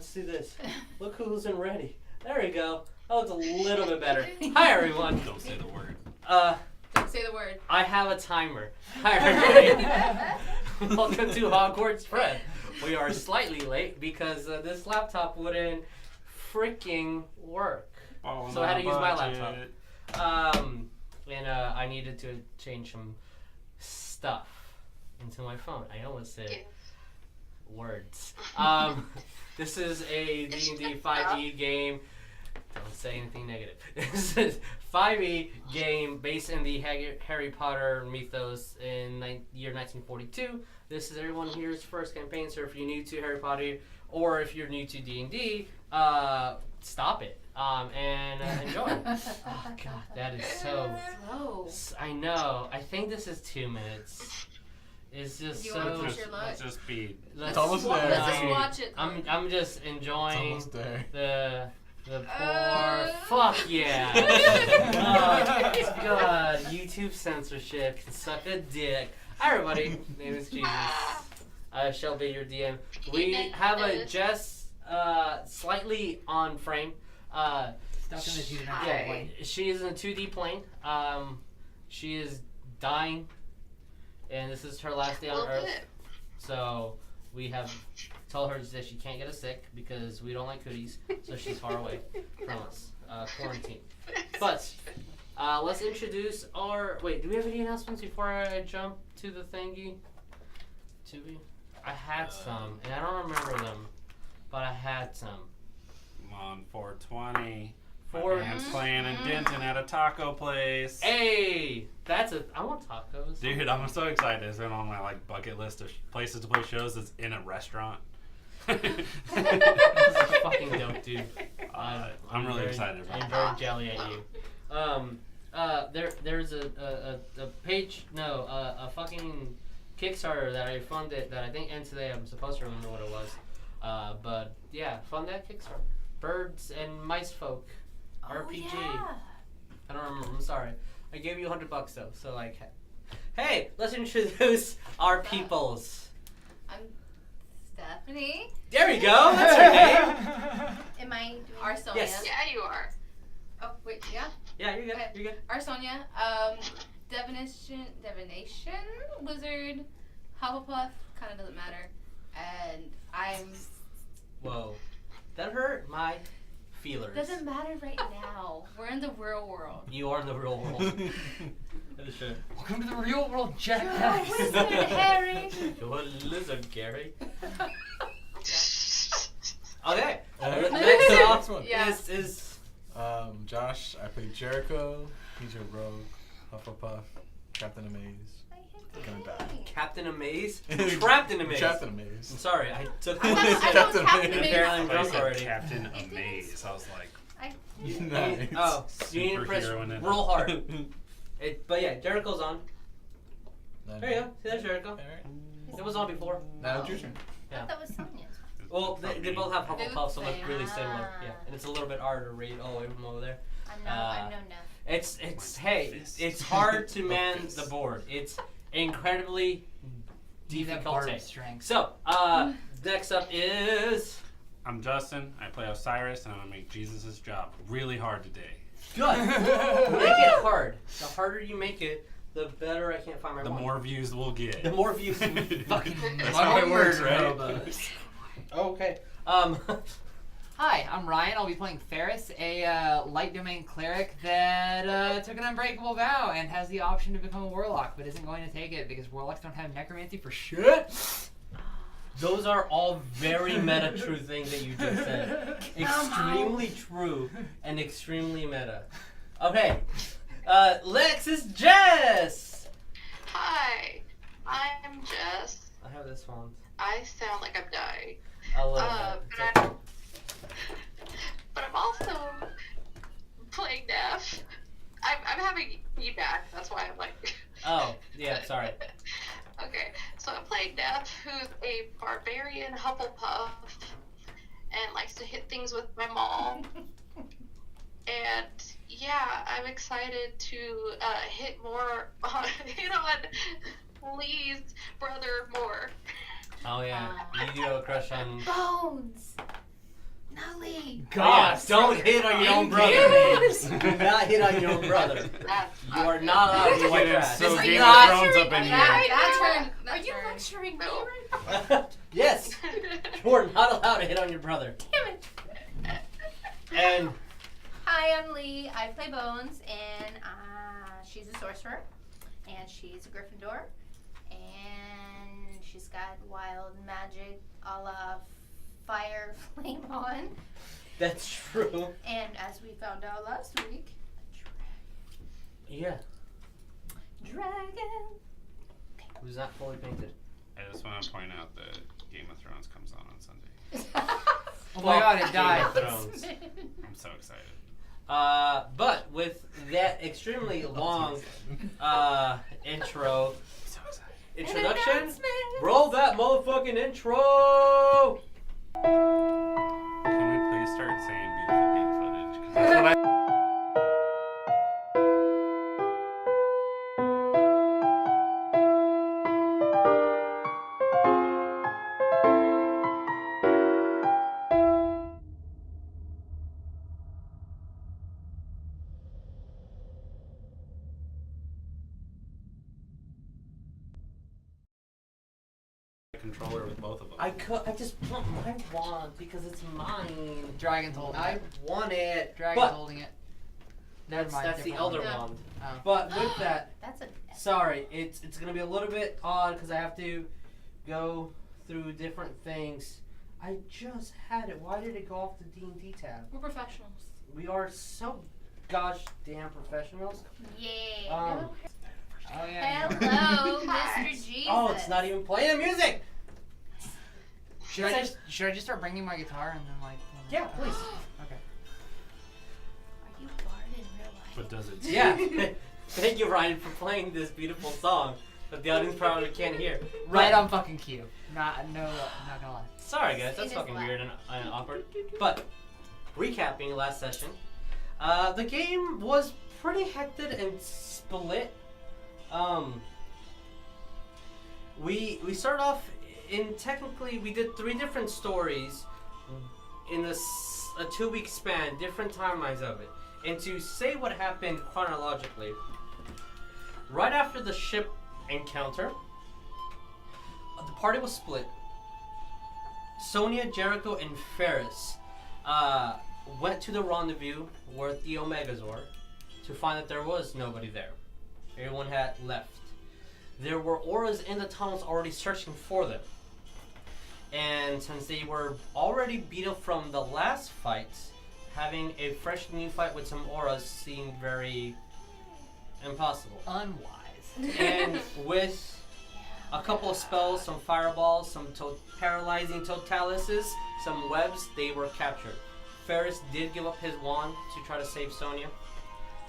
let's do this. Look who's in ready. There we go. Oh, it's a little bit better. Hi, everyone. Don't say the word. Don't say the word. I have a timer. Hi, everybody. Welcome to Hogwarts Prep. We are slightly late because this laptop wouldn't freaking work. So I had to use my laptop. And I needed to change some stuff into my phone. I almost said words. This is a D&D 5e game. Don't say anything negative. This is 5e game based in the Harry Potter mythos in year 1942. This is everyone here's first campaign, so if you're new to Harry Potter or if you're new to D&D, stop it and enjoy. Oh god, that is so slow. I know. I think this is 2 minutes. It's just You so. wanna push your luck? Let's just be. Let's almost there. Let's just watch it. I'm just enjoying It's almost there. the poor fuck yeah. Oh god, YouTube censorship can suck a dick. Hi everybody, my name is Jesus. I shall be your DM. We have a Jess slightly on frame. She is in a 2D plane. She is dying, and this is her last day on Earth. So we have told her that she can't get us sick because we don't like cooties, so she's far away from us. Quarantine. But let's introduce our. Wait, do we have any announcements before I jump to the thingy? I had some, and I don't remember them, but I had some. On 420. My band's playing in Denton at a taco place. Hey, I want tacos. Dude, I'm so excited. It's been on my bucket list of places to play shows. It's in a restaurant. This is fucking dope, dude. I'm really excited about I'm very jelly at you. There's a page, a fucking Kickstarter that I funded that I think ends today. I'm supposed to remember what it was. But yeah, fund that Kickstarter. Birds and Mice Folk RPG. Yeah. I don't remember. I'm sorry. I gave you $100 though. So hey, let's introduce our peoples. I'm Stephanie. There we go. That's her name. Am I our Sonya? Yes. Yeah, you are. Oh wait, yeah. Yeah, you're good. Okay. You're good. Our Sonya. Divination, wizard, Hufflepuff. Kind of doesn't matter. And I'm. Whoa, that hurt my feelers. Doesn't matter right now. We're in the real world. You are in the real world. That is true. Welcome to the real world, Jack. You're a wizard, Harry. You're a lizard, Gary. Okay. Next Next one. Yeah. is Josh, I play Jericho. He's your rogue, Hufflepuff, Captain Amaze. Gonna die. Captain Amaze. Trapped in a maze. Trapped in a maze. I'm sorry, I took I one. know Captain Captain Amaze. Apparently I'm I drunk said already. Captain Amaze. I was like, Nice. Oh, you need to press Superhero in it. real hard. But yeah, Jericho's on. There you go. See, there's Jericho. Alright. It was on before. Now it's your turn. I thought that was Sonya's. Well, they both have Hufflepuff, so They're look the really same. similar. Yeah, and it's a little bit harder to read all the way from over there. I know now. It's hey, it's hard to man the board. It's incredibly difficult. So, next up is I'm Justin. I play Osiris, and I'm gonna make Jesus' job really hard today. good. Make it hard. The harder you make it, the better I can't find my The one. more views we'll get. The more views. Fucking. That's how it works, right? Okay. Hi, I'm Ryan. I'll be playing Ferris, a light domain cleric that took an unbreakable vow and has the option to become a warlock, but isn't going to take it because warlocks don't have necromancy for shit. Those are all very meta true things that you just said. Extremely true and extremely meta. Okay. Lex is Jess. Hi, I'm Jess. I have this one. I sound like I'm dying. A little bit. But I'm also playing deaf. I'm having you back. That's why I'm like. Oh, yeah, sorry. Okay, so I'm playing Death, who's a barbarian Hufflepuff, and likes to hit things with my maul. And yeah, I'm excited to hit on Lee's brother more. Oh yeah, you do have a crush on. Bones. No, Lee. God, don't hit on your own brother. Do not hit on your own brother. That's You are not allowed to white Getting trash. so This is Game not- of Thrones up in here. Are you lecturing me No. right now? Yes, you are not allowed to hit on your brother. Damn it. And Hi, I'm Lee. I play Bones, and she's a sorcerer, and she's a Gryffindor, and she's got wild magic a la fire flame on. that's true. And as we found out last week, Yeah, dragon. who's not fully painted. I just want to point out that Game of Thrones comes on Sunday. Oh my god, it died. Game of Thrones. I'm so excited. But with that extremely long intro, So excited. introduction, roll that motherfucking intro. Can we please start saying beautiful game footage? 'Cause that's what I. Controller with both of them. I just want my wand because it's mine. Dragon's holding I it. want it. Dragon's But holding it. Never that's mind, the different elder one. Yeah. wand. Oh. But with that, That's a. sorry, it's gonna be a little bit odd because I have to go through different things. I just had it. Why did it go off the D&D tab? We're professionals. We are so gosh damn professionals. Yeah. Oh yeah. Hello, Mr. Jesus. Oh, it's not even playing the music. Should I just start bringing my guitar and then like? Yeah, please. Okay. Are you bard in real life? But does it? Yeah. Thank you, Ryan, for playing this beautiful song that the audience probably can't hear. Right on fucking cue. Not gonna lie. Sorry, guys, that's It is fucking loud. weird and awkward. But recapping last session, the game was pretty hectic and split. We started off in technically we did 3 different stories in a 2-week span, different timelines of it. And to say what happened chronologically, right after the ship encounter, the party was split. Sonya, Jericho, and Ferris went to the rendezvous with the Omegazord to find that there was nobody there. Everyone had left. There were auras in the tunnels already searching for them. And since they were already beat up from the last fight, having a fresh new fight with some auras seemed very impossible. Unwise. And with a couple of spells, some fireballs, some paralyzing totalises, some webs, they were captured. Ferris did give up his wand to try to save Sonya.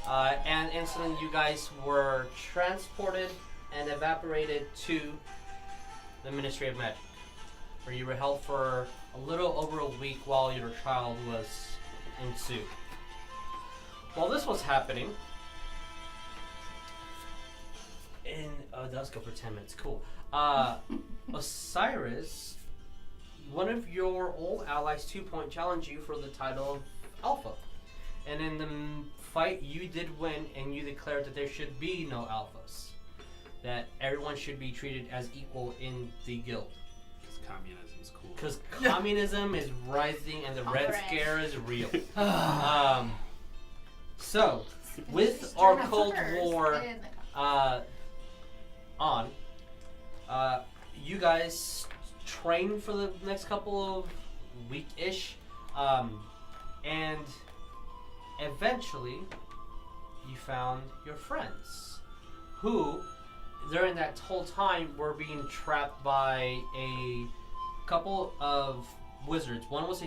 And instantly you guys were transported and evaporated to the Ministry of Magic, where you were held for a little over a week while your trial was ensued. While this was happening, it does go for 10 minutes, cool. Osiris, one of your old allies, 2 Point, challenged you for the title of Alpha. And in the fight, you did win, and you declared that there should be no alphas. That everyone should be treated as equal in the guild. Because communism is cool. Because communism is rising and the Red Alright. Scare is real. So, with our Cold War on, you guys train for the next couple of week-ish, and eventually you found your friends, who during that whole time were being trapped by a couple of wizards. One was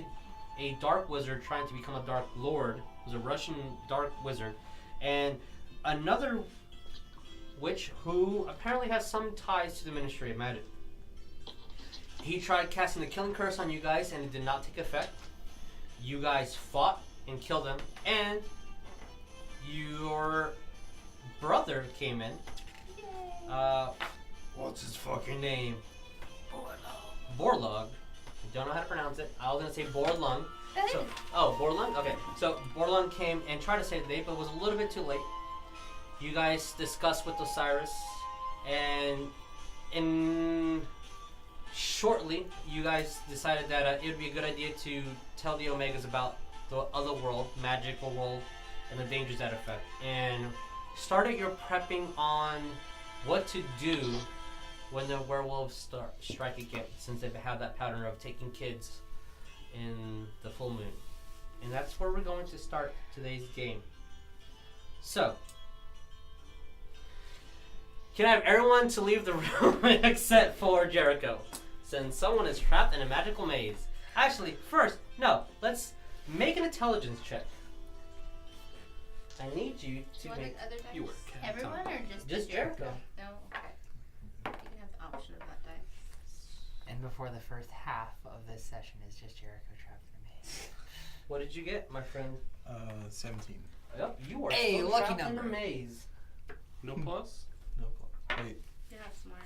a dark wizard trying to become a dark lord. It was a Russian dark wizard, and another witch who apparently has some ties to the Ministry of Magic. He tried casting the killing curse on you guys, and it did not take effect. You guys fought and killed him, and your brother came in. What's his fucking name? Borlog. I don't know how to pronounce it. I was gonna say Borlung. Borlund? Okay. So Borlund came and tried to save the day, but was a little bit too late. You guys discussed with Osiris, and shortly, you guys decided that it would be a good idea to tell the Omegas about the other world, magical world, and the dangers that affect. And started your prepping on what to do when the werewolves strike again, since they have that pattern of taking kids in the full moon. And that's where we're going to start today's game. So, can I have everyone to leave the room except for Jericho, since someone is trapped in a magical maze. Actually, first, no, let's make an intelligence check. I need you to What make... other dice? You work. Everyone or Just Jericho. No, okay. You can have the option of that dice. And before the first half of this session is just Jericho trapped in a maze. What did you get, my friend? 17. Yep, you are Hey, still lucky trapped in number. a maze. No plus? No problem. Wait. You're not smart.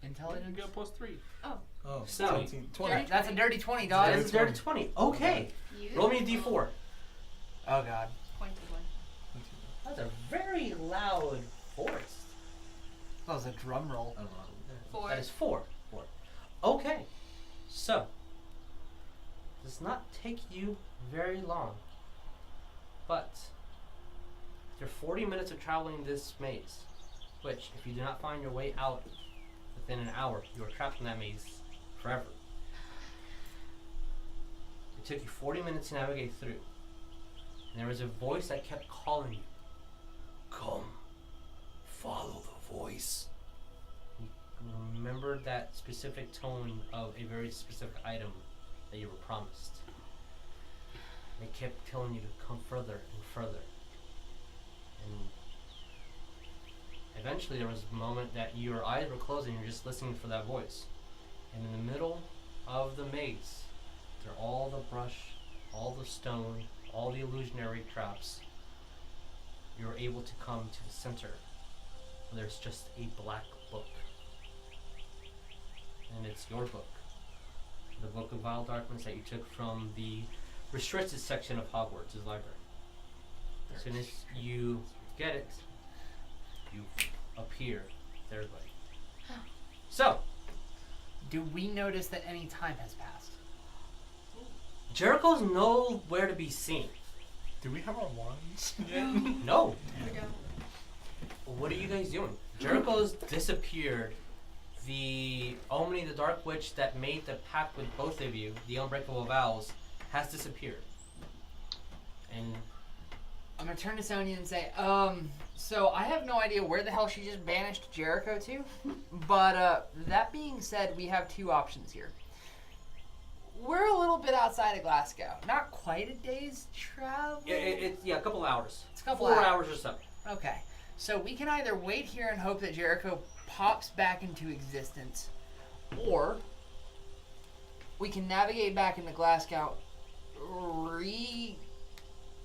You Intelligence? get +3. Oh, So- 17. 20. That's a dirty 20, dog. That's a dirty 20. Okay. You? Roll me a d4. Oh, God. 21. That's a very loud forest. That was a drum roll. I don't know. 4. That is 4. 4. Okay. So, does not take you very long. But, after 40 minutes of traveling this maze, which, if you do not find your way out within an hour, you are trapped in that maze forever. It took you 40 minutes to navigate through. And there was a voice that kept calling you. Come, follow the voice. You remembered that specific tone of a very specific item that you were promised. It kept telling you to come further and further. And eventually there was a moment that your eyes were closed and you're just listening for that voice. And in the middle of the maze, through all the brush, all the stone, all the illusionary traps, you're able to come to the center. Where there's just a black book. And it's your book. The Book of Vile Darkness that you took from the restricted section of Hogwarts' library. As soon as you get it, you appear thirdly. So, Do we notice that any time has passed? Jericho's nowhere to be seen. Do we have our wands? No. We don't. What are you guys doing? Jericho's disappeared. The Omni, the Dark Witch that made the pact with both of you, the Unbreakable Vows, has disappeared. And I'm gonna turn to Sonya and say, so I have no idea where the hell she just banished Jericho to, but that being said, we have two options here. We're a little bit outside of Glasgow, not quite a day's travel. it's a couple hours. It's a couple 4 hours. hours or so. Okay, so we can either wait here and hope that Jericho pops back into existence, or we can navigate back into Glasgow,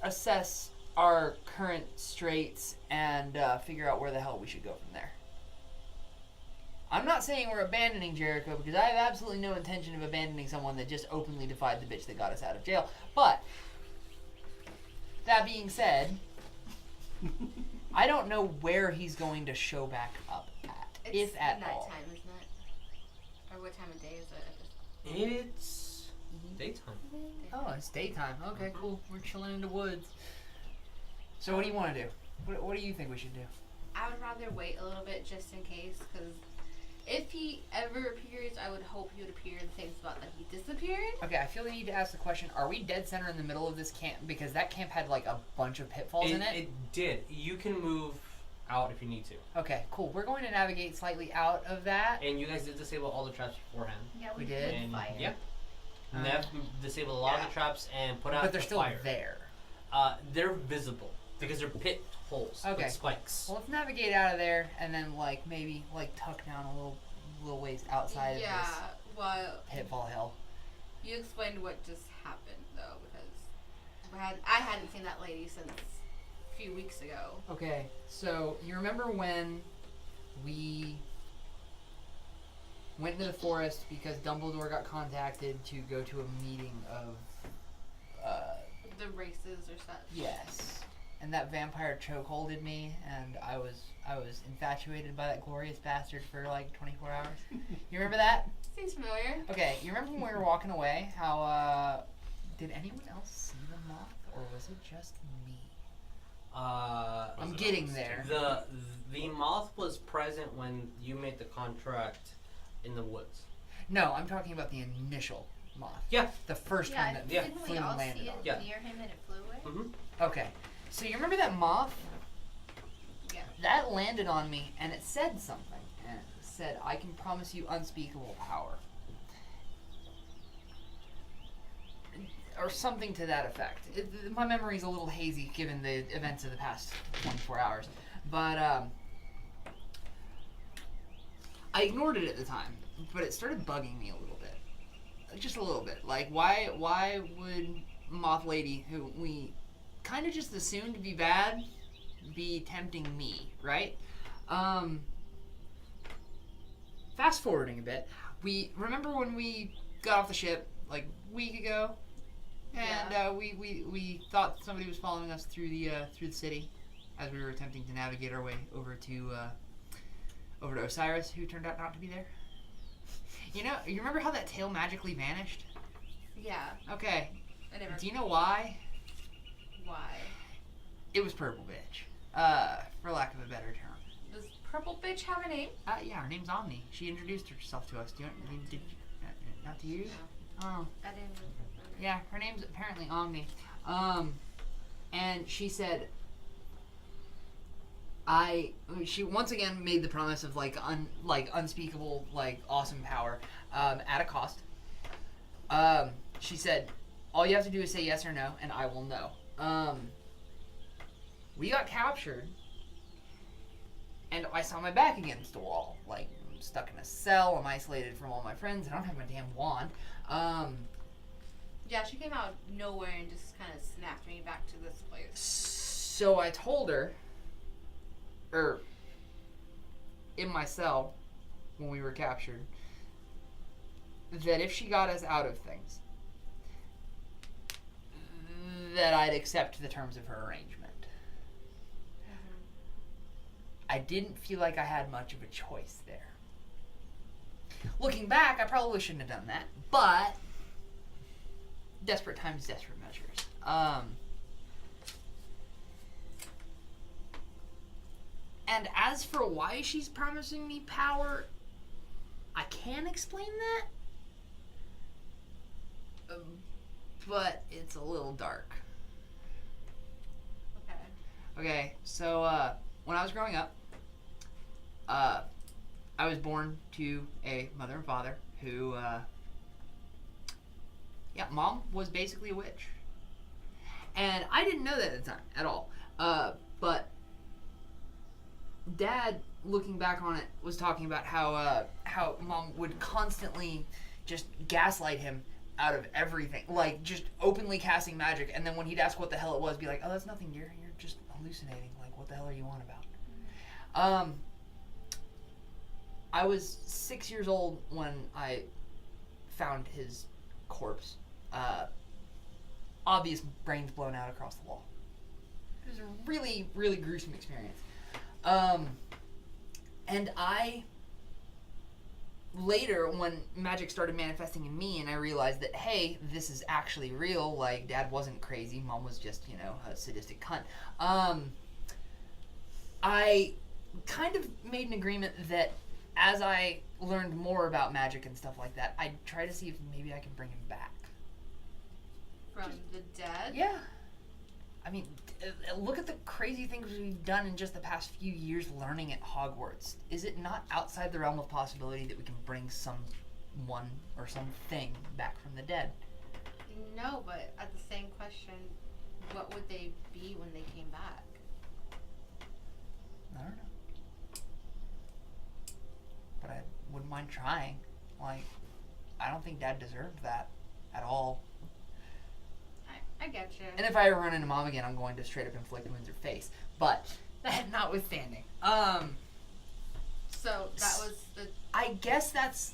reassess our current straits, and figure out where the hell we should go from there. I'm not saying we're abandoning Jericho, because I have absolutely no intention of abandoning someone that just openly defied the bitch that got us out of jail. But, that being said, I don't know where he's going to show back up at, It's if at nighttime, all. isn't it? Or what time of day is it? It's daytime. Oh, it's daytime. Okay, cool. We're chilling in the woods. So what do you want to do? What do you think we should do? I would rather wait a little bit just in case, because if he ever appears, I would hope he would appear in the same spot that he disappeared. Okay, I feel the need to ask the question, are we dead center in the middle of this camp? Because that camp had like a bunch of pitfalls in it. It did. You can move out if you need to. Okay, cool. We're going to navigate slightly out of that. And you guys did disable all the traps beforehand. Yeah, We did? And Fire. yeah. Nev disabled a lot of Yeah. the traps and put out But they're the still fire. there. They're visible because they're pit holes Okay. with spikes. Well, let's navigate out of there and then like maybe like tuck down a little ways outside of Yeah, this well, pitfall hill. you explained what just happened, though, because I hadn't seen that lady since a few weeks ago. Okay, so you remember when we went into the forest because Dumbledore got contacted to go to a meeting of the races or such. Yes. And that vampire chokeholded me, and I was infatuated by that glorious bastard for like 24 hours. You remember that? Seems familiar. Okay, you remember when we were walking away, how, did anyone else see the moth, or was it just me? I'm getting there. The moth was present when you made the contract in the woods. No, I'm talking about the initial moth. Yeah. The first Yeah, one that didn't flew we and all landed see it on. Yeah. near him and it flew away? Mm-hmm. Okay, so you remember that moth? Yeah. That landed on me, and it said something. And it said, "I can promise you unspeakable power." Or something to that effect. My memory's a little hazy given the events of the past 24 hours. But, I ignored it at the time, but it started bugging me a little bit. Just a little bit. Like, why would Moth Lady, who we kind of just assumed to be bad, be tempting me, right? Fast forwarding a bit, we remember when we got off the ship like a week ago, and we thought somebody was following us through the city as we were attempting to navigate our way over to Osiris, who turned out not to be there. You remember how that tail magically vanished? Yeah. Okay. I never. Do you know why? Why? It was Purple Bitch, for lack of a better term. Does Purple Bitch have a name? Yeah, her name's Omni. She introduced herself to us. Not to you? Oh. I didn't remember. Yeah, her name's apparently Omni. And she said, she once again made the promise of unspeakable, awesome power, at a cost. She said, all you have to do is say yes or no, and I will know. We got captured, and I saw my back against the wall. I'm stuck in a cell, I'm isolated from all my friends, I don't have my damn wand. Yeah, she came out of nowhere and just kind of snapped me back to this place. So I told her, in my cell, when we were captured, that if she got us out of things, that I'd accept the terms of her arrangement. I didn't feel like I had much of a choice there. Looking back, I probably shouldn't have done that, but desperate times, desperate measures. And as for why she's promising me power, I can explain that, but it's a little dark. Okay, so when I was growing up, I was born to a mother and father who, mom was basically a witch. And I didn't know that at the time, at all. But Dad, looking back on it, was talking about how Mom would constantly just gaslight him out of everything. Just openly casting magic, and then when he'd ask what the hell it was, be like, oh, that's nothing, dear. You're just hallucinating. What the hell are you on about? I was 6 years old when I found his corpse. Obvious brains blown out across the wall. It was a really, really gruesome experience. And I, later, when magic started manifesting in me and I realized that, hey, this is actually real, Dad wasn't crazy, Mom was just, a sadistic cunt, I kind of made an agreement that as I learned more about magic and stuff like that, I'd try to see if maybe I can bring him back. From the dead? Yeah. I mean, look at the crazy things we've done in just the past few years learning at Hogwarts. Is it not outside the realm of possibility that we can bring someone or something back from the dead? No, but at the same question, what would they be when they came back? I don't know. But I wouldn't mind trying. I don't think Dad deserved that at all. I get you. And if I ever run into Mom again, I'm going to straight up inflict wounds in her face. But that notwithstanding, so that was the. I guess that's.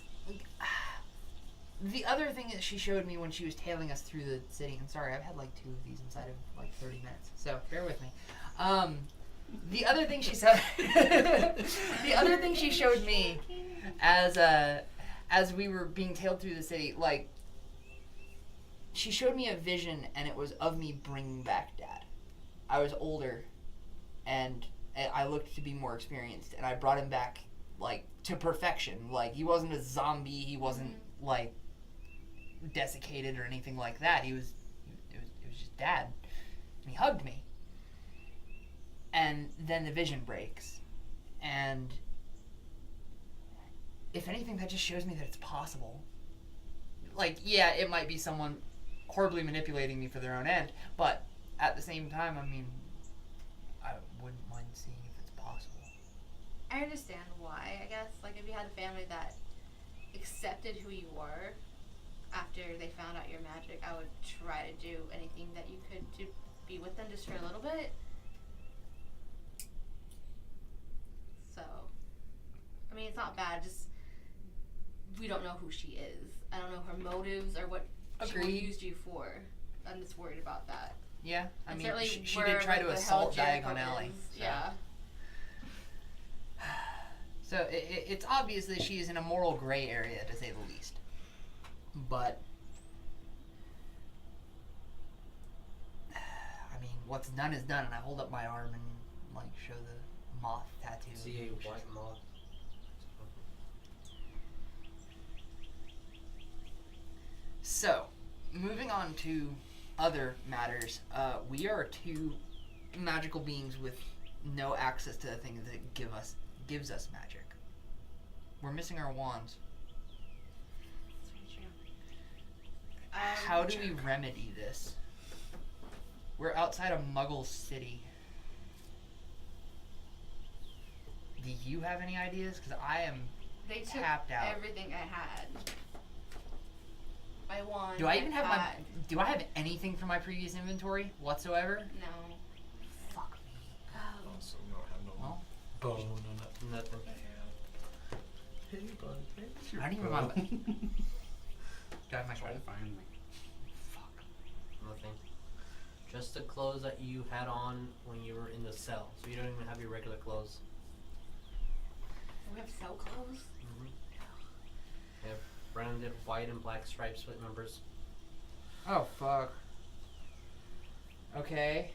The other thing that she showed me when she was tailing us through the city, and sorry, I've had like 2 of these inside of like 30 minutes, so bear with me. The other thing she said, the other thing she showed me as we were being tailed through the city, like, she showed me a vision, and it was of me bringing back Dad. I was older, and I looked to be more experienced, and I brought him back, like, to perfection. Like, he wasn't a zombie, he wasn't, like, desiccated or anything like that. It was just Dad. And he hugged me. And then the vision breaks. And if anything, that just shows me that it's possible. Like, yeah, it might be someone horribly manipulating me for their own end, but at the same time, I mean, I wouldn't mind seeing if it's possible. I understand why, I guess. Like, if you had a family that accepted who you were after they found out your magic, I would try to do anything that you could to be with them just for a little bit. So, I mean, it's not bad, just we don't know who she is. I don't know her motives or what Agreed. she used you for. I'm just worried about that. Yeah, I And mean, certainly she where, did try like, to the assault hell Jericho Diagon Alley. is. So. Yeah. So it's obvious that she is in a moral gray area, to say the least. But I mean, what's done is done, and I hold up my arm and like show the moth tattoo. See a white moth. So, moving on to other matters, we are 2 magical beings with no access to the things that gives us magic. We're missing our wands. How do we remedy this? We're outside of Muggle City. Do you have any ideas? Because I am They took tapped out. everything I had. My wand. Do I even have my? bag. Do I have anything from my previous inventory whatsoever? No. Fuck me. Oh. So we don't have no Well, bone or nothing. Nothing. Hey, bud. I don't even remember. Do I have my Try to gold? find Fuck. Nothing. Just the clothes that you had on when you were in the cell. So you don't even have your regular clothes. We have cell clothes. They have branded white and black stripes with numbers. Oh fuck. Okay.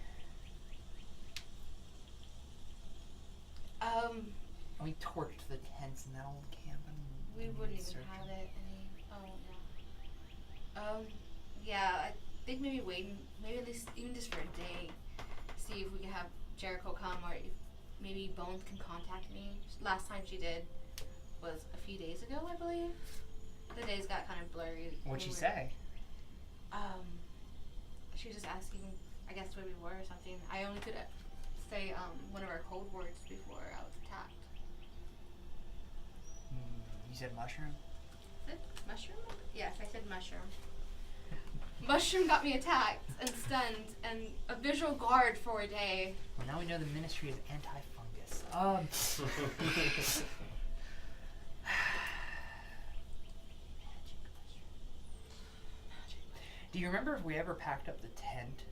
We torched the tents in that old camp. And We wouldn't even search have them. it any. Oh no. Yeah, I think maybe waiting, maybe at least even just for a day, see if we can have Jericho come, or if maybe Bones can contact me. Last time she did was a few days ago, I believe. The days got kind of blurry. What'd she when we say? She was just asking, I guess, where we were or something. I only could say one of our code words before I was attacked. You said mushroom? Is it mushroom? Yes, I said mushroom. Mushroom got me attacked and stunned, and a visual guard for a day. Well, now we know the ministry is anti-fungus. Do you remember if we ever packed up the tent?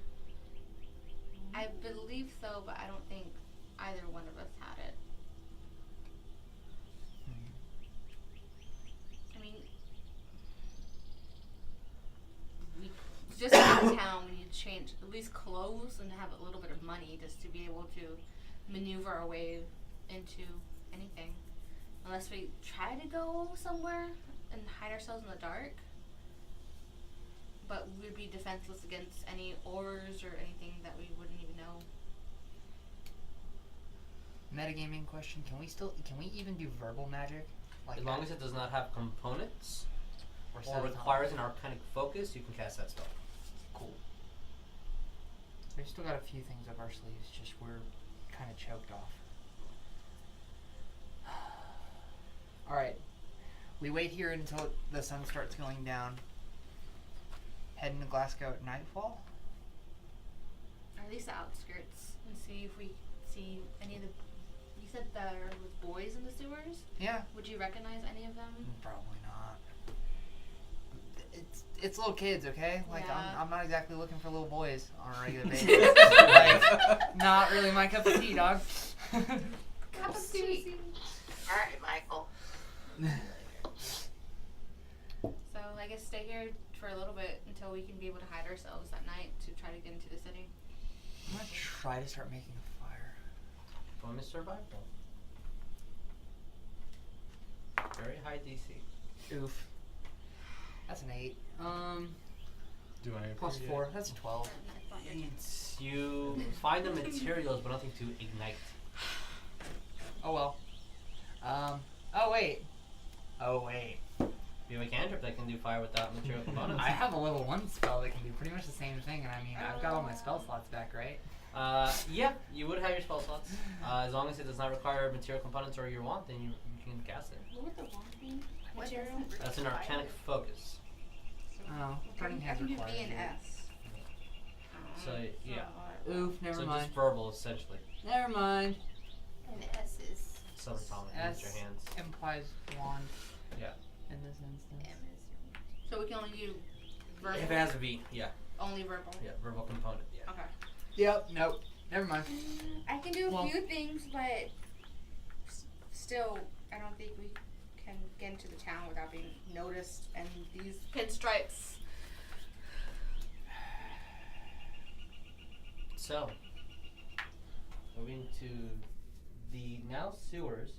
I believe so, but I don't think either one of us had it. I mean, we just out of town, we need to change at least clothes and have a little bit of money just to be able to maneuver our way into anything. Unless we try to go somewhere and hide ourselves in the dark. But we'd be defenseless against any ores or anything that we wouldn't even know. Metagaming question: Can we even do verbal magic? Like As long as it does not have components or set requires an arcanic focus, you can cast that spell. Cool. We've still got a few things up our sleeves, just we're kind of choked off. Alright. We wait here until the sun starts going down. Head into Glasgow at nightfall? Or at least the outskirts, and see if we see any of the. You said there was boys in the sewers? Yeah. Would you recognize any of them? Probably not. it's little kids, okay? Like Yeah. I'm not exactly looking for little boys on a regular basis. Like, not really my cup of tea, dog. Cup of tea. All right, Michael. So I guess stay here for a little bit until we can be able to hide ourselves at night to try to get into the city. I'm gonna try to start making a fire. Bonus survival. Very high DC. Oof. That's an 8. Do I Plus appear 4. yet? That's a 12. It's not your turn. You find the materials, but nothing to ignite. Oh well. Oh wait. You have a cantrip that can do fire without material components. I have a level 1 spell that can do pretty much the same thing, and I mean, I've got all my spell slots back, right? Yeah, you would have your spell slots. As long as it does not require material components or your wand, then you can cast it. What would the wand be? What Material? doesn't That's an arcanic focus. Oh, turning I has can do required. B and S. So, yeah. Oof, never So mind. just verbal, essentially. Never mind. And S is Subatomic S with your hands. implies wand. Yeah. In this instance. M is. So we can only do verbal. If it has a V, yeah. Only verbal. Yeah, verbal component, yeah. Okay. Yep. Nope. Never mind. I can do a Well- few things, but still, I don't think we can get into the town without being noticed. And these Pinstripes. So, moving to the now sewers,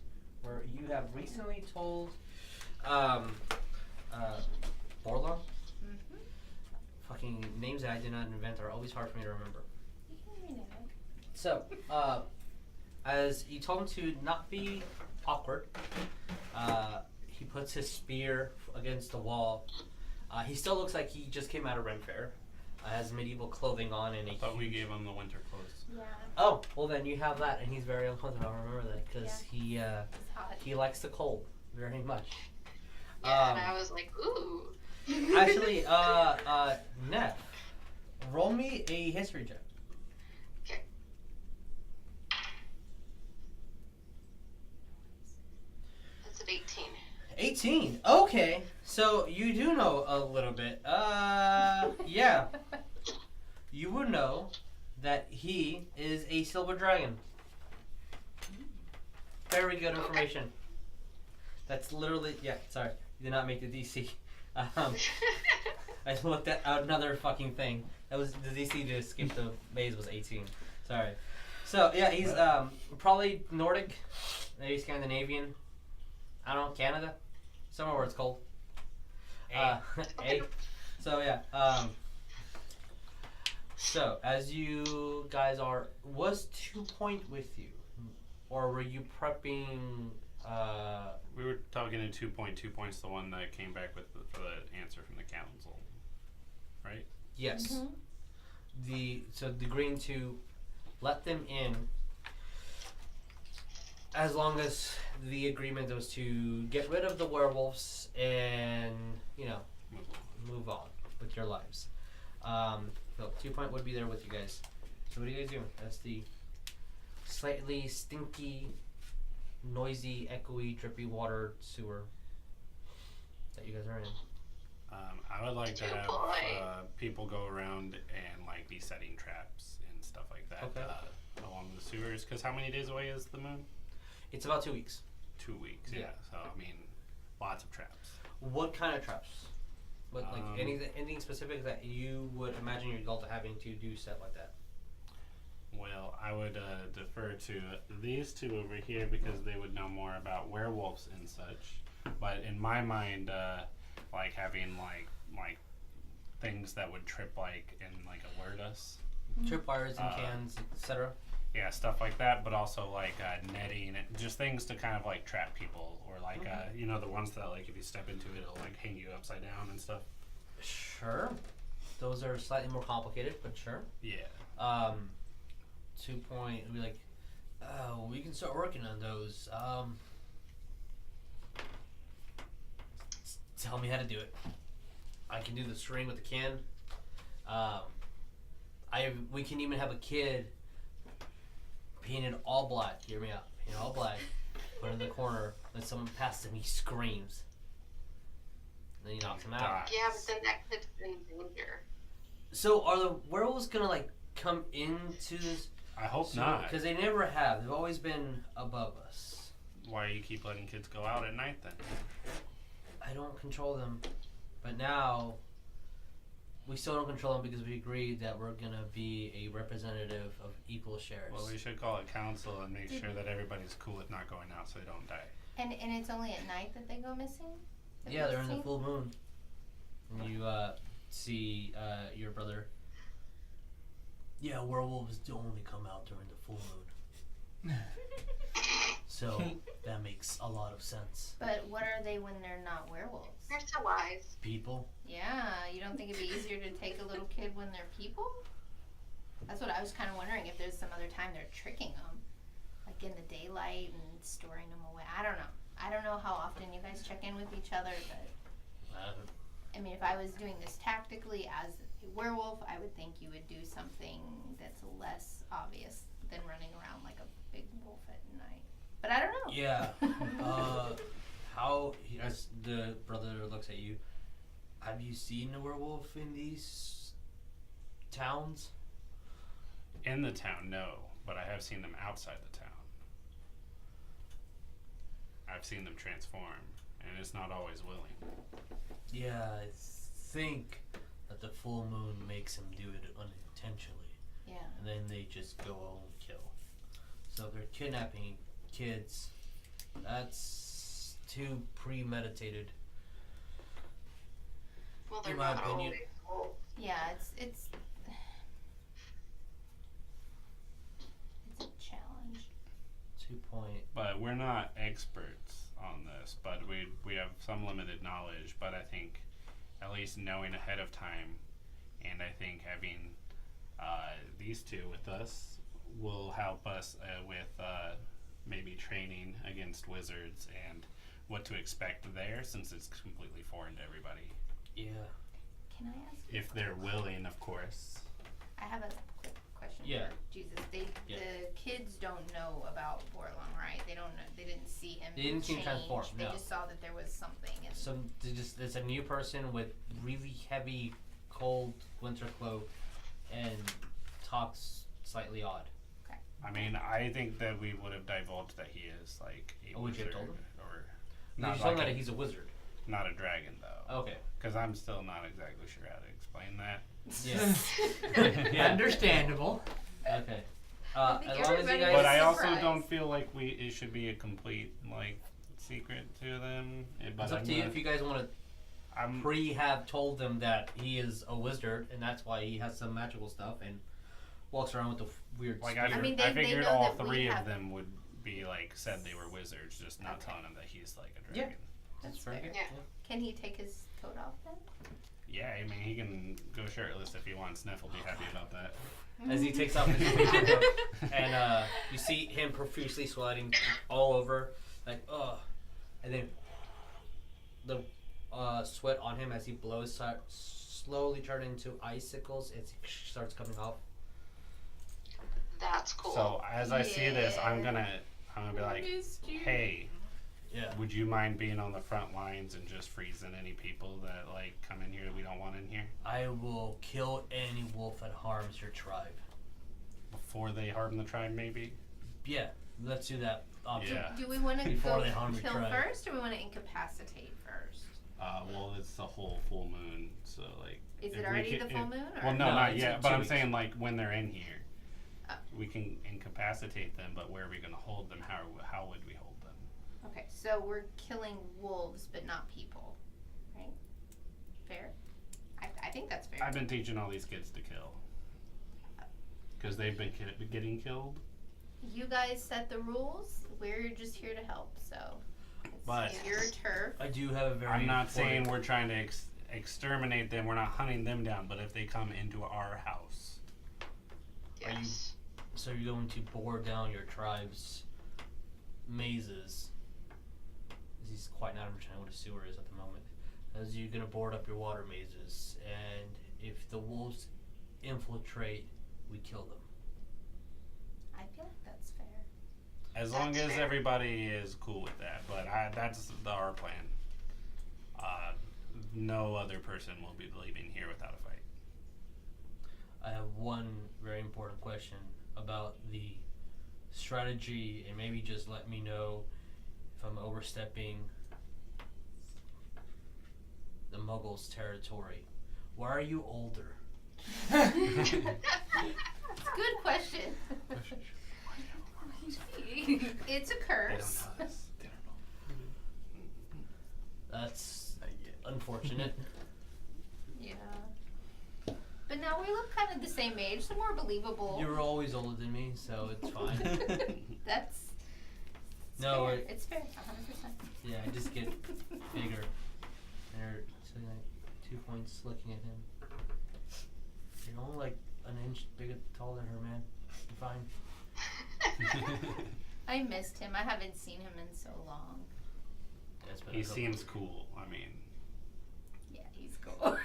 where you have recently told, Borlon? Mm-hmm. Fucking names that I did not invent are always hard for me to remember. You can rename it. So, as you told him to not be awkward, he puts his spear against the wall. He still looks like he just came out of Ren Fair. Has medieval clothing on and a I thought we gave him the winter clothes. Yeah. Oh, well then you have that, and he's very uncomfortable. I remember that because It's hot. he likes the cold very much. Yeah, and I was like, ooh. Actually, Neff, roll me a history check. Okay. That's an 18. 18. Okay, so you do know a little bit. Yeah. You would know that he is a silver dragon. Very good information. That's literally, yeah, sorry. You did not make the DC. I looked at another fucking thing. That was, the DC to skip the maze was 18. Sorry. So, yeah, he's probably Nordic, maybe Scandinavian. I don't know, Canada? Somewhere where it's cold. A. So, yeah. So, as you guys are, was 2 Point with you? Or were you prepping, We were talking in 2 Point. 2 Point's the one that came back with for the answer from the council, right? yes. So the agreeing to let them in as long as the agreement was to get rid of the werewolves and, you know, move on with your lives. So 2 Point would be there with you guys. So what are you guys doing? That's the slightly stinky, noisy, echoey, drippy water sewer that you guys are in. I would like to Good have boy. people go around and like be setting traps and stuff like that Okay. Along the sewers. Because how many days away is the moon? It's about 2 weeks. 2 weeks. Yeah. Yeah. So I mean, lots of traps. What kind of traps? What, like Um, anything specific that you would imagine your adult having to do set like that? Well, I would defer to these two over here because they would know more about werewolves and such. But in my mind, like having like things that would trip like and like alert us. Tripwires and cans, etc. Yeah, stuff like that. But also like netting, and just things to kind of like trap people, or like you know, the ones that like if you step into it, it'll like hang you upside down and stuff. Sure. Those are slightly more complicated, but sure. Yeah. 2 Point would be like, oh, we can start working on those. Tell me how to do it. I can do the string with the can. We can even have a kid painted all black. Hear me out. Painted all black. Put it in the corner. When someone passes him, he screams. Then he knocks him out. Yeah, but then that kid's in danger. So are the werewolves gonna like come into this? I hope not. Because they never have. They've always been above us. Why do you keep letting kids go out at night then? I don't control them, but now we still don't control them because we agreed that we're gonna be a representative of equal shares. Well, we should call a council and make sure that everybody's cool with not going out so they don't die. And it's only at night that they go missing? Yeah, they're in the full moon. And you see your brother. Yeah, werewolves do only come out during the full moon. So that makes a lot of sense. But what are they when they're not werewolves? They're so wise. People. Yeah, you don't think it'd be easier to take a little kid when they're people? That's what I was kind of wondering, if there's some other time they're tricking them. Like in the daylight and storing them away. I don't know. I don't know how often you guys check in with each other, but I mean, if I was doing this tactically as a werewolf, I would think you would do something that's less obvious than running around like a big wolf at night. But I don't know. Yeah. As the brother looks at you, have you seen a werewolf in these towns? In the town, no, but I have seen them outside the town. I've seen them transform, and it's not always willing. Yeah, I think that the full moon makes them do it unintentionally. Yeah. And then they just go and kill. So if they're kidnapping kids, that's too premeditated. Well, they're In my not opinion. always wolves. Yeah, it's a challenge. 2 point. But we're not experts on this, but we have some limited knowledge, but I think at least knowing ahead of time, and I think having these two with us will help us with maybe training against wizards and what to expect there, since it's completely foreign to everybody. Yeah. Can I ask? If they're willing, of course. I have a quick question. Yeah. For Jesus, Yeah. the kids don't know about Borlum, right? They don't know. They didn't see him. They didn't see him change. transform, They no. just saw that there was something. And It's a new person with really heavy, cold winter cloak, and talks slightly odd. I mean, I think that we would have divulged that he is like a Oh, would you wizard, have told him? or You not told like me a, that he's a wizard. not a dragon though. Okay. Because I'm still not exactly sure how to explain that. Yeah. Yeah. Understandable. Okay. I think As long as you everybody guys. But was I also surprised. don't feel like it should be a complete like secret to them. But It's up to you if you guys want to I'm have told them that he is a wizard and that's why he has some magical stuff and walks around with the weird. like spear. I mean, I they figured know all that we three of have- them would be like said they were wizards, just not telling them that he's like a Yeah. dragon. That's very fair. good. Yeah. Can he take his coat off then? Yeah, I mean he can go shirtless if he wants. Neff will be happy about that. As he takes off his coat, and you see him profusely sweating all over, like and then the sweat on him as he blows slowly turn into icicles as he starts coming off. That's cool. So as I see this, I'm Yeah. gonna be like, missed you. hey, Yeah. would you mind being on the front lines and just freezing any people that like come in here that we don't want in here I will kill any wolf that harms your tribe. before they harm the tribe? Maybe. Yeah, let's do that option. Yeah. Do we want to Before go they harm your kill tribe. first, or we want to incapacitate first? Well, it's the whole full moon, so like. Is if it we already ca- the full if- moon? Or? Well, no, No, not it's yet. in But 2 I'm weeks. saying like when they're in here, Oh. we can incapacitate them. But where are we gonna hold them? How would we hold them? Okay, so we're killing wolves, but not people, right? Fair. I think that's fair. I've been teaching all these kids to kill. Because they've been getting killed. You guys set the rules. We're just here to help. So But- it's your turf. I do have a very. I'm not saying important- we're trying to exterminate them. We're not hunting them down. But if they come into our house, yes. So you're going to bore down your tribe's mazes. He's quite not understanding what a sewer is at the moment. As you're gonna board up your water mazes, and if the wolves infiltrate, we kill them. I feel like that's fair. as long That's as fair. everybody is cool with that. But that's our plan. no other person will be leaving here without a fight. I have one very important question about the strategy, and maybe just let me know if I'm overstepping the Muggles' territory. Why are you older? It's a good question. It's a curse. They don't know this. They don't know. That's unfortunate. Yeah. But now we look kind of the same age, so more believable. You were always older than me, so it's fine. That's No, fair. It's fair, 100%. Yeah, I just get bigger. They're sitting like 2 points looking at him. You're only like an inch bigger, taller than her, man. You're fine. I missed him. I haven't seen him in so long. That's been He a couple- seems cool. I mean, Yeah, he's cool.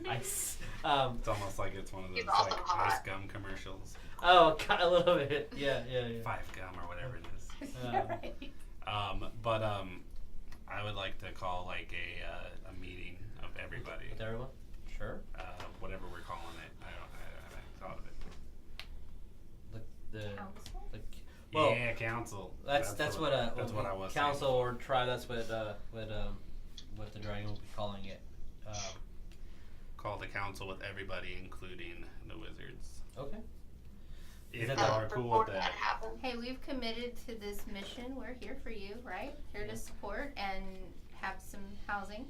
Ice. it's almost like it's one of those He's also like hot. ice gum commercials. Oh, a little bit. Yeah. 5 gum or whatever it is. Right. But I would like to call like a meeting of everybody. With everyone? Sure. Whatever we're calling it. I haven't thought of it. The Council? well, yeah, council. that's what that's what I was council saying. or tribe. That's what the dragon will be calling it. Call the council with everybody, including the wizards. Okay. If that they the- are cool Before with that. happens. Hey, we've committed to this mission. We're here for you, right? Here to support and have some housing.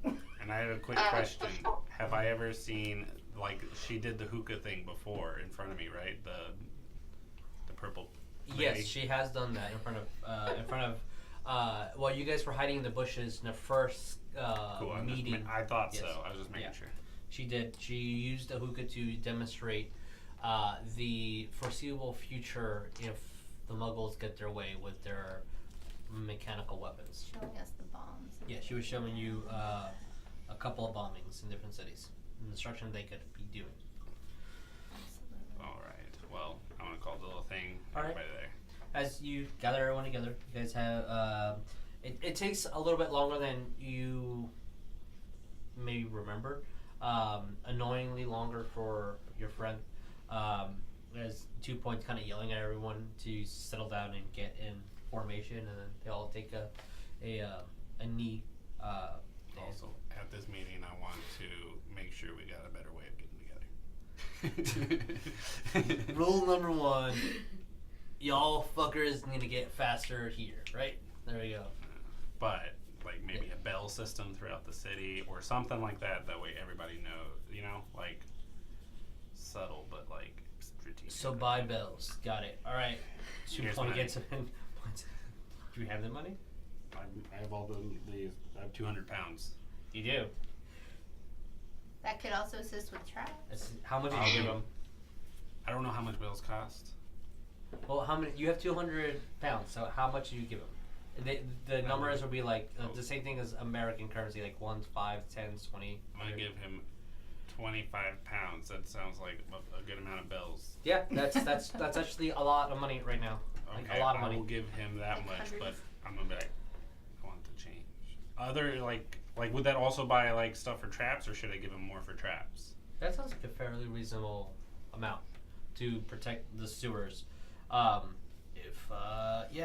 And I have a quick question. Have I ever seen, like, she did the hookah thing before in front of me, right? The purple lady? Yes, she has done that in front of while you guys were hiding in the bushes in the first Cool, meeting. I thought Yes. so. I was just making Yeah. sure. She did. She used the hookah to demonstrate the foreseeable future if the Muggles get their way with their mechanical weapons. Showing us the bombs. Yeah, she was showing you a couple of bombings in different cities, and the destruction they could be doing. Absolutely. All right. Well, I want to call the little thing. All right. Everybody there. As you gather everyone together, you guys have it takes a little bit longer than you maybe remember. Annoyingly longer for your friend. There's 2 points kind of yelling at everyone to settle down and get in formation, and then they all take a knee. Also, at this meeting, I want to make sure we got a better way of getting together. Rule number 1: y'all fuckers need to get faster here. Right there we go. But like maybe a bell system throughout the city or something like that. That way everybody knows. You know, like subtle but like strategic. So buy bells. Got it. All right. 2 Here's point money. gets points. Do we have the money? I have all these. I have 200 pounds. You do. That could also assist with traps. How much did you give them? I don't know how much bells cost. Well, how many? You have 200 pounds. So how much do you give them? The numbers will be like the same thing as American currency, like 1s, 5s, 10s, 20. I'm gonna give him 25 pounds. That sounds like a good amount of bells. Yeah, that's actually a lot of money right now. Like Okay, a lot of I money. will give him that Like much, but hundreds. I'm gonna be like, I want to change. Other like would that also buy like stuff for traps, or should I give him more for traps? That sounds like a fairly reasonable amount to protect the sewers.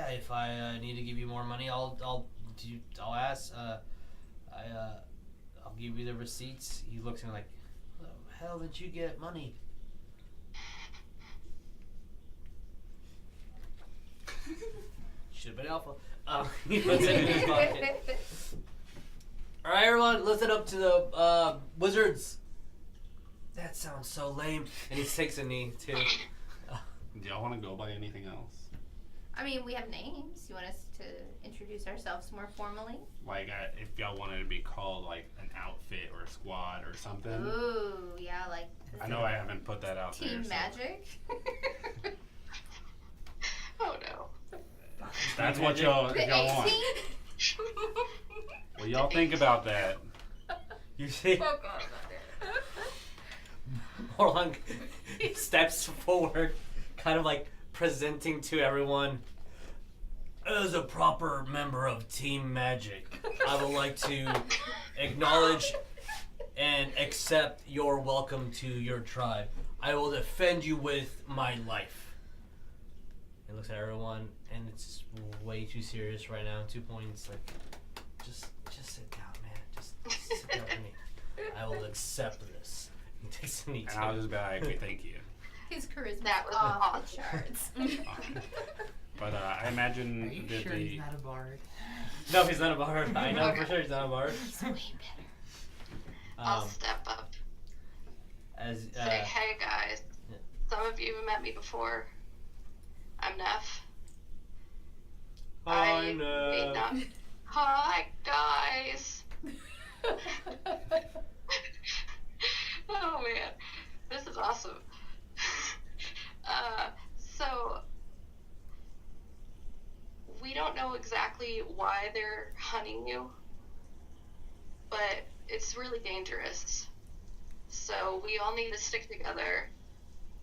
If I need to give you more money, I'll ask. I'll give you the receipts. He looks at me like, "How the hell did you get money?" Should have been alpha. He puts it in his pocket. All right, everyone, listen up to the wizards. That sounds so lame. And he takes a knee too. Do y'all want to go by anything else? I mean, we have names. You want us to introduce ourselves more formally? Like, if y'all wanted to be called like an outfit or a squad or something. Ooh, yeah, like I know I haven't put that out there. Team so- Magic. Oh no. That's what y'all The y'all want. A-Team? Well, y'all think about that. You see, Oh god, not that. Orlong steps forward, kind of like presenting to everyone. As a proper member of Team Magic, I would like to acknowledge and accept your welcome to your tribe. I will defend you with my life. He looks at everyone, and it's way too serious right now. 2 points. Like, just sit down, man. Just sit down with me. I will accept this. He takes a knee. And I'll just be like, "We thank you." His charisma That was off the charts. But I imagine Are you that sure the he's not a bard? No, he's not a bard. I know for sure he's not a bard. He's way better. I'll step up. As Say, hey guys. yeah. Some of you have met me before. I'm Neff. Hi, may not. Hi guys. Oh man, this is awesome. So we don't know exactly why they're hunting you, but it's really dangerous. So we all need to stick together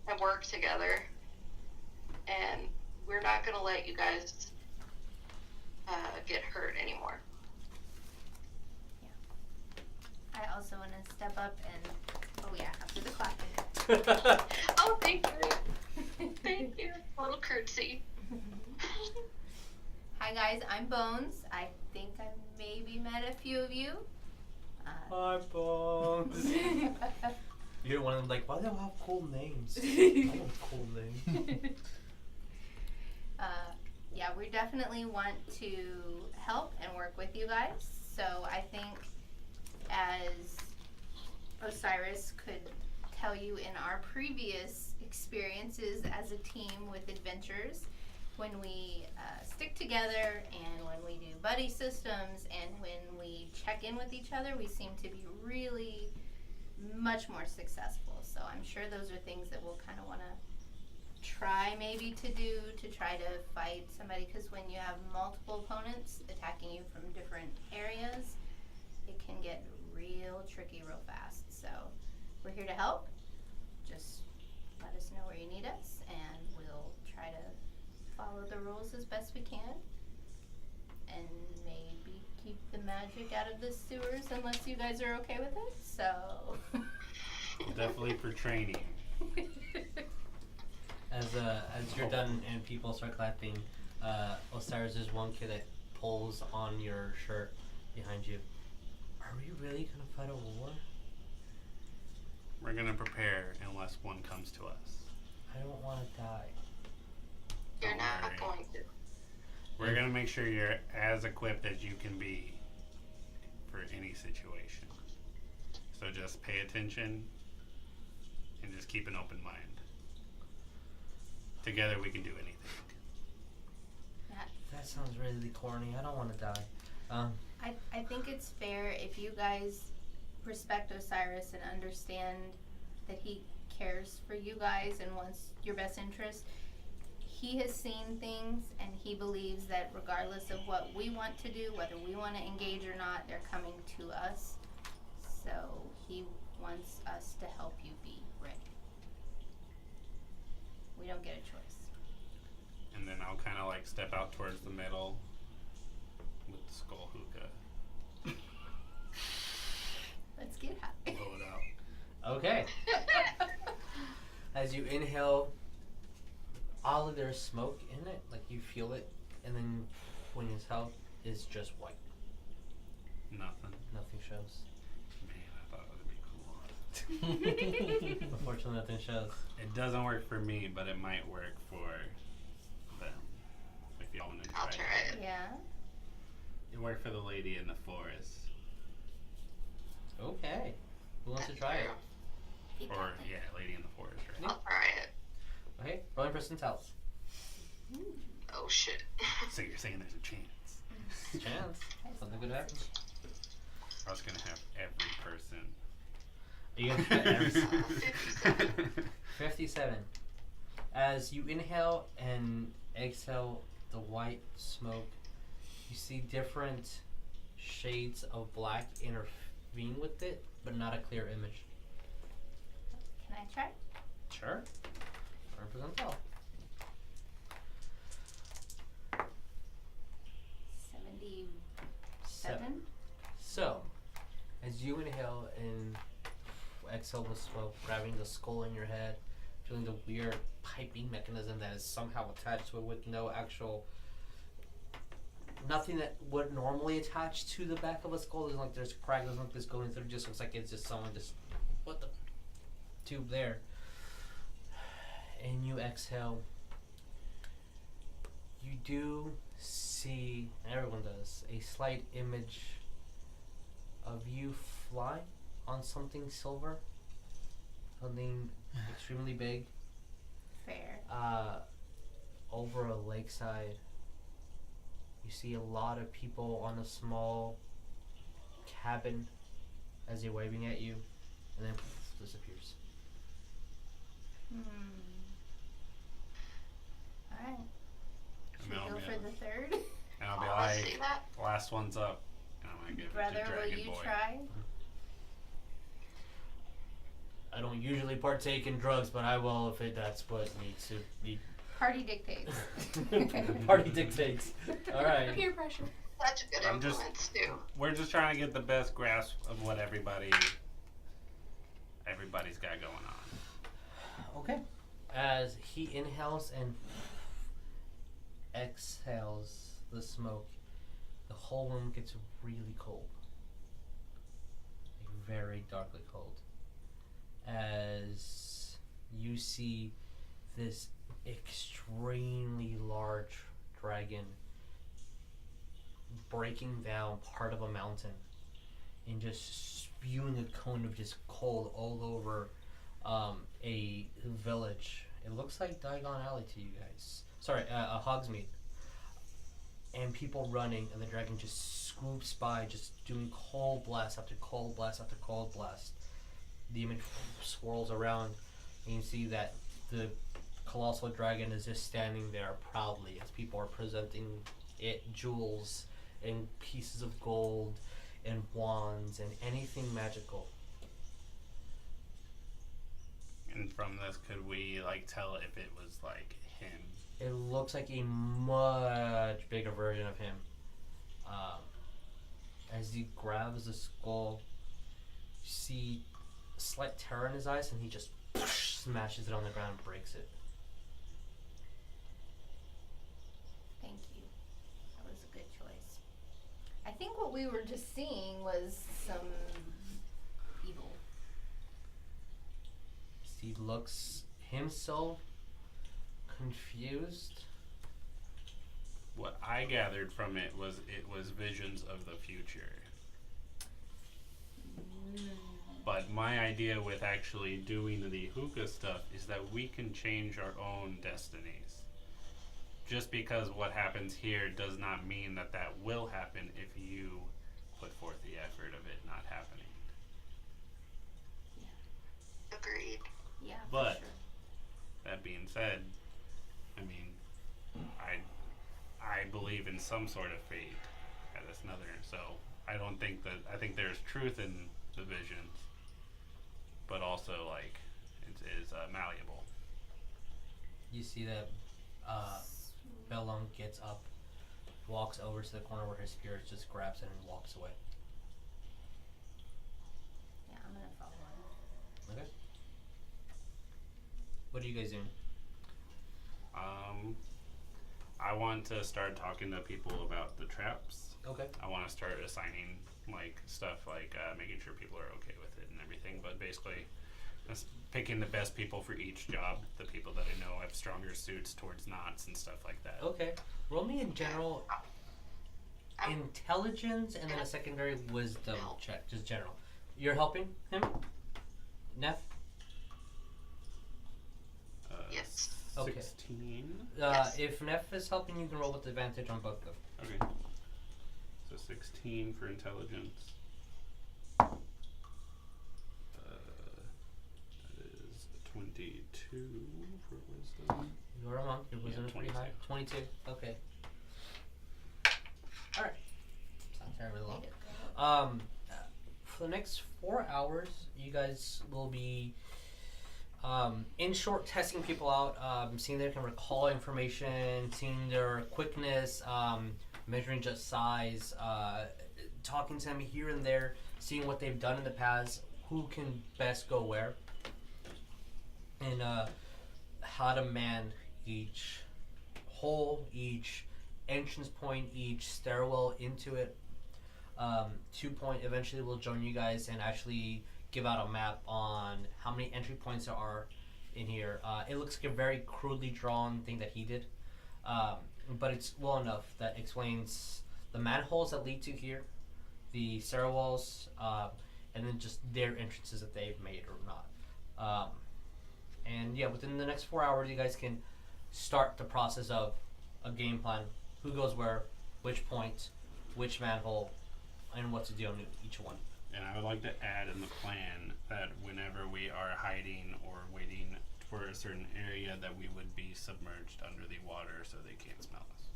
and work together, and we're not going to let you guys get hurt anymore. I also want to step up and, oh yeah, after the clapping. Oh, thank you. Thank you. A little curtsy. Hi guys, I'm Bones. I think I maybe met a few of you. Hi, Bones. You're one of them like, why do they all have cool names? I want a cool name. Yeah, we definitely want to help and work with you guys. So I think as Osiris could tell you in our previous experiences as a team with adventures, when we stick together and when we do buddy systems and when we check in with each other, we seem to be really much more successful. So I'm sure those are things that we'll kind of want to try maybe to do to try to fight somebody, because when you have multiple opponents attacking you from different areas, it can get real tricky real fast. So we're here to help. Just let us know where you need us and we'll try to follow the rules as best we can and maybe keep the magic out of the sewers unless you guys are okay with it. So definitely for training. As you're done and people start clapping, Osiris, there's one kid that pulls on your shirt behind you. Are we really gonna fight a war? We're gonna prepare unless one comes to us. I don't want to die. You're Don't not worry. going to. We're gonna make sure you're as equipped as you can be for any situation. So just pay attention and just keep an open mind. Together we can do anything. That sounds really corny. I don't want to die. I think it's fair if you guys respect Osiris and understand that he cares for you guys and wants your best interest. He has seen things and he believes that regardless of what we want to do, whether we want to engage or not, they're coming to us. So he wants us to help you be ready. We don't get a choice. And then I'll kind of like step out towards the middle with the skull hookah. Let's get high. Blow it out. Okay. As you inhale, all of there's smoke in it, like you feel it, and then when you exhale, it's just white. Nothing. Nothing shows. Man, I thought it would be cool. Unfortunately, nothing shows. It doesn't work for me, but it might work for them. If y'all want to try I'll try it. Yeah. It worked for the lady in the forest. Okay. Who wants to try it? Or, yeah, lady in the forest, right? I'll try it. Okay, rolling percentiles. Oh shit. So you're saying there's a chance. Chance. Something good happens. I was going to have every person. Are you gonna try every 57. 57. As you inhale and exhale the white smoke, you see different shades of black intervene with it, but not a clear image. Can I try? Sure. 100%. exhale the smoke, grabbing the skull in your head, feeling the weird piping mechanism that is somehow attached to it with no actual, nothing that would normally attach to the back of a skull. There's a crack, doesn't look like this going through, just looks like it's just someone just, what the, tube there. And you exhale. You do see, everyone does, a slight image of you fly on something silver, something extremely big. Fair. Over a lakeside. You see a lot of people on a small cabin as they're waving at you, and then disappears. Alright. Should we I'll go be for on. the third? And I'll be Let's like, see that. last one's up. And I'm gonna give Brother, it to will Dragon you Boy. try? I don't usually partake in drugs, but I will if that's what needs to be. Party dictates. Party dictates. All right. Peer pressure. Such a good I'm just- influence too. We're just trying to get the best grasp of what everybody's got going on. Okay. As he inhales and exhales the smoke, the whole room gets really cold. Like very darkly cold. As you see this extremely large dragon breaking down part of a mountain and just spewing a cone of just cold all over a village. It looks like Diagon Alley to you guys. Sorry, a Hogsmeade. And people running, and the dragon just swoops by, just doing cold blast after cold blast after cold blast. The image swirls around, and you see that the colossal dragon is just standing there proudly as people are presenting it jewels and pieces of gold and wands and anything magical. And from this, could we like tell if it was like him? It looks like a much bigger version of him. As he grabs the skull, you see slight terror in his eyes, and he just smashes it on the ground and breaks it. Thank you. That was a good choice. I think what we were just seeing was some evil. He looks himself confused. What I gathered from it was visions of the future. But my idea with actually doing the hookah stuff is that we can change our own destinies. Just because what happens here does not mean that that will happen if you put forth the effort of it not happening. Agreed. Yeah, But for sure. that being said, I mean, I believe in some sort of fate at this another. So I don't think that I think there's truth in the visions, but also like it is malleable. You see that Bellum gets up, walks over to the corner where his spirit just grabs it and walks away. Yeah, I'm gonna follow him. Okay. What are you guys doing? I want to start talking to people about the traps. Okay. I want to start assigning like stuff like making sure people are okay with it and everything. But basically, just picking the best people for each job. The people that I know have stronger suits towards knots and stuff like that. Okay. Roll me in general intelligence and then a secondary wisdom check, just general. You're helping him, Neff? Yes. Okay. 16. Yes. If Neff is helping, you can roll with advantage on both of them. Okay. So 16 for intelligence. That is 22 for wisdom. You're a monk. Your Yeah, wisdom is pretty high. 22. Okay. Alright. It's not terribly long. Way to go. For the next 4 hours, you guys will be in short testing people out, seeing if they can recall information, seeing their quickness, measuring just size, talking to them here and there, seeing what they've done in the past, who can best go where, and how to man each hole, each entrance point, each stairwell into it. 2 Point eventually will join you guys and actually give out a map on how many entry points there are in here. It looks like a very crudely drawn thing that he did, but it's well enough that explains the manholes that lead to here, the stairwells, and then just their entrances that they've made or not. And yeah, within the next 4 hours, you guys can start the process of a game plan: who goes where, which point, which manhole, and what to do on each one. And I would like to add in the plan that whenever we are hiding or waiting for a certain area, that we would be submerged under the water so they can't smell us.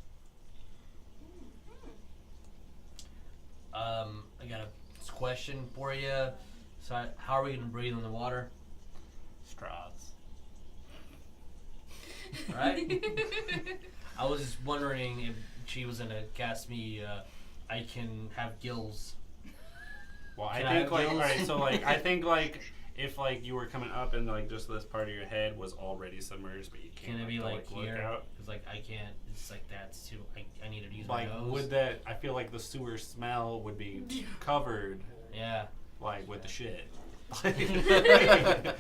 I got a question for you. So, how are we gonna breathe in the water? Straws. Right? I was just wondering if she was gonna cast me. I can have gills. Well, Can I I think have like, gills? alright, so like, I think like, if like you were coming up and like just this part of your head was already submerged, but you can't Can it be like look here? out. Because like I can't. It's like that's too. I need to use my Like, nose. would that? I feel like the sewer smell would be covered, Yeah. like with the shit. I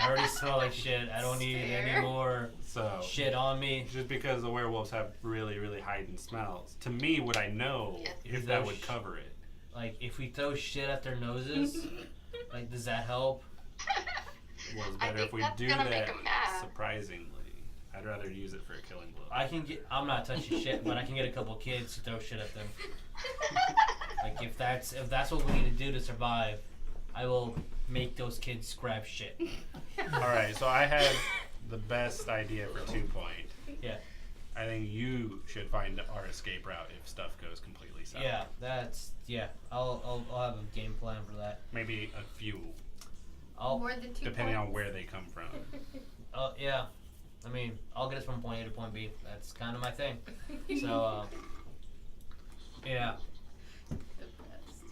already smell like shit. I don't need any more So shit on me. just because the werewolves have really, really heightened smells, to me, would I know Yeah. if that would cover it? Like if we throw shit at their noses, like does that help? Well, it's I better think if we that's do gonna that. make 'em mad. Surprisingly, I'd rather use it for a killing blow. I can get. I'm not touching shit, but I can get a couple kids to throw shit at them. Like if that's what we need to do to survive, I will make those kids grab shit. All right, so I have the best idea for 2 Point. Yeah. I think you should find our escape route if stuff goes completely south. Yeah, that's I'll have a game plan for that. Maybe a few, More than 2 depending on points. where they come from. Yeah. I mean, I'll get us from point A to point B. That's kind of my thing. So, yeah. The best.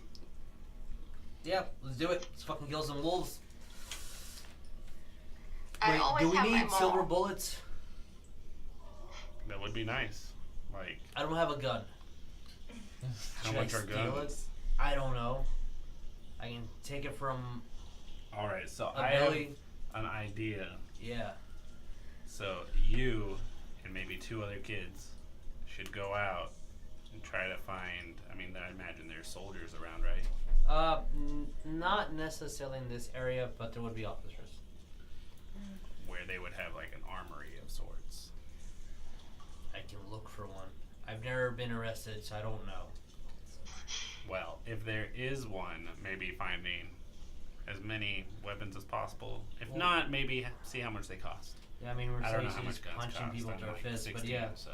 Yeah, let's do it. Let's fucking kill some wolves. I Wait, always do we have my need silver mom. bullets? That would be nice. Like, I don't have a gun. how Should I much are steal guns? I don't know. I can take it from All right, so a I have belly. an idea. Yeah. So you and maybe 2 other kids should go out and try to find. I mean, I imagine there's soldiers around, right? Not necessarily in this area, but there would be officers. Where they would have like an armory of sorts. I can look for one. I've never been arrested, so I don't know. Well, if there is one, maybe finding as many weapons as possible. If Well- not, maybe see how much they cost. Yeah, I mean, we're I don't know so how used much to guns punching cost. people I'm with our like fists, but 16, yeah. so.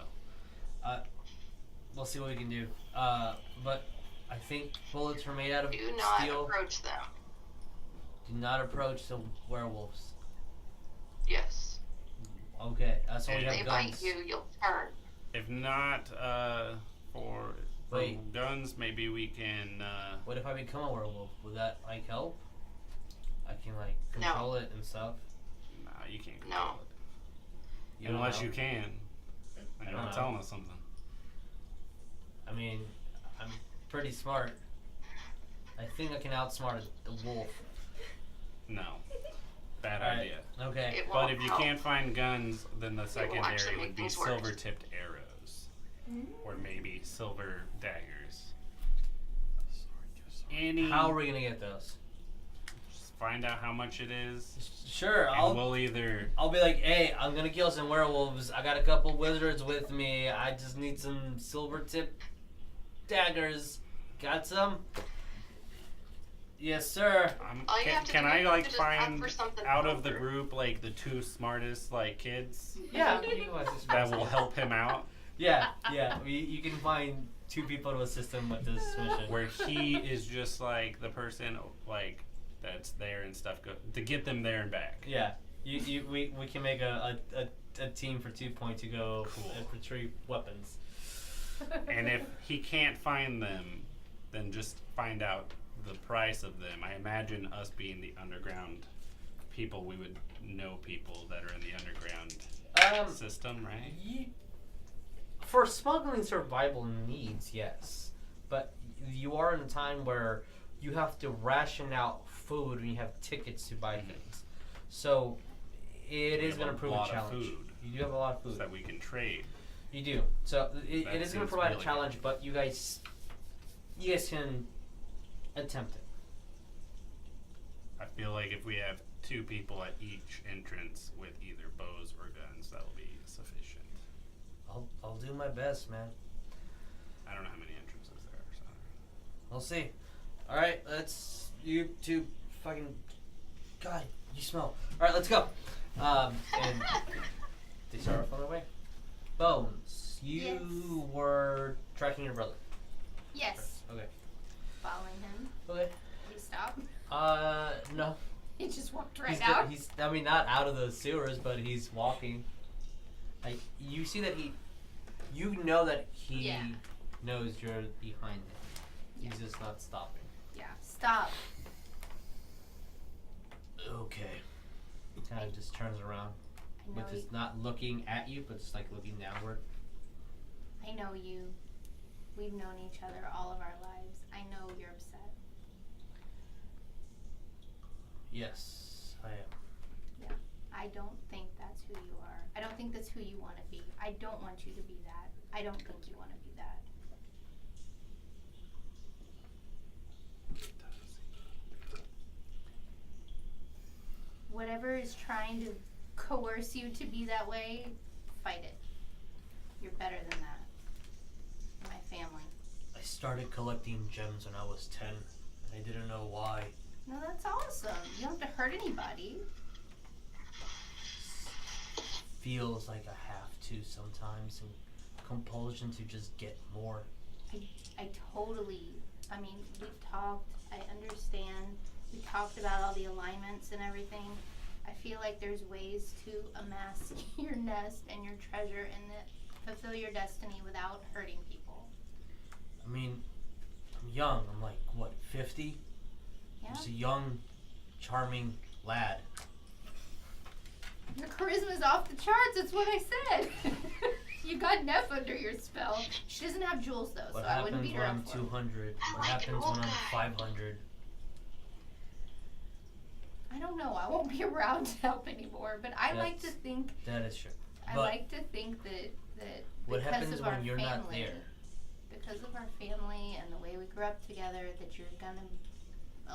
We'll see what we can do. But I think bullets are made out of Do not steel. approach them. Do not approach the werewolves. Yes. Okay, so we If have They guns. bite you, you'll turn. If not, for Wait. guns, maybe we can. What if I become a werewolf? Would that like help? I can like control it and stuff. Nah, you can't No. control it. You don't Unless know? you can. I And don't you're know. telling us something. I mean, I'm pretty smart. I think I can outsmart the wolf. No. Bad Alright. idea. Okay. It But won't if you help. can't find guns, then the actually secondary make would be things worse. silver-tipped arrows, or maybe silver daggers. Any? How are we gonna get those? Just find out how much it is, Sure, and we'll either. I'll be like, hey, I'm gonna kill some werewolves. I got a couple wizards with me. I just need some silver tip daggers. Got some? Yes, sir. All you Can, have to can do I is like just ask find for something out of the silver. group like the 2 smartest like kids Yeah. that will help him out? Yeah. You can find 2 people to assist him with this mission. Where he is just like the person like that's there and stuff to get them there and back. Yeah. We can make a team for 2 Point to go and retrieve weapons. And if he can't find them, then just find out the price of them. I imagine us being the underground people, we would know people that are in the underground system, right? For smuggling survival needs, yes. But you are in a time where you have to ration out food when you have tickets to buy things. So it is going to prove a challenge. You do have a lot of food. So that we can trade. You do. So it is going to provide a challenge, but you guys can attempt it. I feel like if we have 2 people at each entrance with either bows or guns, that will be sufficient. I'll do my best, man. I don't know how many entrances there are, so. We'll see. All right, let's you two fucking. God, you smell. All right, let's go. And they start off on their way. Bones, you were tracking your brother. Yes. Okay. Following him. Okay. Did he stop? No. He just walked right He's out. he's. I mean, not out of the sewers, but he's walking. Like you see that he. You know that he knows you're behind him. He's just not stopping. Yeah. Stop. Okay. Kind of just turns around, I know but just not looking at you, but just like looking downward. I know you. We've known each other all of our lives. I know you're upset. Yes, I am. Yeah. I don't think that's who you are. I don't think that's who you want to be. I don't want you to be that. I don't think you want to be that. Whatever is trying to coerce you to be that way, fight it. You're better than that. My family. I started collecting gems when I was 10, and I didn't know why. No, that's awesome. You don't have to hurt anybody. Feels like I have to sometimes, and compulsion to just get more. I totally, I mean, we've talked, I understand, we talked about all the alignments and everything. I feel like there's ways to amass your nest and your treasure and fulfill your destiny without hurting people. I mean, I'm young. I'm like, what, 50? Yeah? I'm just a young, charming lad. Your charisma's off the charts, that's what I said. You got Neff under your spell. She doesn't have jewels though, What so I wouldn't happens beat when her I'm up for it. 200? I What like happens an old when I'm guy. 500? I don't know, I won't be around to help anymore, but I like to think, That is true. I But like to think that what because happens of our when you're family, not there? because of our family and the way we grew up together, that you're gonna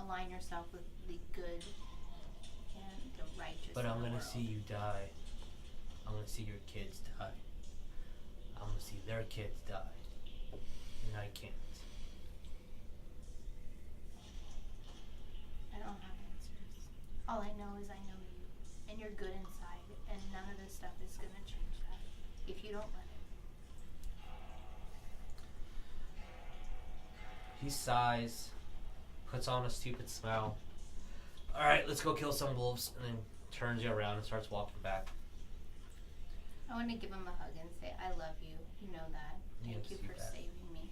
align yourself with the good and the righteous. But in I'm the gonna world. see you die. I'm gonna see your kids die. I'm gonna see their kids die. And I can't. I don't have answers. All I know is I know you, and you're good inside, and none of this stuff is gonna change that if you don't let it. He sighs, puts on a stupid smile. Alright, let's go kill some wolves, and then turns you around and starts walking back. I want to give him a hug and say, I love you. You know that. Thank Yes, you you for bet. saving me.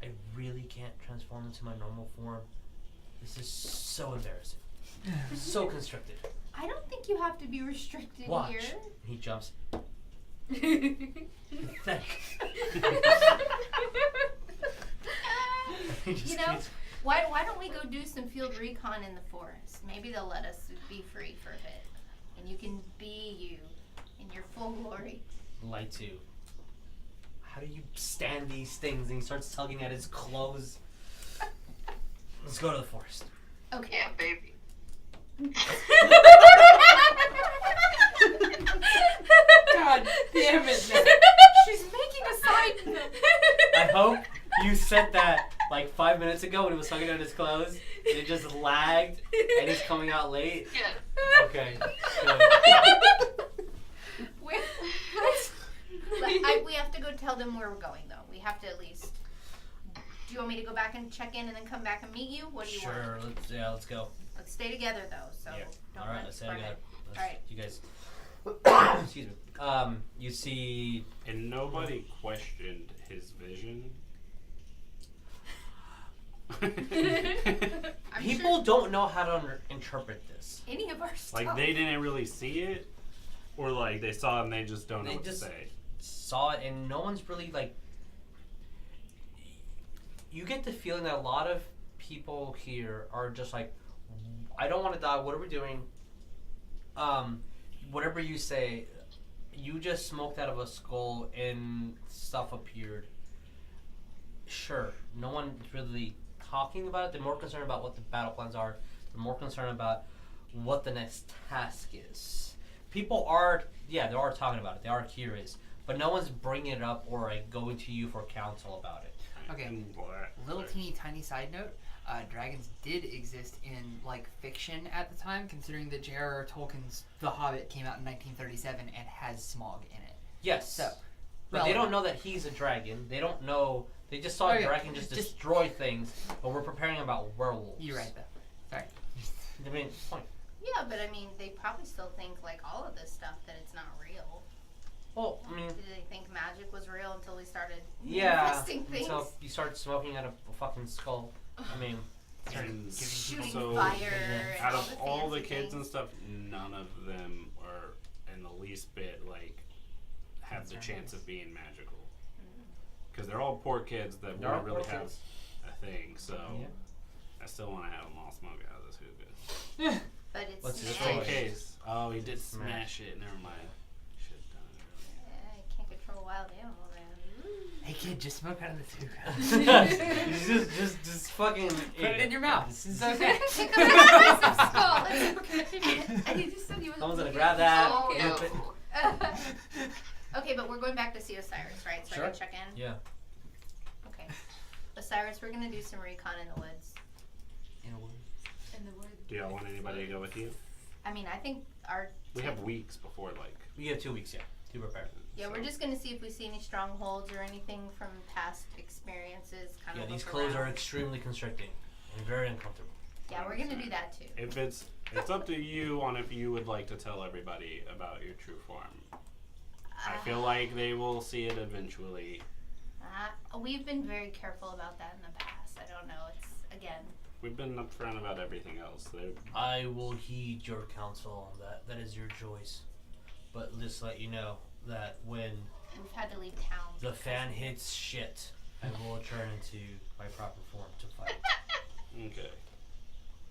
I really can't transform into my normal form. This is so embarrassing. So constricted. I don't think you have to be restricted Watch. here. He jumps. Thank He just You know, keeps- why don't we go do some field recon in the forest? Maybe they'll let us be free for a bit. And you can be you in your full glory. Like to. How do you stand these things? And he starts tugging at his clothes. Let's go to the forest. Okay. Yeah, baby. God damn it, Neff. She's making a sign. I hope you said that like 5 minutes ago when he was tugging at his clothes. And it just lagged and he's coming out late. Yeah. Okay. Good. We have to go tell them where we're going, though. We have to at least. Do you want me to go back and check in and then come back and meet you? What do you want? Sure. Let's go. Let's stay together, though. So Yeah. don't All right. let Let's us stay burn together. it. Let's- All right. You guys. Excuse me. You see. And nobody questioned his vision. I'm People sure don't know how to interpret this. Any of our stuff. Like they didn't really see it, or like they saw it and they just don't know They what just- to say. Saw it, and no one's really like. You get the feeling that a lot of people here are just like, I don't want to die. What are we doing? Whatever you say, you just smoked out of a skull and stuff appeared. Sure, no one's really talking about it. They're more concerned about what the battle plans are. They're more concerned about what the next task is. People are, they are talking about it. They are curious, but no one's bringing it up or like going to you for counsel about it. Okay. Little teeny tiny side note. Dragons did exist in like fiction at the time, considering that J.R.R. Tolkien's The Hobbit came out in 1937 and has smog in it. Yes. So, but they don't know that he's a dragon. They don't know. They just saw a dragon just destroy things. But we're preparing about werewolves. You're right, though. Sorry. I mean, point. Yeah, but I mean, they probably still think like all of this stuff that it's not real. Well, I mean, Did they think magic was real until we started yeah. manifesting things? Until you start smoking out of a fucking skull. I mean, And Shooting so, fire and out all of the all the fancy kids things. and stuff, none of them are in the least bit like have the chance of being magical. Because they're all poor kids that They're all won't really poor have kids. a thing. So Yeah. I still want to have them all smoke out of this hookah. But it's Let's Just Smash. in case. Oh, he did Smash. smash it. Never mind. Should have done it earlier. Yeah, you can't control a wild animal, man. Hey kid, just smoke out of the hookah. just fucking Put it in your mouth. It's okay. Pick up a piece of skull. It's okay. And he just said he was. Someone's gonna grab that. Oh, dip it. Okay, but we're going back to see Osiris, right? So Sure. I can check in? Yeah. Okay. Osiris, we're going to do some recon in the woods. In the woods. Do y'all want anybody to go with you? I mean, I think our... We have weeks before, like. We have 2 weeks, to prepare. Yeah, so- we're just going to see if we see any strongholds or anything from past experiences. Kind Yeah, of these look clothes are around. extremely constricting and very uncomfortable. Yeah, we're going to do that too. If it's up to you on if you would like to tell everybody about your true form. I feel like they will see it eventually. We've been very careful about that in the past. I don't know. It's, again... We've been upfront about everything else. I will heed your counsel on that. That is your choice. But just let you know that when We've had to leave town. the fan hits shit, I will turn into my proper form to fight. Okay.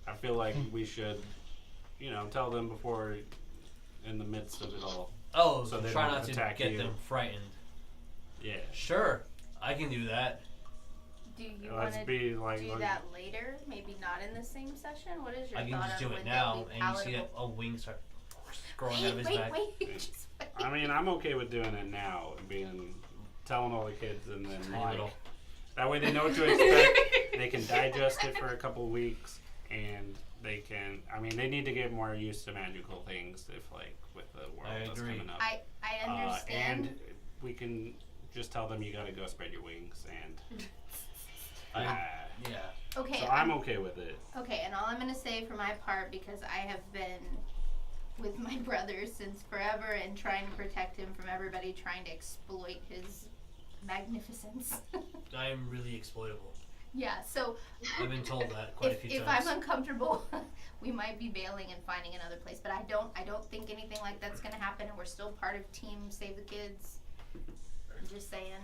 I feel like we should, tell them before, in the midst of it all. Oh, So so they try don't not to attack get you. them frightened. Yeah. Sure, I can do that. Do you want Let's to be like. do that later? Maybe not in the same session? What is your I can thought just on do when it they'll now, be and you see palatable? a wing start growing out of his back. Wait. Just wait. I mean, I'm okay with doing it now, telling all the kids, and then Tiny little. that way they know what to expect. They can digest it for a couple weeks, and they can. I mean, they need to get more used to magical things, with the world I that's agree. coming up. I understand. And we can just tell them you gotta go spread your wings, and Yeah. Okay. so I'm okay with it. Okay, and all I'm gonna say for my part, because I have been with my brother since forever and trying to protect him from everybody trying to exploit his magnificence. I am really exploitable. Yeah, so I've been told that quite a few if times. I'm uncomfortable, we might be bailing and finding another place. But I don't think anything like that's gonna happen, and we're still part of Team Save the Kids. I'm just saying,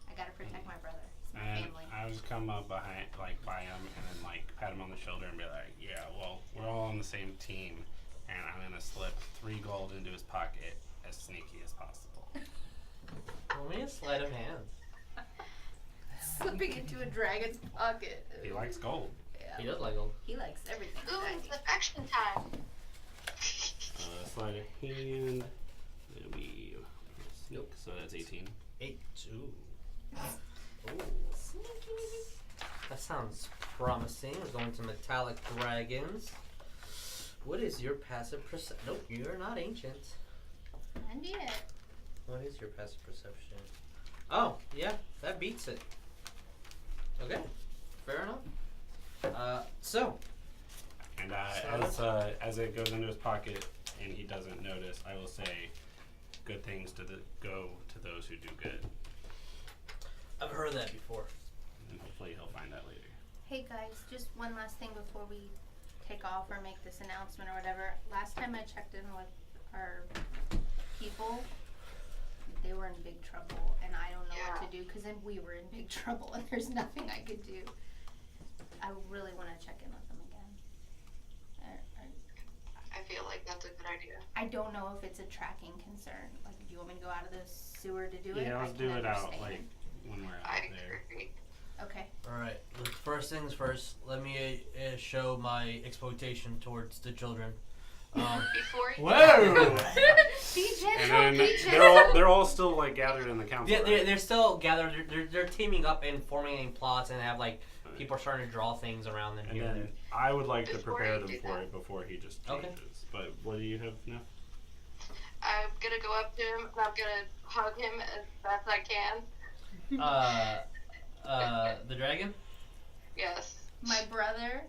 I gotta protect my brother. It's my And family. I just come up by him and then pat him on the shoulder and be like, yeah, well, we're all on the same team, and I'm gonna slip 3 gold into his pocket as sneaky as possible. Roll me a sleight of hand. Slipping into a dragon's pocket. He likes gold. Yeah. He does like gold. He likes everything. Ooh, shiny. it's affection time. Sleight of hand. Then we sneak, so that's 18. 8. Ooh. Ooh. Sneaky. That sounds promising. We're going to metallic dragons. What is your passive perception? Nope, you're not ancient. And yet. What is your passive perception? Oh, yeah, that beats it. Okay, fair enough. So. And as it goes into his pocket and he doesn't notice, I will say, good things go to those who do good. I've heard that before. And hopefully he'll find that later. Hey guys, just one last thing before we take off or make this announcement or whatever. Last time I checked in with our people, they were in big trouble, and I don't know what to do because then we were in big trouble, and there's nothing I could do. I really want to check in with them again. I feel like that's a good idea. I don't know if it's a tracking concern. Like, do you want me to go out of the sewer to do it? Yeah, let's do it out like when we're out I there. agree. Okay. Alright, first things first, let me show my exploitation towards the children. Before you Whoa! Be gentle, And then be gentle. they're all still like gathered in the council. Yeah, right? they're still gathered. They're teaming up and forming plots, and have like people are starting to draw things around them And here. then I would like to Before prepare you them do for that. it before he just Okay. changes. But what do you have now? I'm gonna go up to him and I'm gonna hug him as best I can. The dragon. Yes. My brother.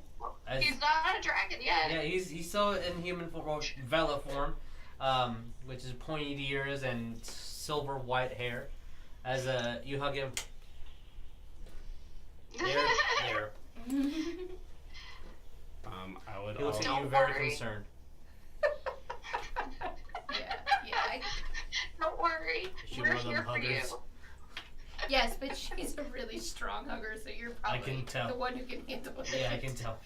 As- He's not a dragon yet. Yeah, he's still in human form, Vela form, which is pointy ears and silver white hair. As you hug him, there. I would He looks also at you Don't very worry. concerned. Yeah. Don't worry. Is she We're one of them here for you. huggers? Yes, but she's a really strong hugger, so you're I probably can tell. the one who can handle it. Yeah, I can tell.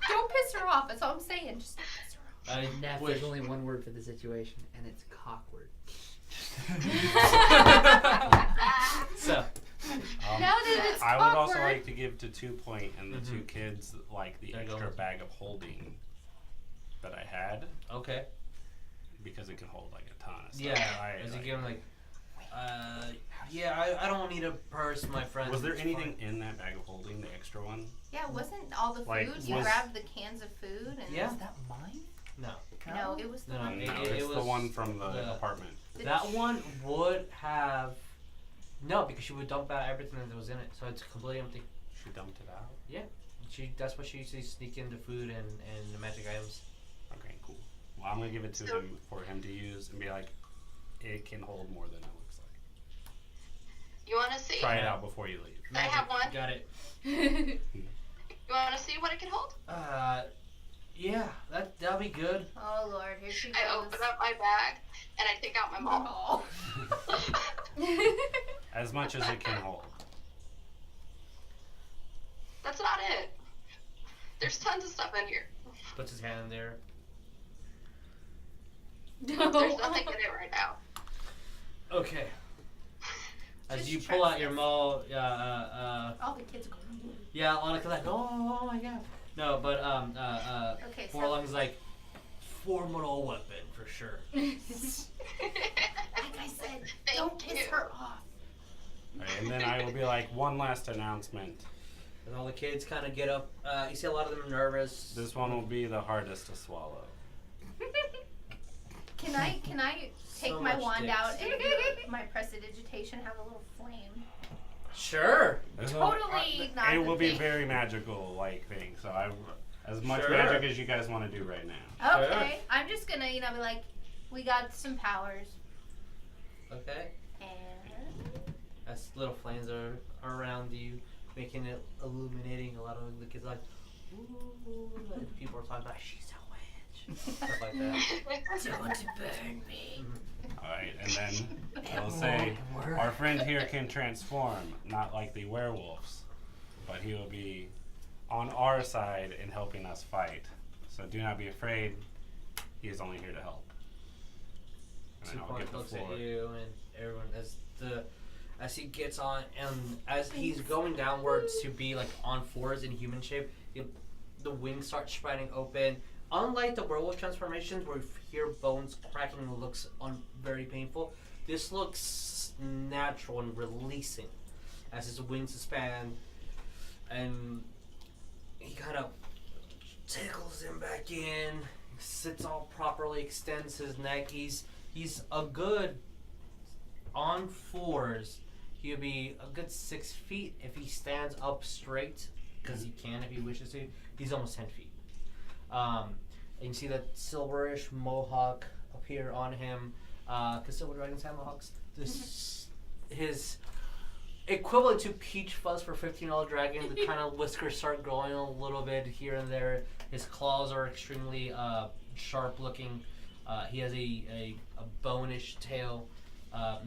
Don't piss her off. That's all I'm saying. Just don't piss her off. I Neff, wish. there's only one word for the situation, and it's cockward. So, Now that it's I would also awkward. like to give to 2 Point and the two kids like the There you extra go. bag of holding that I had okay. because it can hold like a ton of stuff. Yeah. As you give him like, yeah, I don't need a purse, my friend. Was there It's anything fine. in that bag of holding, the extra one? Yeah, wasn't all the food? Like, You was- grabbed the cans of food and Yeah. Is that mine? No. No, it was the No, one. it- No, it it's the was one from the the- apartment. That one would have. No, because she would dump out everything that was in it, so it's completely empty. She dumped it out. That's what she usually sneak into food and the magic items. Okay, cool. Well, I'm gonna give it to him for him to use and be like, it can hold more than it looks like. You want to see? Try it out before you leave. I have one. Got it. You want to see what it can hold? Yeah, that'll be good. Oh Lord, here she goes. I open up my bag and I take out my maul. As much as it can hold. That's not it. There's tons of stuff in here. Puts his hand in there. There's nothing in it right now. Okay. As Just you pull trust out your us. maul, All the kids go. yeah, a lot of kids like, oh my god. No, but Okay, so Forlong's like, formidable weapon for sure. like I said, don't Thank piss you. her off. Alright, and then I will be like, one last announcement. And all the kids kind of get up. You see a lot of them nervous. This one will be the hardest to swallow. Can I take So my much wand dicks. out and my prestidigitation have a little flame? Sure. Totally not It the will be thing. very magical like thing. So as much Sure. magic as you guys want to do right now. Okay, I'm just gonna, be like, we got some powers, Okay. and As little flames are around you, making it illuminating. A lot of the kids are like, ooh. And people are talking about, she's a witch. Stuff like that. don't burn me. Alright, and then I will say, our friend here can transform, not like the werewolves, but he will be on our side in helping us fight. So do not be afraid. He is only here to help. And then I'll 2 give the looks floor. at you and everyone as he gets on, and as he's going downwards to be like on fours in human shape, the wings start spreading open. Unlike the werewolf transformations where you hear bones cracking and looks very painful, this looks natural and releasing as his wings expand, and he kind of tickles him back in, sits all properly, extends his neck. He's a good, on fours, he'll be a good 6 feet if he stands up straight, because he can if he wishes to. He's almost 10 feet. And you see that silverish mohawk appear on him, because silver dragons have mohawks. His equivalent to peach fuzz for $15 dragon. The kind of whiskers start growing a little bit here and there. His claws are extremely sharp looking. He has a bone-ish tail.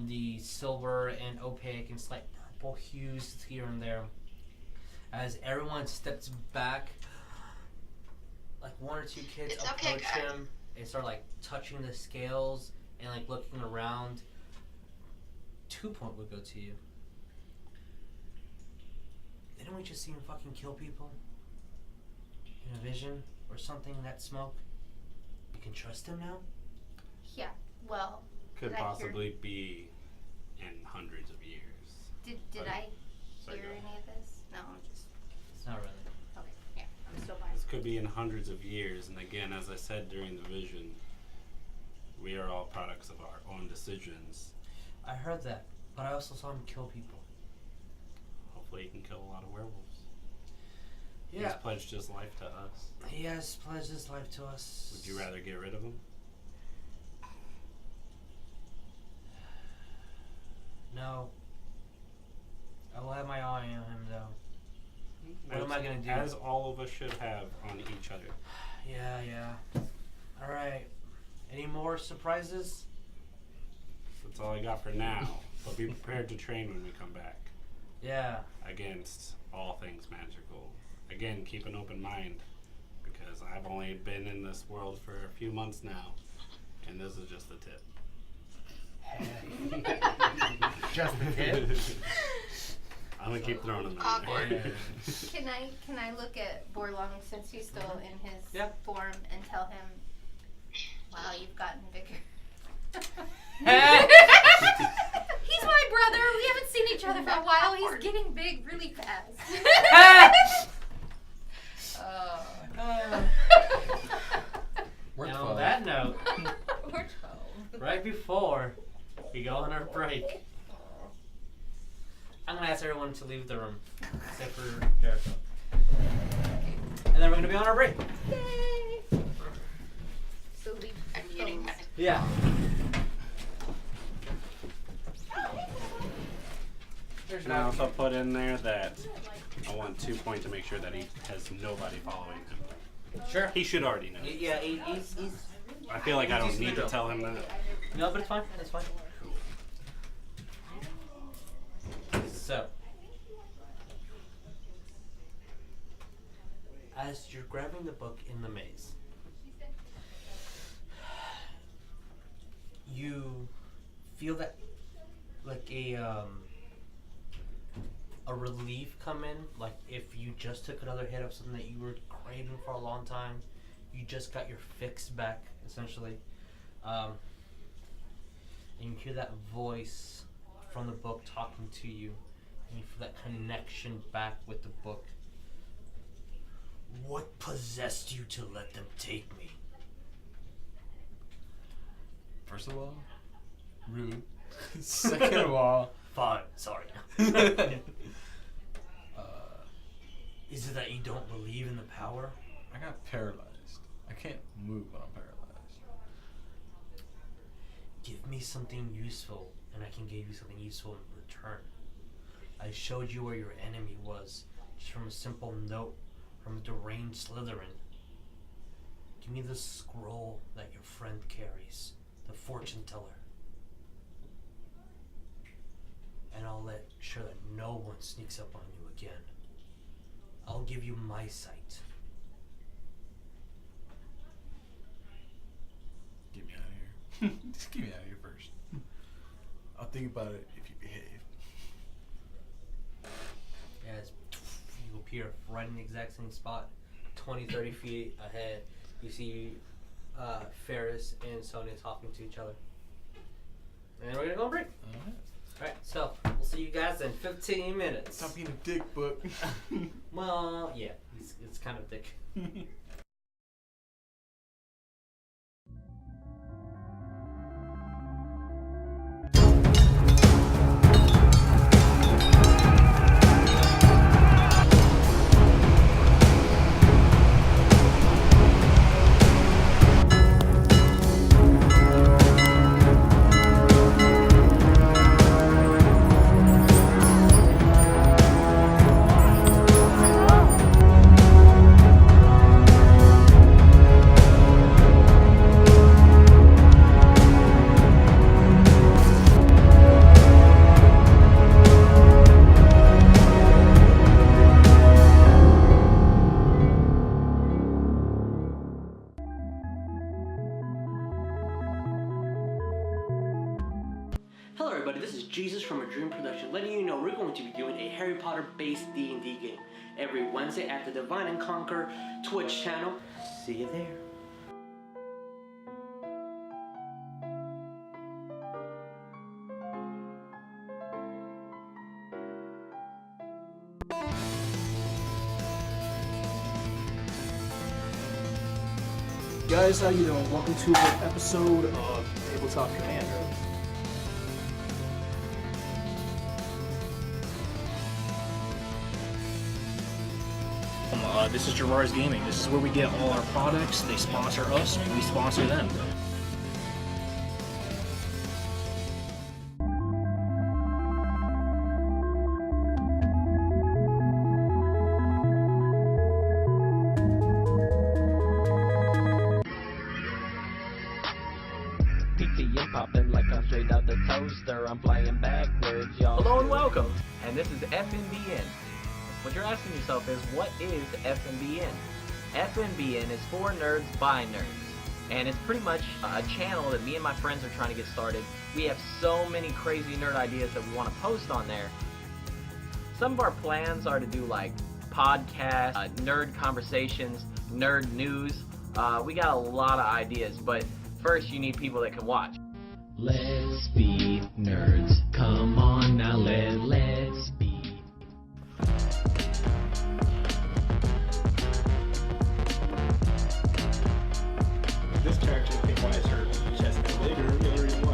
The silver and opaque and slight purple hues here and there. As everyone steps back, like one or two kids approach him and start like touching the scales and like looking around. 2 point would go to you. Didn't we just see him fucking kill people? In a vision or something, that smoke? You can trust him now? Yeah, well... Could possibly be in hundreds of years. Did I hear any of this? No, I'm just... It's not really. Okay, yeah, I'm still buying. This could be in hundreds of years, and again, as I said during the vision, we are all products of our own decisions. I heard that, but I also saw him kill people. Hopefully he can kill a lot of werewolves. Yeah. He's pledged his life to us. He has pledged his life to us. Would you rather get rid of him? No. I will have my eye on him, though. What am I gonna do? As all of us should have on each other. Yeah. Alright. Any more surprises? That's all I got for now. But be prepared to train when we come back. Yeah. Against all things magical. Again, keep an open mind. Because I've only been in this world for a few months now. And this is just the tip. Just the tip. I'm gonna keep throwing them Awkward. in there. Can I look at Borlong since he's still in his form and tell him, wow, you've gotten bigger. He's my brother. We haven't seen each other for a while. He's getting big really fast. And on that note, right before we go on our break, I'm going to ask everyone to leave the room, except for Jericho. And then we're going to be on our break. Yay! So leave I'm muting my... Yeah. And I also put in there that I want 2 points to make sure that he has nobody following him. Sure. He should already know. Yeah, he's I feel like I don't need to tell him that. No, but it's fine. It's fine. So, as you're grabbing the book in the maze, you feel that like a relief come in, like if you just took another hit of something that you were craving for a long time, you just got your fix back, essentially. And you hear that voice from the book talking to you, and you feel that connection back with the book. What possessed you to let them take me? First of all, rude. Second of all, Fine, sorry. Is it that you don't believe in the power? I got paralyzed. I can't move when I'm paralyzed. Give me something useful, and I can give you something useful in return. I showed you where your enemy was, just from a simple note from a deranged Slytherin. Give me the scroll that your friend carries, the fortune teller. And I'll let sure that no one sneaks up on you again. I'll give you my sight. Get me out of here. Just get me out of here first. I'll think about it if you behave. As you appear right in the exact same spot, 20, 30 feet ahead, you see Ferris and Sonya talking to each other. And we're gonna go on break. Alright, so we'll see you guys in 15 minutes. Stop being a dick, book. Well, yeah, it's kind of thick. everybody, this is Jesus from A Dream Production, letting you know we're going to be doing a Harry Potter based D&D game every Wednesday at the Divine and Conquer Twitch channel. See you there. Guys, how you doing? Welcome to an episode of Tabletop Commander. This is Gerard's Gaming. This is where we get all our products. They sponsor us, and we sponsor them. Popping like I'm straight out the toaster. I'm flying backwards, y'all. Hello and welcome. And this is FNBN. What you're asking yourself is, what is FNBN? FNBN is for nerds by nerds. And it's pretty much a channel that me and my friends are trying to get started. We have so many crazy nerd ideas that we want to post on there. Some of our plans are to do like podcasts, nerd conversations, nerd news. We got a lot of ideas, but first you need people that can watch. Let's be nerds. Come on now, let's be. This character, I think, why is her chest bigger? The other reason why.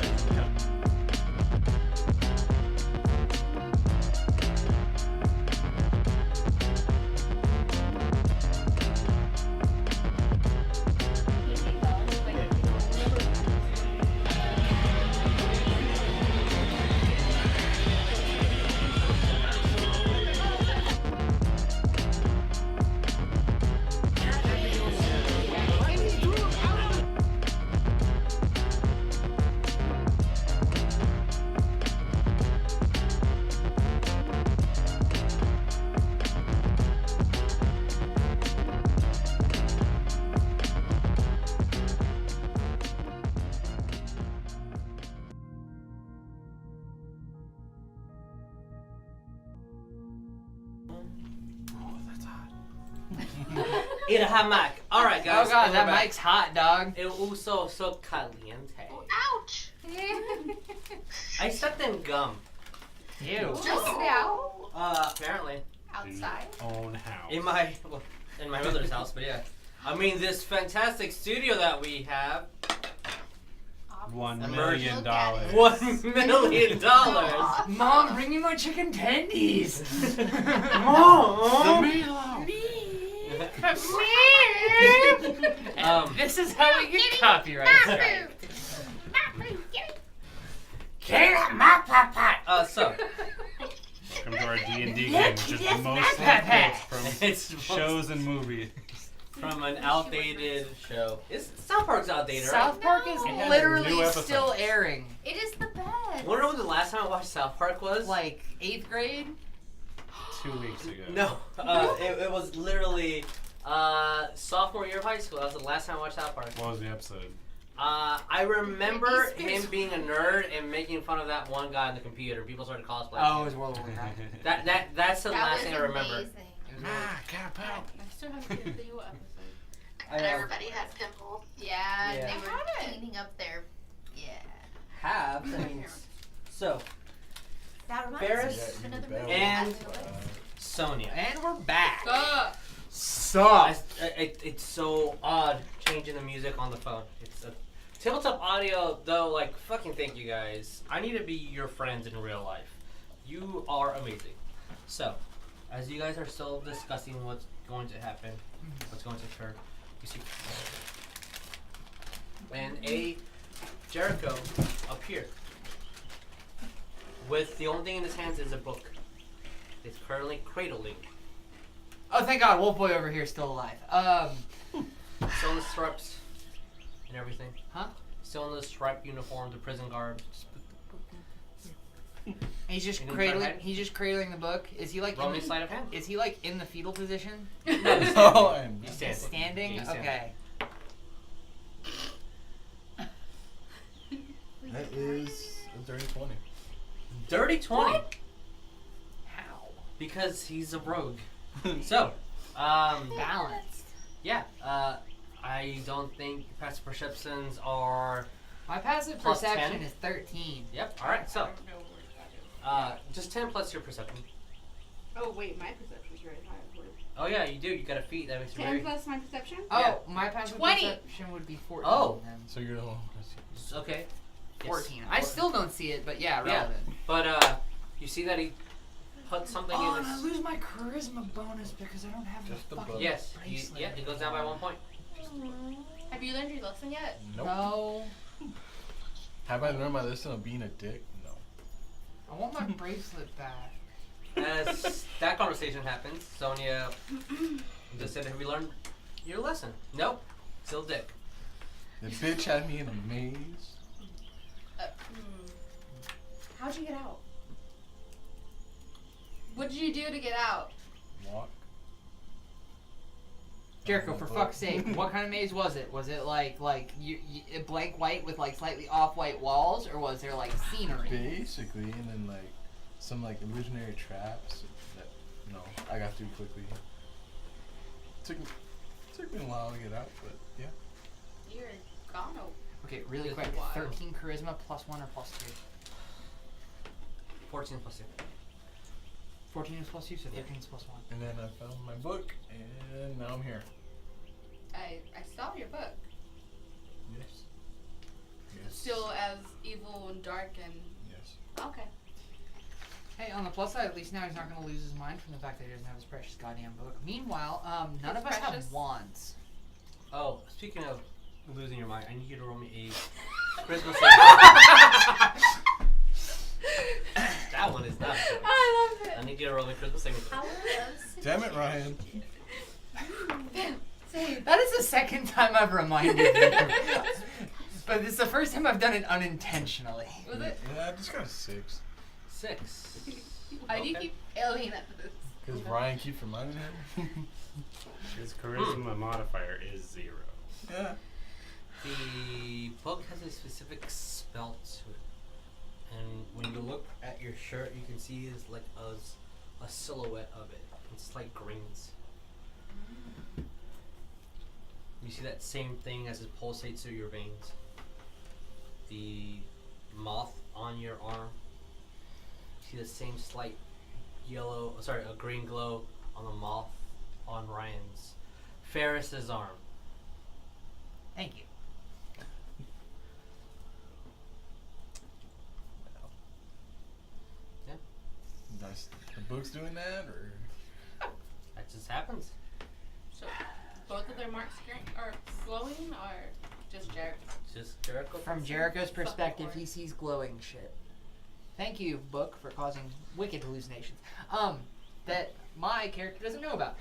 Eat a hot mic. All right, guys. Oh god, we're that back. mic's hot, dog. It uso so caliente. Ouch! I stepped in gum. Ew. Just now. Apparently. Outside. Own house. In my mother's house, but yeah. I mean, this fantastic studio that we have. $1 Million. million. $1 million. Mom, bring me my chicken tendies. Mom. This is how we get copyright strike. So. Welcome to our D&D game, which is mostly quotes from It's shows and movies. From an outdated show. South Park's outdated, South Park is No. literally still airing. It is the best. Wonder when the last time I watched South Park was? Like 8th grade? 2 weeks ago. No, it was literally sophomore year of high school. That was the last time I watched South Park. What was the episode? I remember him being a nerd and making fun of that one guy on the computer. People started cosplaying. Oh, it was World War I. That's the That last was thing I remember. amazing. I still haven't seen the episode. And everybody had pimples. Yeah, Yeah. they were cleaning up their. Yeah. Have I mean, so That reminds Ferris me of another movie. and Sonya. And we're back. Suck. It's so odd changing the music on the phone. It's a tabletop audio though. Like fucking thank you guys. I need to be your friends in real life. You are amazing. So, as you guys are still discussing what's going to happen, what's going to occur, you see, and a Jericho up here with the only thing in his hands is a book. It's currently cradling. Oh, thank God, Wolf Boy over here is still alive. Still in the stripes and everything. Huh? Still in the striped uniform, the prison garb. He's just You didn't cradling. try that? He's just cradling the book. Is he like? Wrong sleight of hand. Is he like in the fetal position? No, I'm He's standing. Standing. He's standing. Okay. That is a dirty 20. Dirty 20. What? How? Because he's a rogue. So, Balanced. yeah. I don't think passive perceptions are. My passive Plus perception 10? is 13. Yep. All right. I So, don't know where that is. just 10 plus your perception. Oh wait, my perception's very high. Oh yeah, you do. You got a feat that makes you 10 very. plus my perception? Oh, Yeah. my passive 20. perception would be 14. Oh. Then. So you're the one. Okay. Yes. 14. I still don't see it, but yeah, Yeah. relevant. But you see that he put something Oh, in and I his. lose my charisma bonus because I don't have Just the the fucking bonus. Yes. bracelet. Yeah. It goes down by 1 point. Have you learned your lesson yet? Nope. No. Have I learned my lesson of being a dick? No. I want my bracelet back. As that conversation happens, Sonya just said, "Have you learned your lesson?" Nope. Still dick. The bitch had me in a maze. How'd you get out? What did you do to get out? Walk. Jericho, for fuck's sake, what kind of maze was it? Was it like you blank white with like slightly off-white walls, or was there like scenery? Basically, and then like some like illusionary traps that I got through quickly. Took me a while to get out, but yeah. You're gone. Okay, really Just quick. a while. 13 charisma plus 1 or plus 2? 14 plus 2. 14 is plus 2, so 13 is plus 1. And then I found my book, and now I'm here. I saw your book. Yes. Yes. Still as evil and dark and. Yes. Okay. Hey, on the plus side, at least now he's not going to lose his mind from the fact that he doesn't have his precious goddamn book. Meanwhile, none It's of us precious. have wands. Oh, speaking of losing your mind, I need you to roll me a charisma save. That one is not good. I love it. I need you to roll me a charisma save. Damn it, Ryan. That is the second time I've reminded you. But it's the first time I've done it unintentionally. Was it? Yeah, I just got a 6. 6. Why do you keep alien at this? Because Ryan keeps reminding him. His charisma modifier is 0. Yeah. The book has a specific spell to it. And when you look at your shirt, you can see it's like a silhouette of it. It's like greens. You see that same thing as it pulsates through your veins. The moth on your arm. You see the same slight a green glow on the moth on Ryan's. Ferris's arm. Thank you. Yeah. Nice. The book's doing that, or? That just happens. So, both of their marks are glowing, or just Jericho? Just Jericho. From Jericho's perspective, he sees glowing shit. Thank you, book, for causing wicked hallucinations. That my character doesn't know about.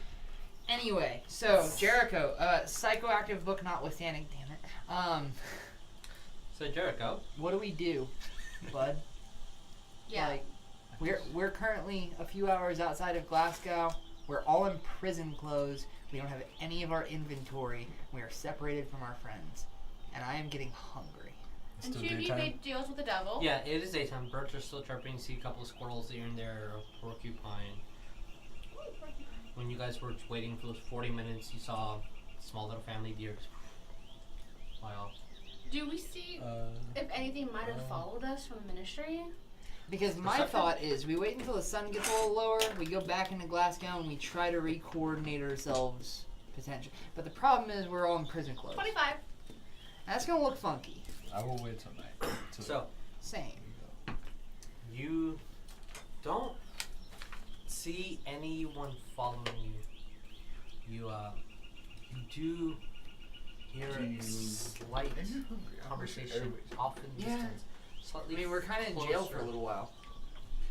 Anyway, so Jericho, psychoactive book notwithstanding, damn it. So Jericho. What do we do, bud? Yeah. Like, we're currently a few hours outside of Glasgow. We're all in prison clothes. We don't have any of our inventory. We are separated from our friends, and I am getting hungry. And Still two of you daytime? made deals with the devil. Yeah, it is daytime. Birds are still chirping. You see a couple of squirrels here and there, a porcupine. When you guys were waiting for those 40 minutes, you saw a small little family deer just fly off. Do we see if anything might have followed us from the ministry? Because my Perception? thought is, we wait until the sun gets a little lower, we go back into Glasgow, and we try to re-coordinate ourselves, potentially. But the problem is, we're all in prison clothes. 25. That's gonna look funky. I will wait till night. So, Same. you don't see anyone following you. You do hear a slight conversation off in the Yeah. distance. Slightly I mean, we're kind of in jail closer. for a little while.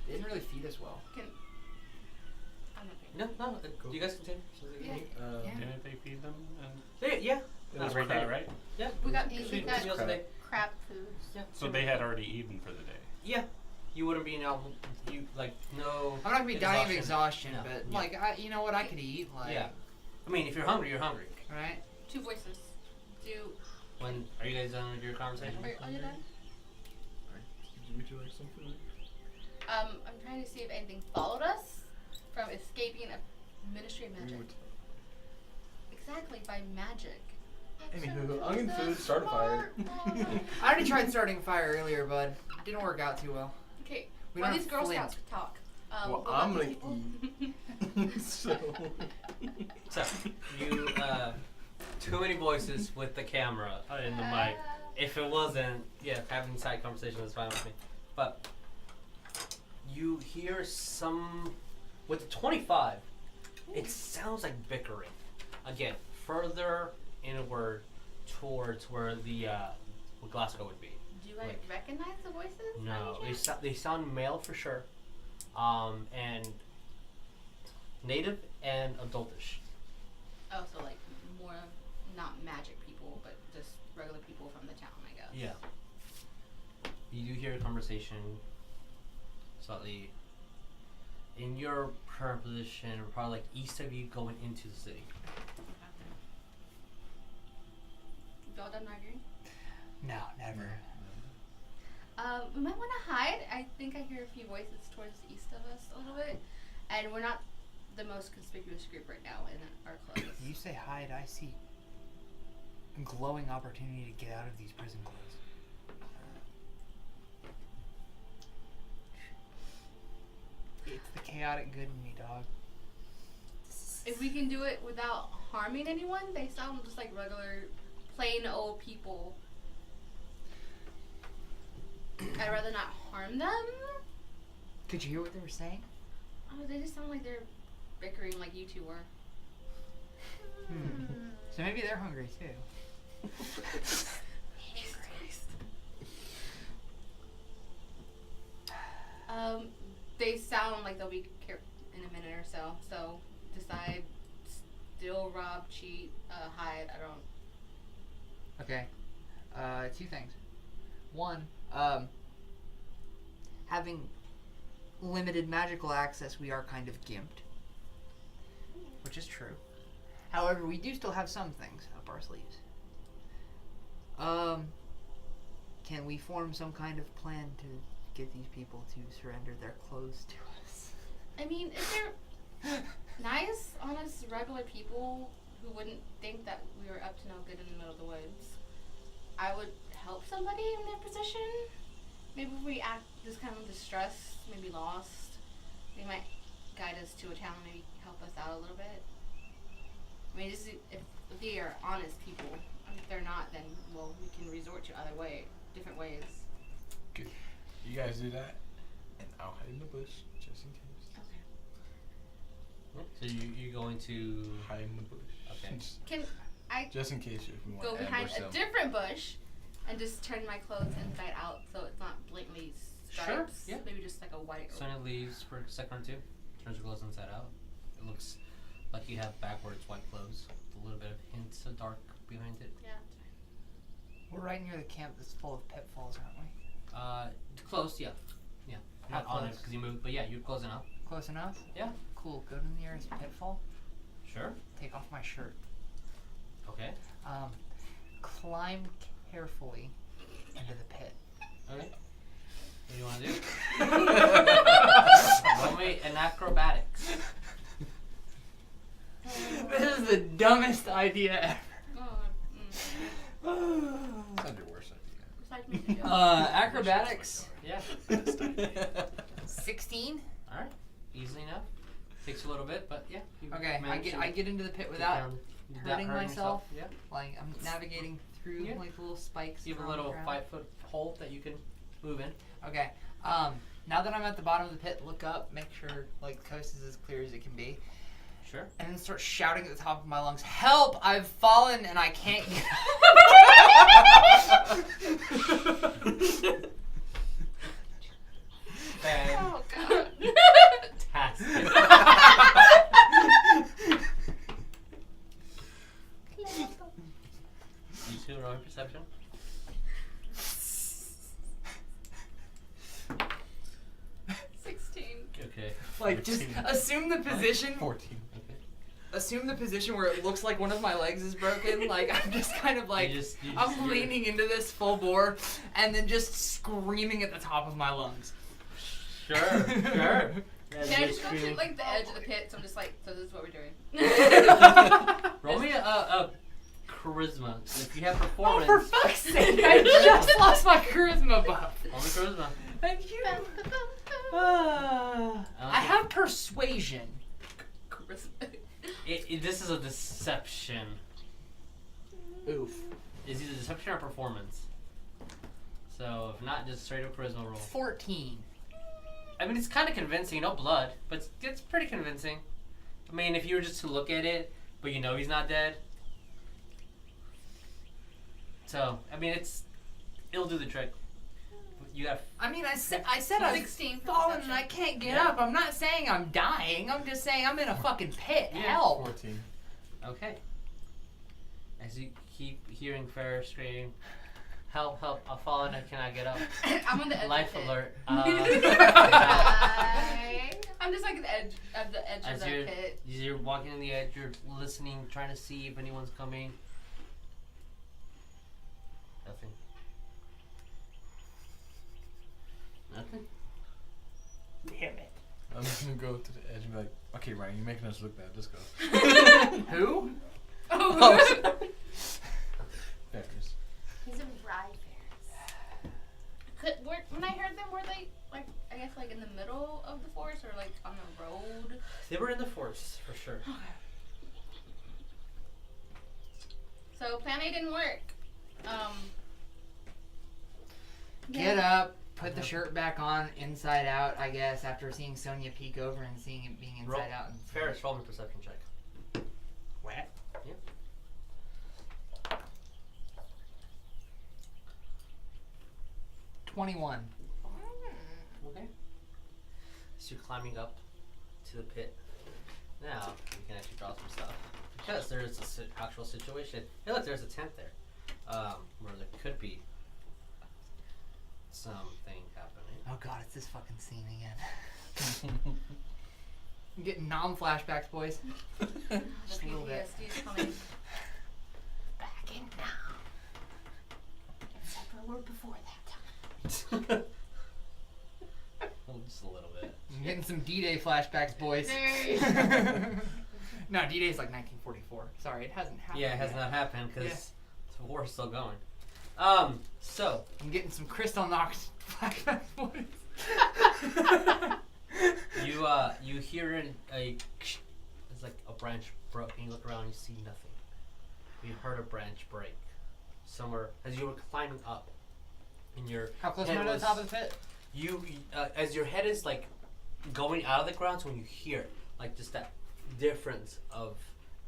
They didn't really feed us well. I'm okay. No, you guys continue. Yeah. Didn't they feed them? Yeah. Every day, right? Yeah. We got Two meals a day. crap food. Yeah. So they had already eaten for the day. Yeah. You wouldn't be now. You no. I'm not gonna be dying of exhaustion, No. but Yeah. you know what? I could eat. Like, Yeah. I mean, if you're hungry, you're hungry. right? Two voices. When are you guys done with your conversation? Are you done? Would you like some food? I'm trying to see if anything followed us from escaping a Ministry of Magic. Exactly, by magic. Anywho, I'm getting food, start a fire. I already tried starting a fire earlier, bud. It didn't work out too well. Okay, We while don't these have Girl flint. Scouts talk. Well, go I'm back gonna to eat. So. So, you, too many voices with the camera in the mic. If it wasn't, having side conversation is fine with me. But you hear some, with the 25, it sounds like bickering. Again, further inward towards where the where Glasgow would be. Do I recognize the voices? No, they sound male for sure, and native and adultish. Oh, so like more not magic people, but just regular people from the town, I guess. Yeah. You do hear a conversation slightly in your current position, probably like east of you going into the city. Y'all done arguing? No, never. We might want to hide. I think I hear a few voices towards the east of us a little bit. And we're not the most conspicuous group right now in our clothes. You say hide, I see glowing opportunity to get out of these prison clothes. It's the chaotic good in me, dog. If we can do it without harming anyone, they sound just like regular, plain old people. I'd rather not harm them. Could you hear what they were saying? Oh, they just sound like they're bickering like you two were. So maybe they're hungry too. They sound like they'll be in a minute or so. So decide, steal, rob, cheat, hide. I don't. Okay. Two things. One, having limited magical access, we are kind of gimped. Which is true. However, we do still have some things up our sleeves. Can we form some kind of plan to get these people to surrender their clothes to us? I mean, if they're nice, honest, regular people who wouldn't think that we were up to no good in the middle of the woods, I would help somebody in their position. Maybe if we act just kind of distressed, maybe lost, they might guide us to a town, maybe help us out a little bit. I mean, just if they are honest people. If they're not, then, well, we can resort to different ways. Good. You guys do that, and I'll hide in the bush just in case. Okay. So you're going to hide in the bush. Okay. Can I just in case if we want go to behind ambush a them. different bush and just turn my clothes inside out so it's not blatantly stripes? Sure, yeah. Maybe just like a white. Sonya leaves for a second or two, turns her clothes inside out. It looks like you have backwards white clothes with a little bit of hints of dark behind it. Yeah. We're right near the camp that's full of pitfalls, aren't we? Close, yeah. Yeah. How Not on it close? because you moved, but yeah, you're close enough. Close enough? Yeah. Cool. Go to the nearest pitfall. Sure. Take off my shirt. Okay. Climb carefully into the pit. Okay. What do you want to do? Roll me an acrobatics. This is the dumbest idea It's not your worst idea. Acrobatics. Yeah. 16. All right. Easily enough. Takes a little bit, but yeah. You Okay, manage to I get into the pit get without down without hurting hurting myself. yourself. Yeah. Like I'm navigating through Yeah. like little spikes. You have a around the little ground. 5-foot hole that you can move in. Okay. Now that I'm at the bottom of the pit, look up, make sure like the coast is as clear as it can be. Sure. And then start shouting at the top of my lungs, "Help! I've fallen and I can't get Oh god. Fantastic. You two roll perception. Okay. Like just assume the position. 14. Okay. Assume the position where it looks like one of my legs is broken. Like I'm just kind of like I'm leaning into this full bore, and then just screaming at the top of my lungs. Sure. As Can I you just go to scream. like the edge of the pit? So I'm just like, so this is what we're doing. Roll me a charisma. If you have Oh, performance. for fuck's sake! I just lost my charisma buff. Roll me charisma. Thank you. I have persuasion. This is a deception. Oof. Is either deception or performance. So if not, just straight up charisma roll. 14. I mean, it's kind of convincing. No blood, but it's pretty convincing. I mean, if you were just to look at it, but you know he's not dead. So I mean, it'll do the trick. You got. I mean, I said I've 16 fallen and I can't get up. I'm not saying I'm dying. I'm just saying I'm in a fucking pit. Yeah. Help. 14. Okay. As you keep hearing Ferris scream, help, help, I've fallen, I cannot get up. I'm on the edge Life of the alert. I'm just like at the edge of the As pit. you're walking on the edge, you're listening, trying to see if anyone's coming. Nothing. Nothing? Damn it. I'm just gonna go to the edge and be like, okay, Ryan, you're making us look bad. Let's go. Who? Oh. Ferris. He's a ride Ferris. When I heard them, were they like, I guess like in the middle of the forest or like on the road? They were in the forest, for sure. So plan A didn't work. Get up. Put the shirt back on, inside out, I guess, after seeing Sonya peek over and seeing it being inside Roll. out. And Ferris, roll me a perception check. What? Yeah. 21. Okay. So you're climbing up to the pit. Now you can actually draw some stuff because there is an actual situation. Hey, look, there's a tent there, where there could be something happening. Oh god, it's this fucking scene again. I'm getting non-flashbacks, boys. Just a little bit. PTSD's coming. Back in now. Except for a word before that time. Just a little bit. I'm getting some D-Day flashbacks, boys. No, D-Day's like 1944. Sorry, it hasn't happened. Yeah, it has yet. not happened because Yeah. the war's still going. So I'm getting some Crystal Knox flashbacks, boys. you hear it's like a branch broke, and you look around and you see nothing. You heard a branch break somewhere as you were climbing up. And your How close head am I to the was- top of the pit? You as your head is like going out of the ground, so when you hear like just that difference of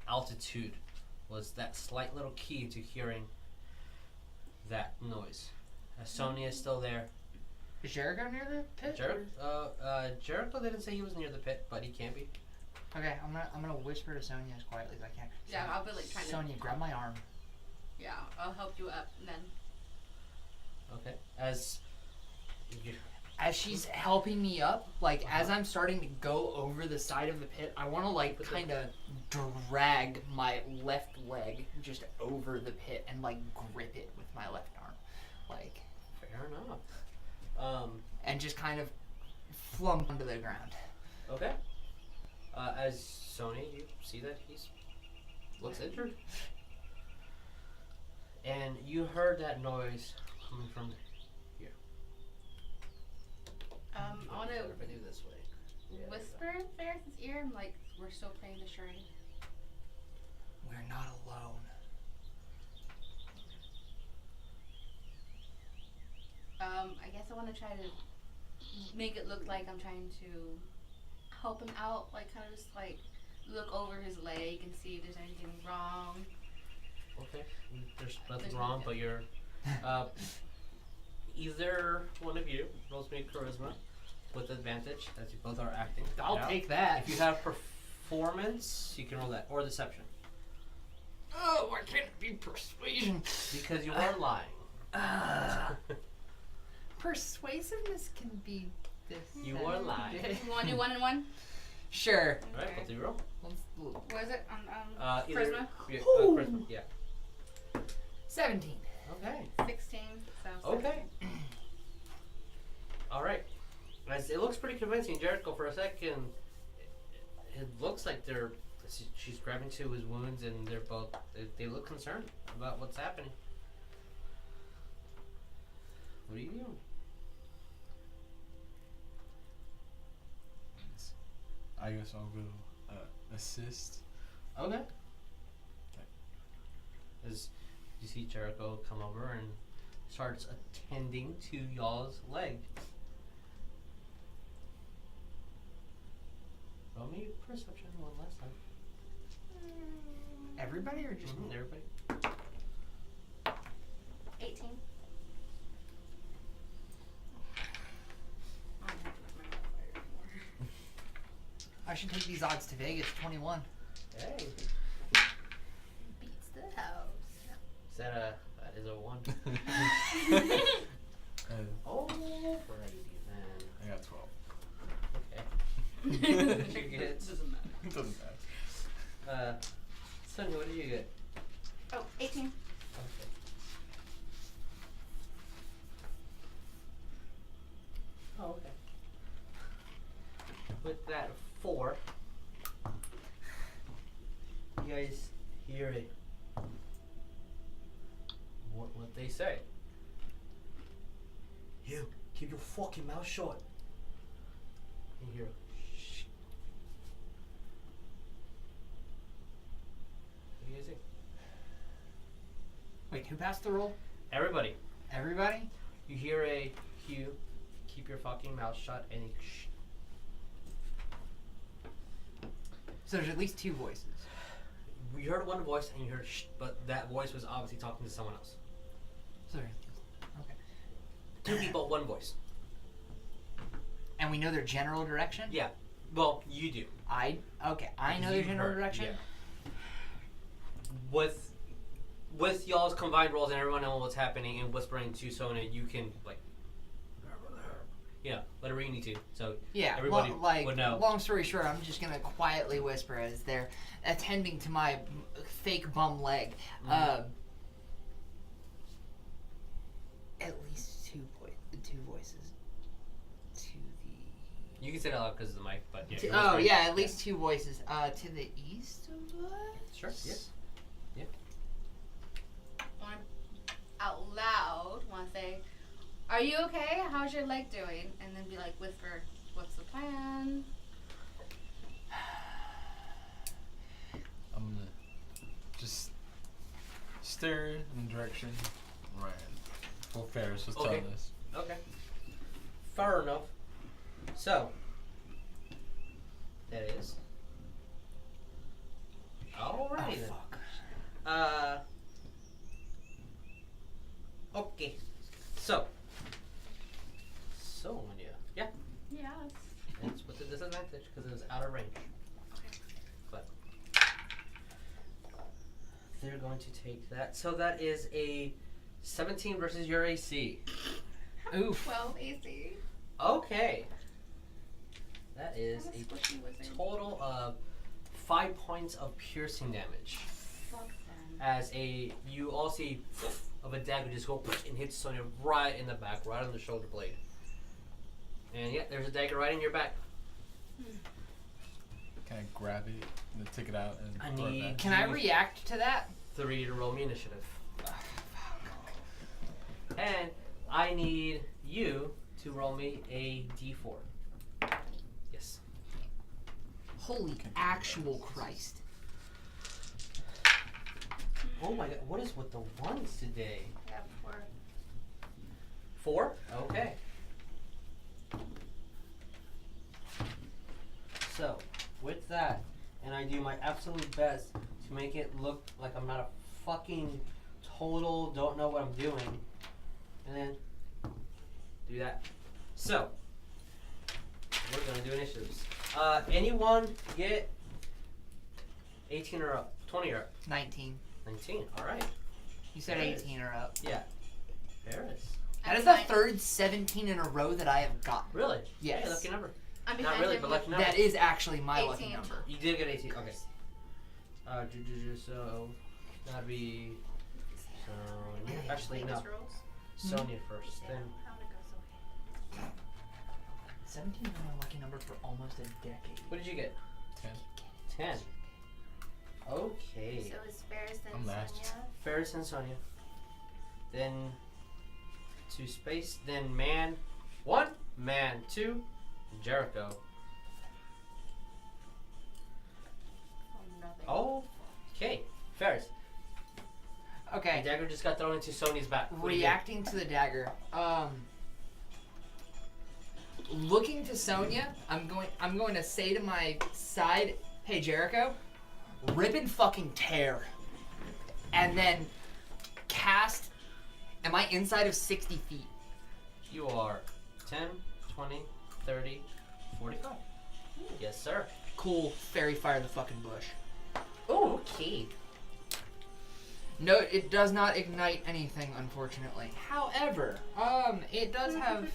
altitude was that slight little key to hearing that noise. Sonya is still there. Is Jericho near the pit? Jericho didn't say he was near the pit, but he can be. Okay, I'm gonna whisper to Sonya as quietly as I can. Yeah, I'll be like trying to. Sonya, grab my arm. Yeah, I'll help you up then. Okay. As she's helping me up, like as I'm starting to go over the side of the pit, I want to like kind of drag my left leg just over the pit and like grip it with my left arm, like. Fair enough. And just kind of flump onto the ground. Okay. As Sonya, you see that he's looks injured, and you heard that noise coming from here. I want to If I do this way. Yeah, whisper in Ferris's ear. I'm like, we're still playing the charade. We're not alone. I guess I want to try to make it look like I'm trying to help him out, like kind of just like look over his leg and see if there's anything wrong. Okay. There's nothing There's wrong, nothing. but you're either one of you rolls me charisma with advantage, as you both are acting. I'll out. take that. If you have performance, you can roll that, or deception, Oh, why can't it be persuasion? because you are lying. Persuasiveness can be this. You are lying. You want to do 1 and 1? Sure. All right, what do you roll? What is it? Either, Charisma? Yeah, charisma. Yeah. 17. Okay. 16. So Okay. All right. As it looks pretty convincing. Jericho, for a second, it looks like she's grabbing to his wounds, and they're both. They look concerned about what's happening. What are you doing? I guess I'll go assist. Okay. As you see Jericho come over and starts attending to y'all's leg. Roll me perception one last time. Everybody or just me? Everybody. 18. I should take these odds to Vegas. 21. Hey. Beats the house. Is that is a 1. Oh, crazy, man. I got 12. Okay. You get Doesn't matter. It doesn't matter. Sonya, what did you get? Oh, 18. Okay. Oh, okay. With that 4, you guys hear it. What they say? You keep your fucking mouth shut. You hear? Shh. What do you guys think? Wait, who passed the roll? Everybody. Everybody? You hear a Hugh, keep your fucking mouth shut, and he shh. So there's at least 2 voices. You heard one voice and you heard shh, but that voice was obviously talking to someone else. Sorry. Okay. 2 people, 1 voice. And we know their general direction? Yeah. Well, you do. I know their You general heard, direction? yeah. With y'all's combined rolls and everyone knowing what's happening and whispering to Sonya, you can whatever you need to. So Yeah, everybody would know. Long story short, I'm just gonna quietly whisper as they're attending to my fake bum leg. Mm-hmm. At least two voices to the. You can say that loud because of the mic, but yeah. At least 2 voices. To the east of us. Sure. Yeah. Out loud, want to say, "Are you okay? How's your leg doing?" And then be like, whisper, "What's the plan?" I'm gonna just stare in the direction Ryan. Well, Ferris was telling us. Okay. Fair enough. So, that is. Alrighty then. Fuck. Okay. So, Sonya. Yeah. Yes. It's with a disadvantage because it was out of range. But they're going to take that. So that is a 17 versus your AC. Oof. 12 AC. Okay. That is I'm a a squishy wizard. total of 5 points of piercing damage. Fuck them. As you all see of a dagger just go and hit Sonya right in the back, right on the shoulder blade. And yeah, there's a dagger right in your back. Can I grab it and then take it out and I throw it need- back? Can I react to that? 3 to roll me initiative. And I need you to roll me a d4. Yes. Holy actual Christ. Oh my god, what is with the ones today? Yeah, 4. 4? Okay. So, with that, and I do my absolute best to make it look like I'm not a fucking total don't know what I'm doing. And then do that. So, we're gonna do initiatives. Anyone get 18 or up? 20 or up? 19. 19, alright. You said Ferris. 18 or up. Yeah. Ferris. That is the third 17 in a row that I have gotten. Really? Yes. Hey, lucky number. I'm Not behind really, him but with lucky number. That is actually my lucky 18. number. You did get 18. Okay. So that'd be Sonya. Actually, no. Sonya first. Then 17 has been my lucky number for almost a decade. What did you get? 10. 10. Okay. So it's Ferris and I'm last. Sonya. Ferris and Sonya. Then 2 space. Then man 1, man 2, Jericho. Nothing. Oh, okay. Ferris. Okay. The dagger just got thrown into Sonya's back. What do you do? Reacting to the dagger. Looking to Sonya, I'm going to say to my side, hey Jericho, rip and fucking tear. And then cast, am I inside of 60 feet? You are 10, 20, 30, 45. Yes, sir. Cool, fairy fire the fucking bush. Oh, okay. No, it does not ignite anything, unfortunately. However, it does have...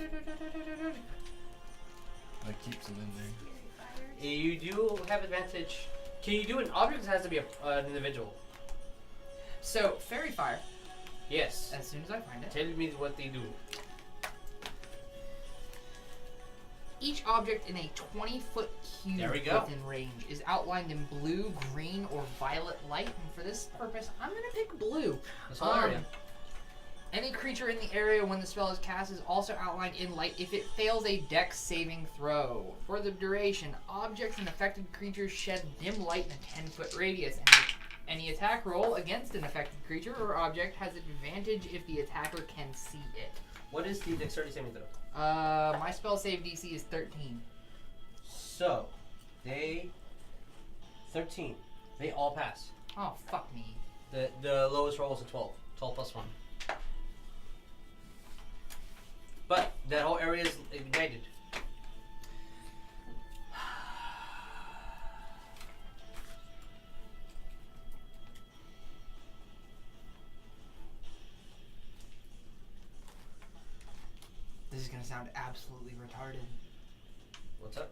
That keeps it in there. You do have advantage. Can you do an object that has to be an individual? So, fairy fire, Yes. as soon as I find it. Tell me what they do. Each object in a 20-foot cube There we go. within range is outlined in blue, green, or violet light. And for this purpose, I'm going to pick blue. This whole area. Any creature in the area when the spell is cast is also outlined in light if it fails a dex saving throw. For the duration, objects and affected creatures shed dim light in a 10-foot radius. And any attack roll against an affected creature or object has advantage if the attacker can see it. What is the dexterity saving throw? My spell save DC is 13. So, they 13. They all pass. Oh, fuck me. The lowest roll is a 12. 12 plus 1. But that whole area is ignited. This is gonna sound absolutely retarded. What's up?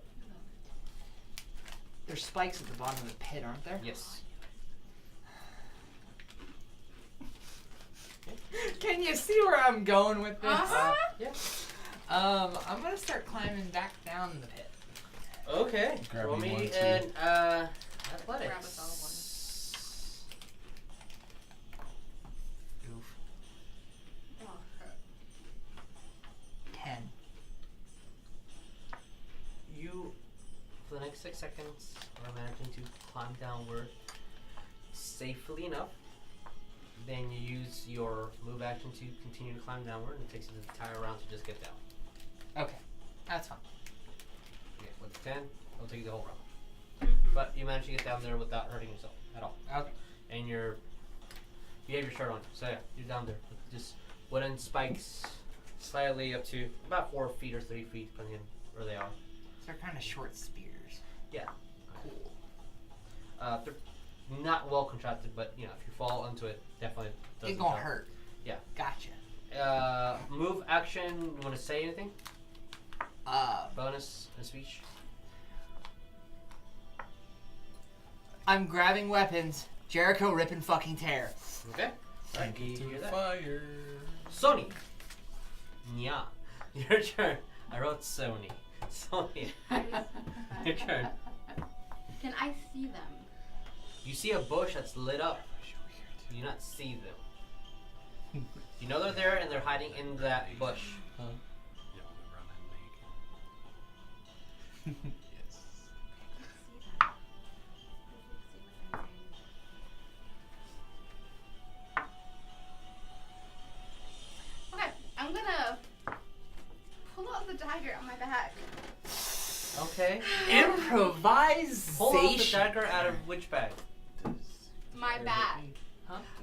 There's spikes at the bottom of the pit, aren't there? Yes. Can you see where I'm going with this? Yeah. I'm gonna start climbing back down the pit. Okay. Grab Roll me me one, too. an Grab athletics. us all one. Oof. Oh, 10. You, for the next 6 seconds, are managing to climb downward safely enough. Then you use your move action to continue to climb downward, and it takes you the entire round to just get down. Okay, that's fine. Okay, with 10, it'll take you the whole round. Mm-hmm. But you manage to get down there without hurting yourself at all. Okay. And you have your shirt on. So yeah, you're down there with just wooden spikes, slightly up to about 4 feet or 3 feet, depending on where they are. So they're kind of short spears. Yeah. Cool. They're not well contracted, but you know, if you fall into it, definitely doesn't It's gonna help. hurt. Yeah. Gotcha. Move action. You want to say anything? Bonus and speech. I'm grabbing weapons. Jericho rip and fucking tear. Okay. Alright, you To hear the that? fire. Sony. Yeah. Your turn. I wrote Sony. Sony. Your turn. Can I see them? You see a bush that's lit up. You do not see them. You know they're there and they're hiding in that bush. You want to run and make Yes. Okay, I'm gonna pull out the dagger on my back. Okay. Improvisation. Pull out the dagger out of which bag? My back.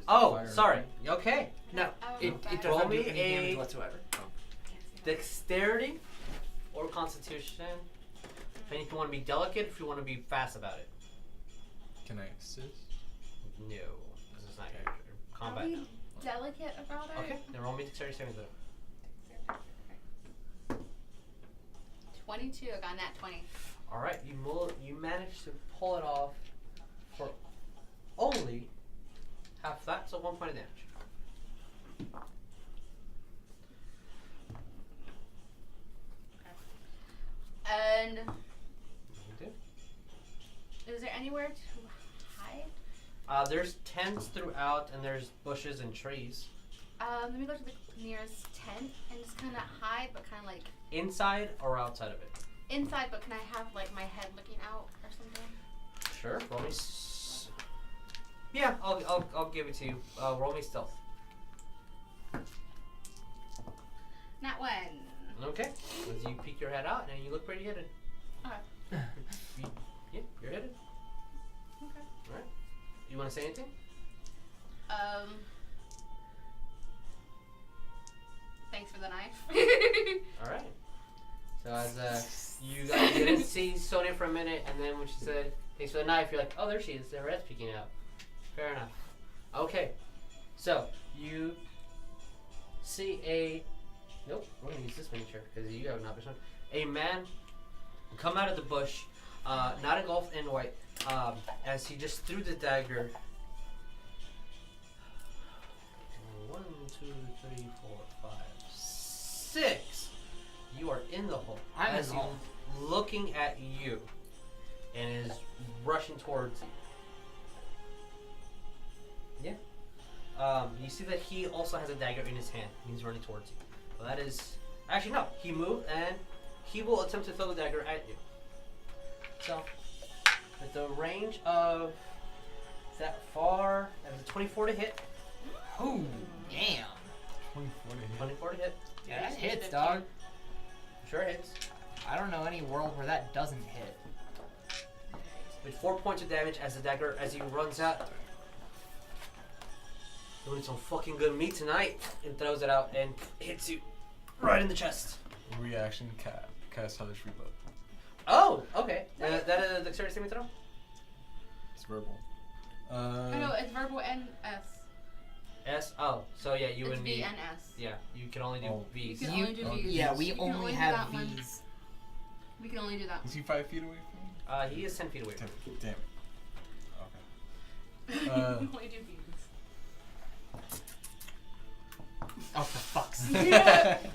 Oh, Fire. sorry. Okay. No, it Roll doesn't do me any a- damage whatsoever. Dexterity or Constitution. Depending if you want to be delicate, if you want to be fast about it. Can I assist? No, this is not your combat. Are we now. delicate about it? Okay, then roll me dexterity saving throw. 22. I got nat 20. All right, you managed to pull it off for only half that, so 1 point of damage. anywhere to hide? There's tents throughout, and there's bushes and trees. Let me go to the nearest tent and just kind of hide, but kind of like Inside or outside of it? inside. But can I have like my head looking out or something? Sure. Roll me. Yeah, I'll give it to you. Roll me stealth. Not one. Okay. As you peek your head out, and you look pretty hidden. Okay. Yeah, you're hidden. Okay. All right. You want to say anything? Thanks for the knife. All right. So as you guys didn't see Sonya for a minute, and then when she said thanks for the knife, you're like, oh, there she is. Her head's peeking out. Fair enough. Okay. So you see a nope. We're gonna use this miniature because you have an obvious one. A man come out of the bush, not engulfed in white, as he just threw the dagger. 1, 2, 3, 4, 5, 6. You are in the hole. I'm as in the hole. Looking at you, and is rushing towards you. Yeah. You see that he also has a dagger in his hand. And he's running towards you. Well, that is actually no. He moved and he will attempt to throw the dagger at you. So, with the range of that far, that is a 24 to hit. Ooh, damn. 24 to hit. 24 to hit. Yeah, that hits, dog. Sure hits. I don't know any world where that doesn't hit. With 4 points of damage as the dagger, as he runs out. Doing some fucking good meat tonight. And throws it out and hits you right in the chest. Reaction cast Hellish Reload. Oh, okay. That a dexterity saving throw? It's verbal. Oh, no, it's verbal and S. S? Oh, so yeah, you It's would V need. and S. Yeah, you can only do Oh. V's. You can only do V's. Yeah, we You can only do have that one. V's. We can only do that. Is he 5 feet away from me? He is 10 feet away. Damn it. Okay. We can only do V's. Oh, for fuck's sake.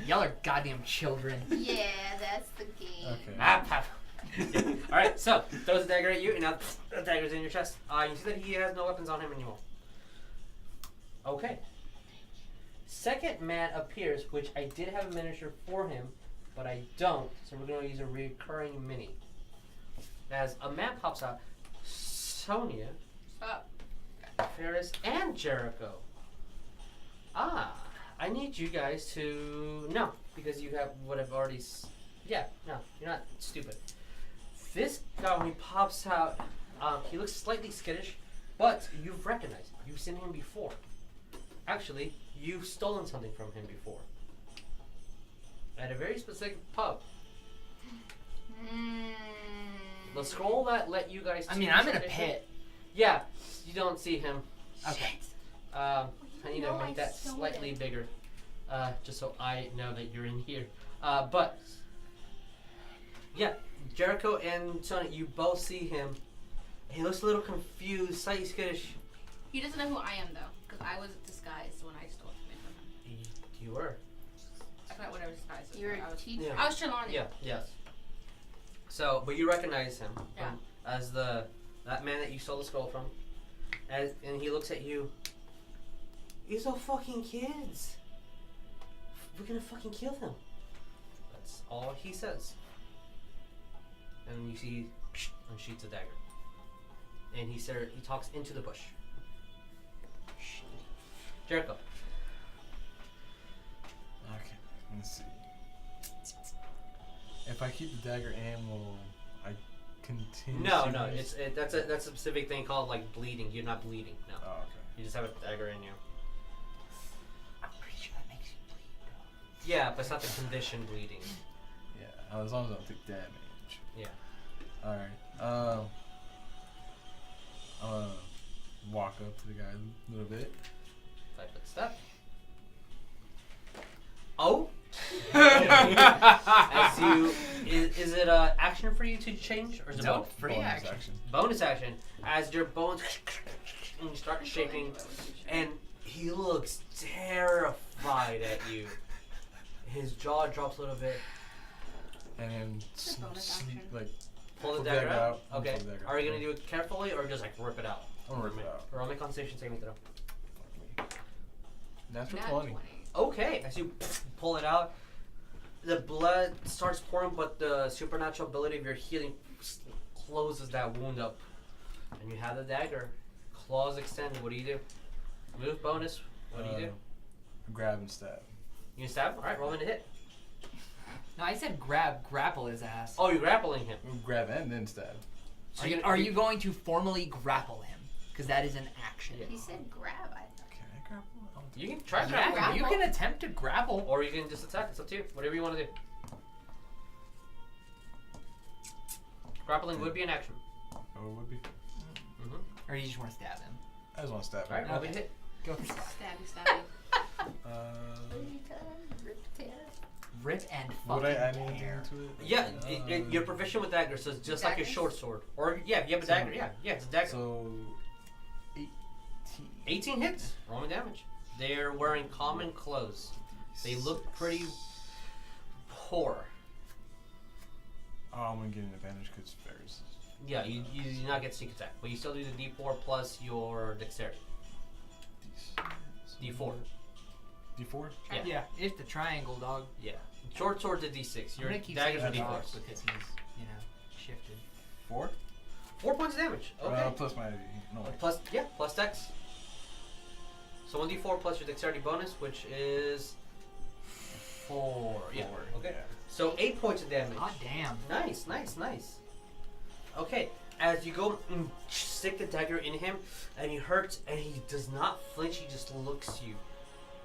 Y'all are goddamn children. Yeah, that's the game. Okay. Alright, so throws a dagger at you, and now the dagger's in your chest. You see that he has no weapons on him anymore. Okay. Second man appears, which I did have a miniature for him, but I don't, so we're going to use a recurring mini. As a man pops out, Sonya, Stop. Ferris, and Jericho. I need you guys to no, because you would have already. Yeah, no, you're not stupid. This guy, when he pops out, he looks slightly skittish, but you've recognized him. You've seen him before. Actually, you've stolen something from him before. At a very specific pub. The scroll that let you guys. I mean, I'm in a pit. Yeah, you don't see him. Okay. I need to make that slightly bigger, just so I know that you're in here. But yeah, Jericho and Sonya, you both see him. He looks a little confused, slightly skittish. He doesn't know who I am, though, because I was disguised when I stole something from him. You were. I forgot whatever disguise was. You're I a was teacher. Yeah. I was Trelawney. Yeah. Yes. So, but you recognize him Yeah. as that man that you stole the scroll from, and he looks at you. These are fucking kids. We're gonna fucking kill them. That's all he says. And you see, unsheaths a dagger. And he talks into the bush. Jericho. Okay, let's see. If I keep the dagger in, will I continue? No, that's a specific thing called like bleeding. You're not bleeding. No. Oh, okay. You just have a dagger in you. I'm pretty sure that makes you bleed, bro. Yeah, but it's not the condition bleeding. Yeah, as long as I don't take damage. Yeah. Alright. I'm gonna walk up to the guy a little bit. 5-foot step. Oh. As you, is it action for you to change, or is it No, bonus? free Bonus action. Bonus action. As your bones and you start shaking, and he looks terrified at you. His jaw drops a little bit. And then It's a bonus action. like Pull the Pull dagger dagger out? out. Pull Okay. the dagger Are you out. gonna do it carefully or just like rip it out? I'm gonna rip it out. Roll me a concentration saving throw. Natural Nat 20. Okay, as you pull it out, the blood starts pouring, but the supernatural ability of your healing closes that wound up. And you have the dagger. Claws extended. What do you do? Move bonus. What do you do? Grab and stab. You can stab? Alright, roll in to hit. No, I said grapple his ass. Oh, you're grappling him. Grab and then stab. So Are you going to formally grapple him? Because that is an action. Yeah. He said grab. Can I grapple? You can try Yeah, grappling. you can attempt to grapple. Or you can just attack. It's up to you. Whatever you want to do. Grappling would be an action. Oh, it would be. Or you just want to stab him. I just want to stab him. Alright, roll me a hit. Go for it. Stabby. Rip and fucking Would I add anything tear. to it? Yeah, you're proficient with daggers, so it's just like a Daggers? short sword. Or, yeah, if you have a dagger. Yeah, it's a dagger. So, 18. 18 hits. Roll me damage. They're wearing common clothes. They look pretty poor. Oh, I'm gonna get an advantage because Ferris. Yeah, you do not get sneak attack, but you still do the D4 plus your dexterity. D4. D4? Yeah. Yeah, it's the triangle, dog. Yeah. Short sword's a D6. I'm Your gonna keep daggers are saying D4s. dog because he's, shifted. 4? 4 points of damage. Okay. Plus my. No. Plus dex. So 1d4 plus your dexterity bonus, which is 4. Yeah. Okay. Yeah. So 8 points of damage. God damn. Nice. Okay, as you go and stick the dagger in him, and he hurts, and he does not flinch. He just looks at you,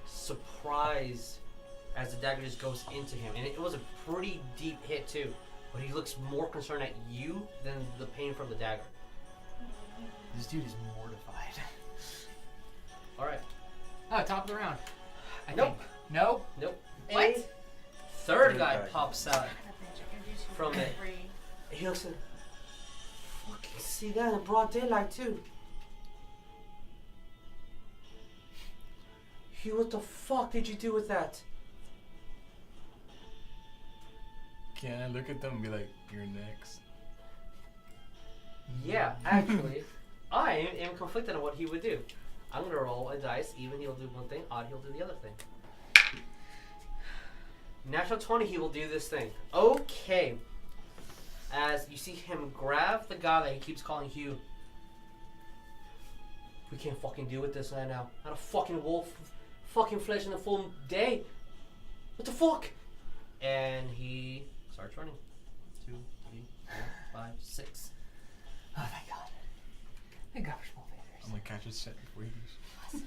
surprised, as the dagger just goes into him. And it was a pretty deep hit too, but he looks more concerned at you than the pain from the dagger. This dude is mortified. All right. Oh, top of the round. I Nope. think. Nope. Nope. What? A third guy guy. pops out from it. He looks at. Fucking see that in broad daylight too. Hugh, what the fuck did you do with that? Can I look at them and be like, you're next? Yeah, actually, I am conflicted on what he would do. I'm gonna roll a dice. Even he'll do one thing. Odd he'll do the other thing. Natural 20, he will do this thing. Okay. As you see him grab the guy that he keeps calling Hugh. We can't fucking deal with this right now. Not a fucking wolf, fucking flesh in the full day. What the fuck? And he starts running. 2, 3, 4, 5, 6. Oh, thank God. Thank God for small faders. I'm gonna catch a set before he does.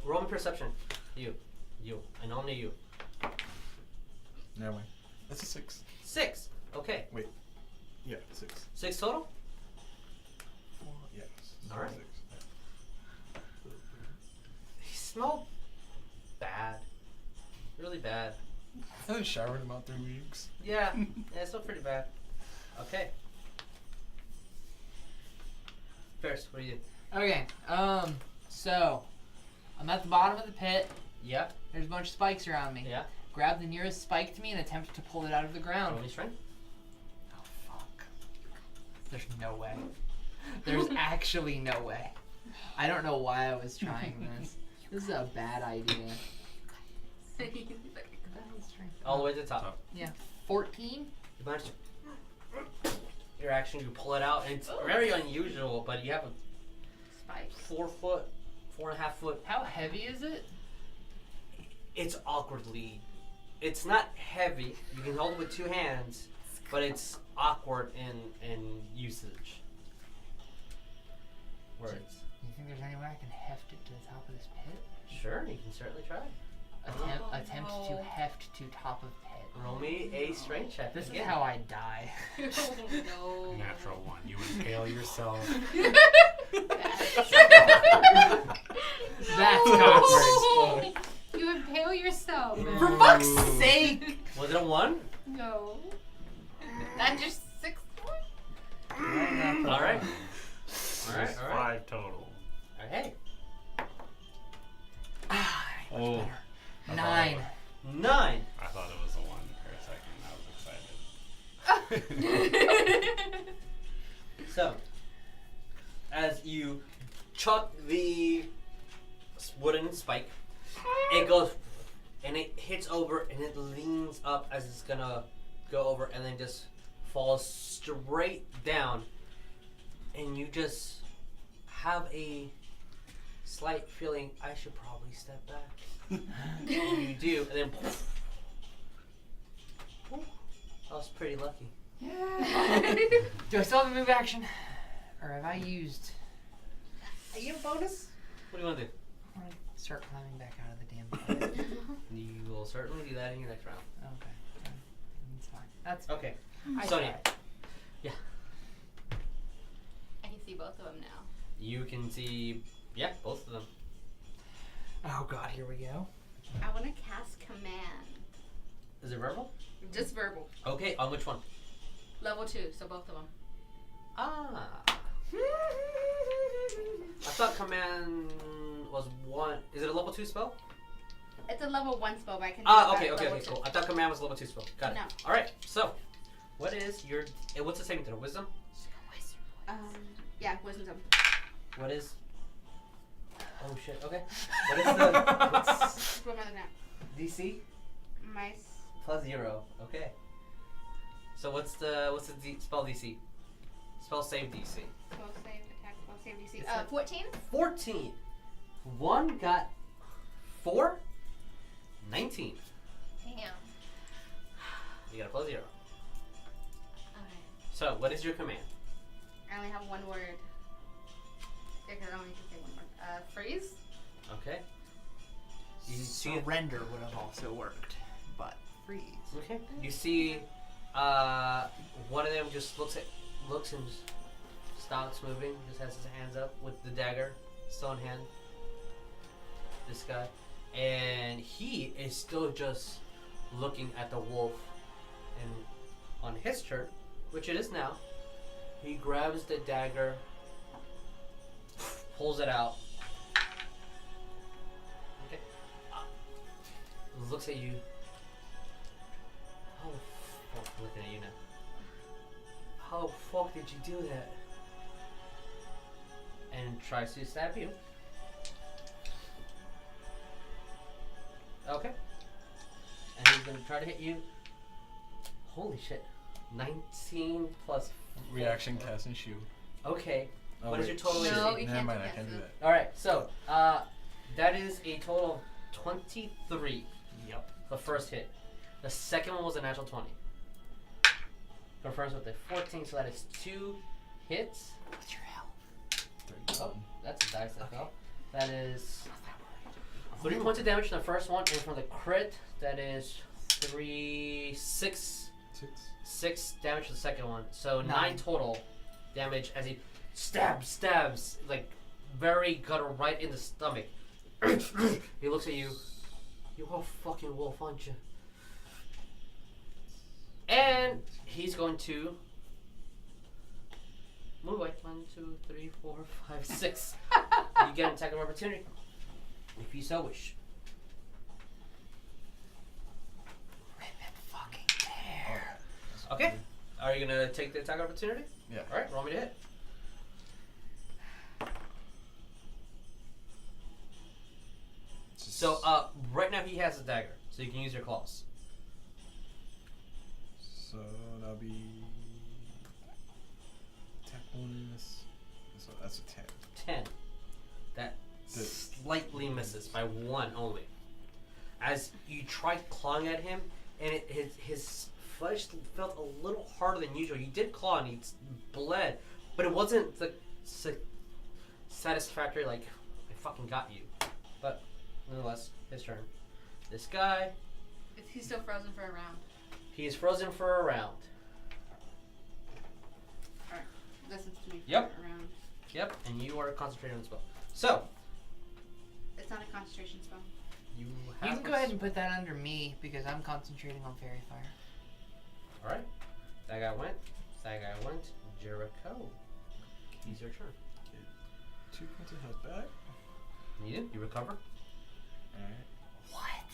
Roll me perception. You. And only you. Never mind. That's a 6. 6. Okay. Yeah, 6. 6 total? 4. Yes. All right. 6. He smelled bad. Really bad. I haven't showered in about 3 weeks. Yeah, it smelled pretty bad. Okay. Ferris, what do you do? Okay, so I'm at the bottom of the pit. Yeah, There's a bunch of spikes around me. yeah. Grab the nearest spike to me and attempt to pull it out of the ground. Roll me strength. Oh, fuck. There's no way. There's actually no way. I don't know why I was trying this. This is a bad idea. All the way to the top. Yeah. 14? You manage to... Your action, you pull it out, and it's very unusual, but you have a Spike. 4 foot, 4.5 foot. How heavy is it? It's awkwardly... It's not heavy. You can hold it with 2 hands, but it's awkward in usage. Words. You think there's any way I can heft it to the top of this pit? Sure, you can certainly try. Attempt to heft to top of pit. Roll me a strength check. This again. is how I die. No. Natural 1. You impale yourself. That's awkward. You impale yourself. For fuck's sake! Was it a 1? No. That's just 6 points? Alright. There's 5 total. Okay. Oh. 9. 9. I thought it was a 1 for a second. I was excited. So, as you chuck the wooden spike, it goes and it hits over and it leans up as it's gonna go over and then just falls straight down. And you just have a slight feeling, I should probably step back. You do, and then poof. I was pretty lucky. Yeah. Do I still have a move action? Or have I used... Are you a bonus? What do you want to do? I want to start climbing back out of the damn pit. You will certainly do that in your next round. Okay. That's fine. That's Okay. I Sonya. tried. Yeah. I can see both of them now. You can see, yeah, both of them. Oh god, here we go. I want to cast command. Is it verbal? Just verbal. Okay, on which one? Level 2, so both of them. Ah. I thought command was one. Is it a level 2 spell? It's a level 1 spell, but I can do Ah, that okay, level 2. cool. I thought command was a level 2 spell. Got it. No. All right. So, what is your? What's the saving throw? Wisdom. Yeah, wisdom. What is? Oh shit. Okay. What is the what's What am I looking at? DC? My Plus 0. Okay. So what's the spell DC? Spell save DC. spell save attack, spell save DC. 14? 14. One got 4. 19. Damn. You got a plus 0. Okay. So what is your command? I only have one word. I can only say one word. Freeze? Okay. You see it. Surrender would have also worked, but freeze. Okay. You see, one of them just looks and just stops moving. Just has his hands up with the dagger still in hand. This guy, and he is still just looking at the wolf. And on his turn, which it is now, he grabs the dagger, pulls it out. Okay. Looks at you. How the fuck? I'm looking at you now. How the fuck did you do that? And tries to stab you. Okay. And he's gonna try to hit you. Holy shit. 19 plus Reaction, cast, and shield. Okay. Oh, What is wait. your total No, AC? you Never can't mind, do I can't do that. that. Alright, so that is a total of 23. Yep. The first hit. The second one was a natural 20. Confirms with the 14, so that is 2 hits. What's your health? Oh, that's a dice that fell. That is 3 points of damage from the first one, and from the crit, that is 6 damage for the second one. So 9 total damage as he stabs, like very guttural right in the stomach. He looks at you. You are a fucking wolf, aren't you? And he's going to move away. 1, 2, 3, 4, 5, 6. You get an attack of opportunity, if you so wish. Rip it fucking there. Okay. Are you gonna take the attack of opportunity? Yeah. All right. Roll me to hit. So right now he has a dagger, so you can use your claws. So that'll be attack bonus. So that's a 10. 10. That slightly misses by 1 only. As you try clawing at him, and his flesh felt a little harder than usual. You did claw and he bled, but it wasn't the satisfactory, like, I fucking got you. But nonetheless, his turn. This guy, He's still frozen for a round. he is frozen for a round. Alright. Listens to me for Yep. a round. Yep, and you are concentrating on the spell. So, It's not a concentration spell. you You have can go ahead and put that under me because I'm concentrating on fairy fire. Alright. That guy went. Jericho. It's your turn. 2 points of health back. You recover. Alright. What?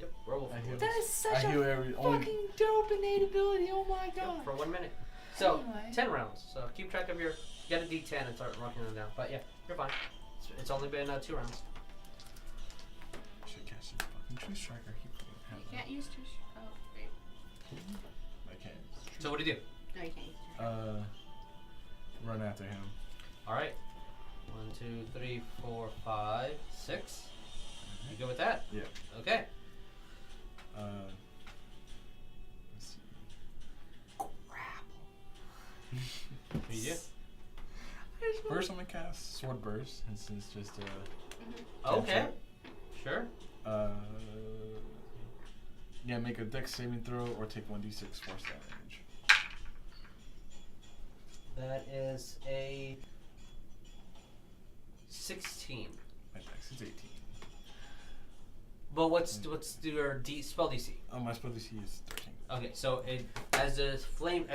Yep, werewolf. I heal. That is such I heal a every fucking dope innate ability. Oh my god. Yep, for 1 minute. So, Anyway. 10 rounds. So keep track of your. Get a D10 and start marking them down. But yeah, you're fine. It's only been 2 rounds. Should catch this fucking tree striker. You can't use two. Oh, wait. I can't. So what do you do? No, you can't use two. Run after him. All right. 1, 2, 3, 4, 5, 6. You good with that? Yeah. Okay. Let's see. What do you do? First, I'm gonna cast Sword Burst, since it's just a. Okay. Sure. Yeah, make a Dex saving throw or take 1d6 force damage. That is a 16. My Dex is 18. But what's your spell DC? Oh, my spell DC is 13. Okay, so as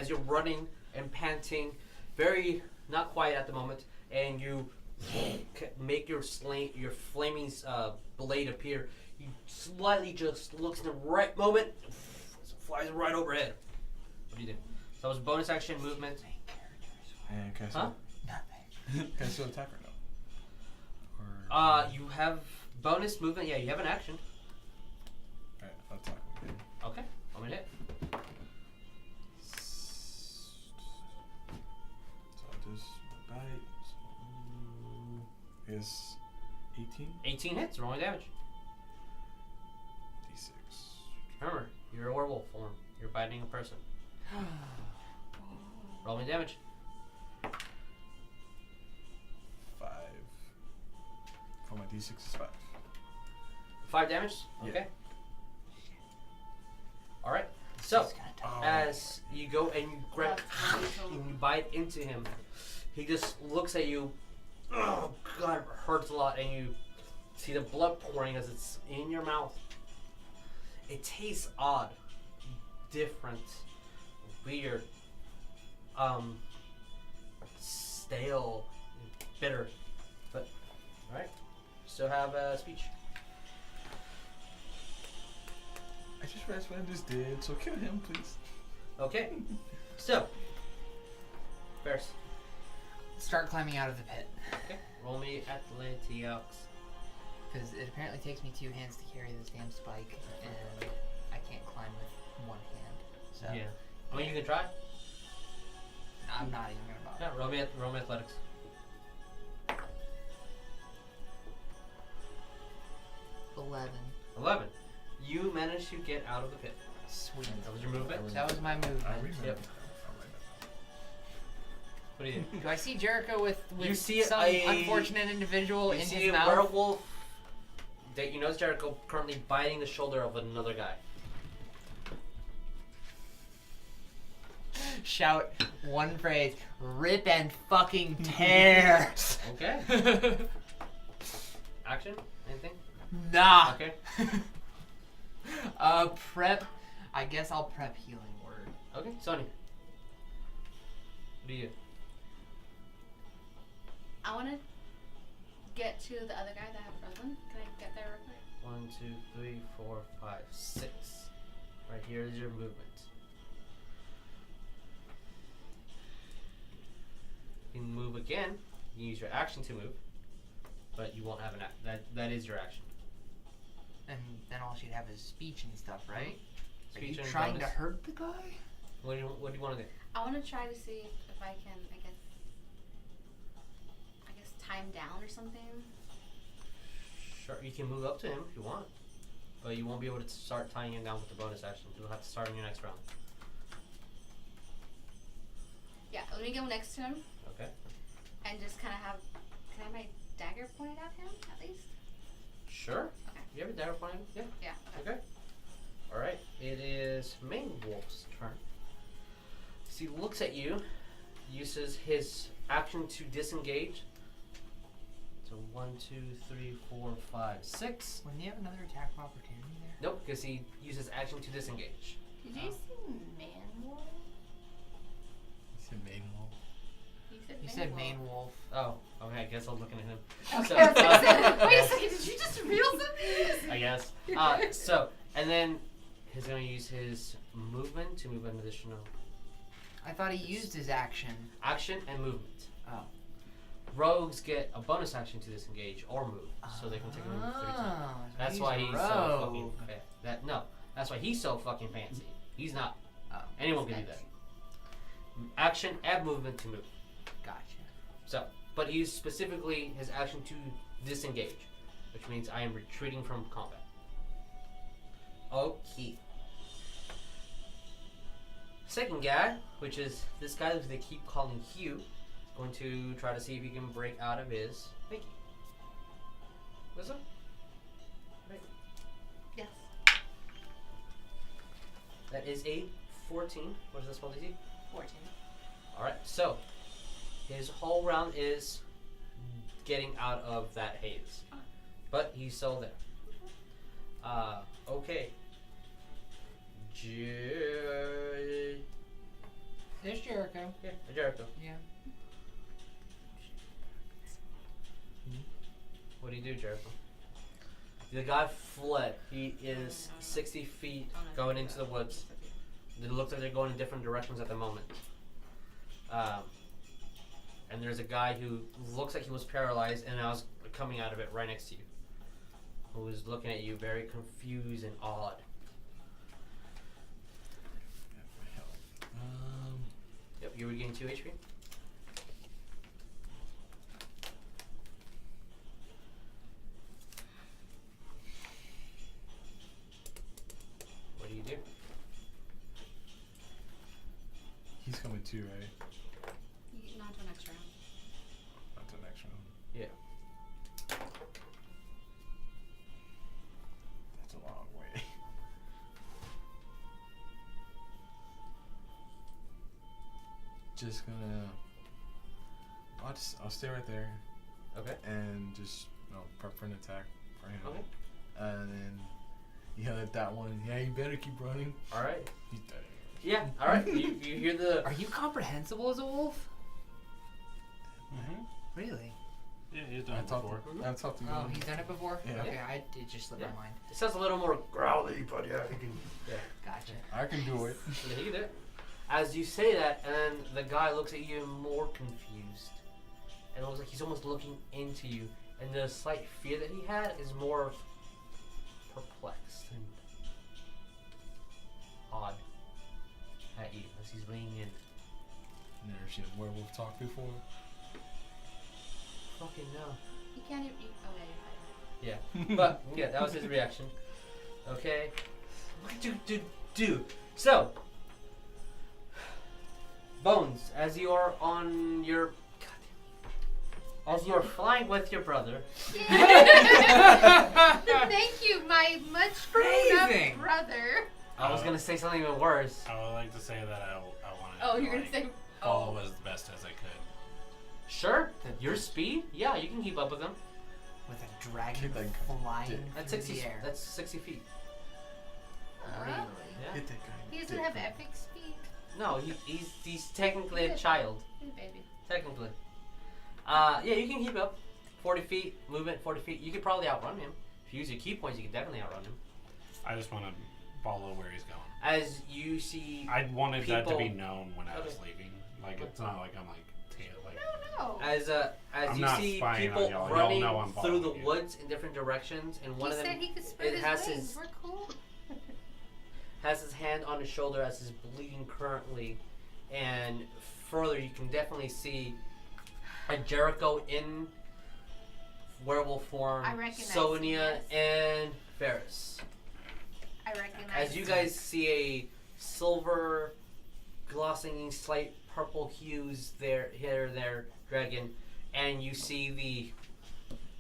you're running and panting, very not quiet at the moment, and you make your flaming blade appear. You slightly just looks in the right moment, flies right overhead. What do you do? So that was bonus action movement. And can I still, Nothing. can I still attack or no? Or You have bonus movement. Yeah, you have an action. Alright, I'll attack again. Okay, I'm gonna hit. So I'll just bite. So, is 18? 18 hits, rolling damage. D6. Remember, you're a werewolf form. You're biting a person. Roll me damage. 5. For my D6 is 5. 5 damage? Yeah. Okay. Alright, so Oh. as you go and you grab and you bite into him, he just looks at you. Oh god, it hurts a lot, and you see the blood pouring as it's in your mouth. It tastes odd, different, weird, stale, bitter. But alright, still have speech. I just realized what I just did, so kill him, please. Okay, so Ferris. Start climbing out of the pit. Okay, roll me athletics. Because it apparently takes me 2 hands to carry this damn spike, and I can't climb with 1 hand. So Yeah. I mean, you can try. I'm not even gonna bother. Yeah, roll me athletics. 11. You managed to get out of the pit. Sweet. That was your movement. That was my movement. I remember. Yep. What do you do? Do I see Jericho with You see some unfortunate individual You in see his a mouth? werewolf that you know is Jericho currently biting the shoulder of another guy. Shout one phrase: rip and fucking tear. Okay. Action? Anything? Nah. Okay. Prep. I guess I'll prep healing word. Okay, Sonya. What do you do? I want to get to the other guy that had frozen. Can I get there real quick? 1, 2, 3, 4, 5, 6. Right here is your movement. You can move again. You can use your action to move, but you won't have an that is your action. And then all she'd have is speech and stuff, right? Are Speech you and trying bonus. to hurt the guy? What do you want to do? I want to try to see if I can, I guess tie him down or something. Sure, you can move up to him if you want, but you won't be able to start tying him down with the bonus action. You'll have to start in your next round. Yeah, let me go next to him Okay. and just kind of have, can I have my dagger pointed at him at least? Sure. Okay. You have a dagger point? Yeah. Yeah. Okay. All right. It is Main Wolf's turn. So he looks at you, uses his action to disengage. So 1, 2, 3, 4, 5, 6. Wouldn't you have another attack of opportunity there? Nope, because he uses action to disengage. Did you say man wolf? You said main wolf. You said main wolf. Oh, okay. I guess I was looking at him. Okay. So, Wait a second. Did you just reveal something? I guess. So And then he's going to use his movement to move an additional I thought he used his action. action and movement. Oh. Rogues get a bonus action to disengage or move, so they can take a move 3 times. That's why he's so fucking that's why he's so fucking fancy. He's not. Anyone can do that. Action and movement to move. Gotcha. So, but he's specifically his action to disengage, which means I am retreating from combat. Okay. Second guy, which is this guy that they keep calling Hugh, is going to try to see if he can break out of his thingy. Wisdom? Right. Yes. That is a 14. What is this spell DC? 14. Alright, so his whole round is getting out of that haze. But he's still there. Okay. There's Jericho. Yeah, Jericho. Yeah. What do you do, Jericho? The guy fled. He is 60 feet going into the woods. It looks like they're going in different directions at the moment. And there's a guy who looks like he was paralyzed and now is coming out of it right next to you, who is looking at you very confused and odd. Yep, you regain 2 HP. What do you do? He's coming too, right? Not until next round. Not till next round. Yeah. That's a long way. Just gonna. I'll stay right there. Okay. And just prep for an attack for him. Okay. And then yell at that one. Yeah, you better keep running. All right. He's dead. Yeah. All right. You hear the? Are you comprehensible as a wolf? Mm-hmm. Really? Yeah, he's done it before. I've talked to you. Oh, he's done it before? Yeah. Okay, it just slipped my mind. It sounds a little more growly, but yeah, he can. Yeah. Gotcha. I can do it. Yeah, he can do it. As you say that, and the guy looks at you more confused, and it looks like he's almost looking into you, and the slight fear that he had is more perplexed and odd at you as he's leaning in. Never seen a werewolf talk before. Fucking no. You can't even. Okay. Yeah, but yeah, that was his reaction. Okay. Do. So, Bones, as you are on your, as you are flying with your brother. Thank you, my much Amazing. grown-up brother. I was gonna say something even worse. I would like to say that I want to. Oh, you're gonna say. Follow as best as I could. Sure. Your speed? Yeah, you can keep up with them. With a dragon Like, flying That's through 60. the air. That's 60 feet. Really? Yeah. Hit that guy. He doesn't have epic speed. No, he's technically a child. Hey, baby. Technically. Yeah, you can keep up. 40 feet, movement 40 feet. You could probably outrun him. If you use your key points, you can definitely outrun him. I just want to follow where he's going. As you see, I wanted that to be people- known when I was Okay. leaving. Like, it's not like I'm like, like No. as I'm you not see spying on people y'all. Y'all running know I'm through the following you. woods in different directions, and one He of them said he could spread it his has wings. his- We're cool. has his hand on his shoulder as he's bleeding currently, and further you can definitely see a Jericho in werewolf form, I recognize Sonya, him, and Ferris. I recognize. As you guys see a silver, glossing, slight purple hues there, dragon, and you see the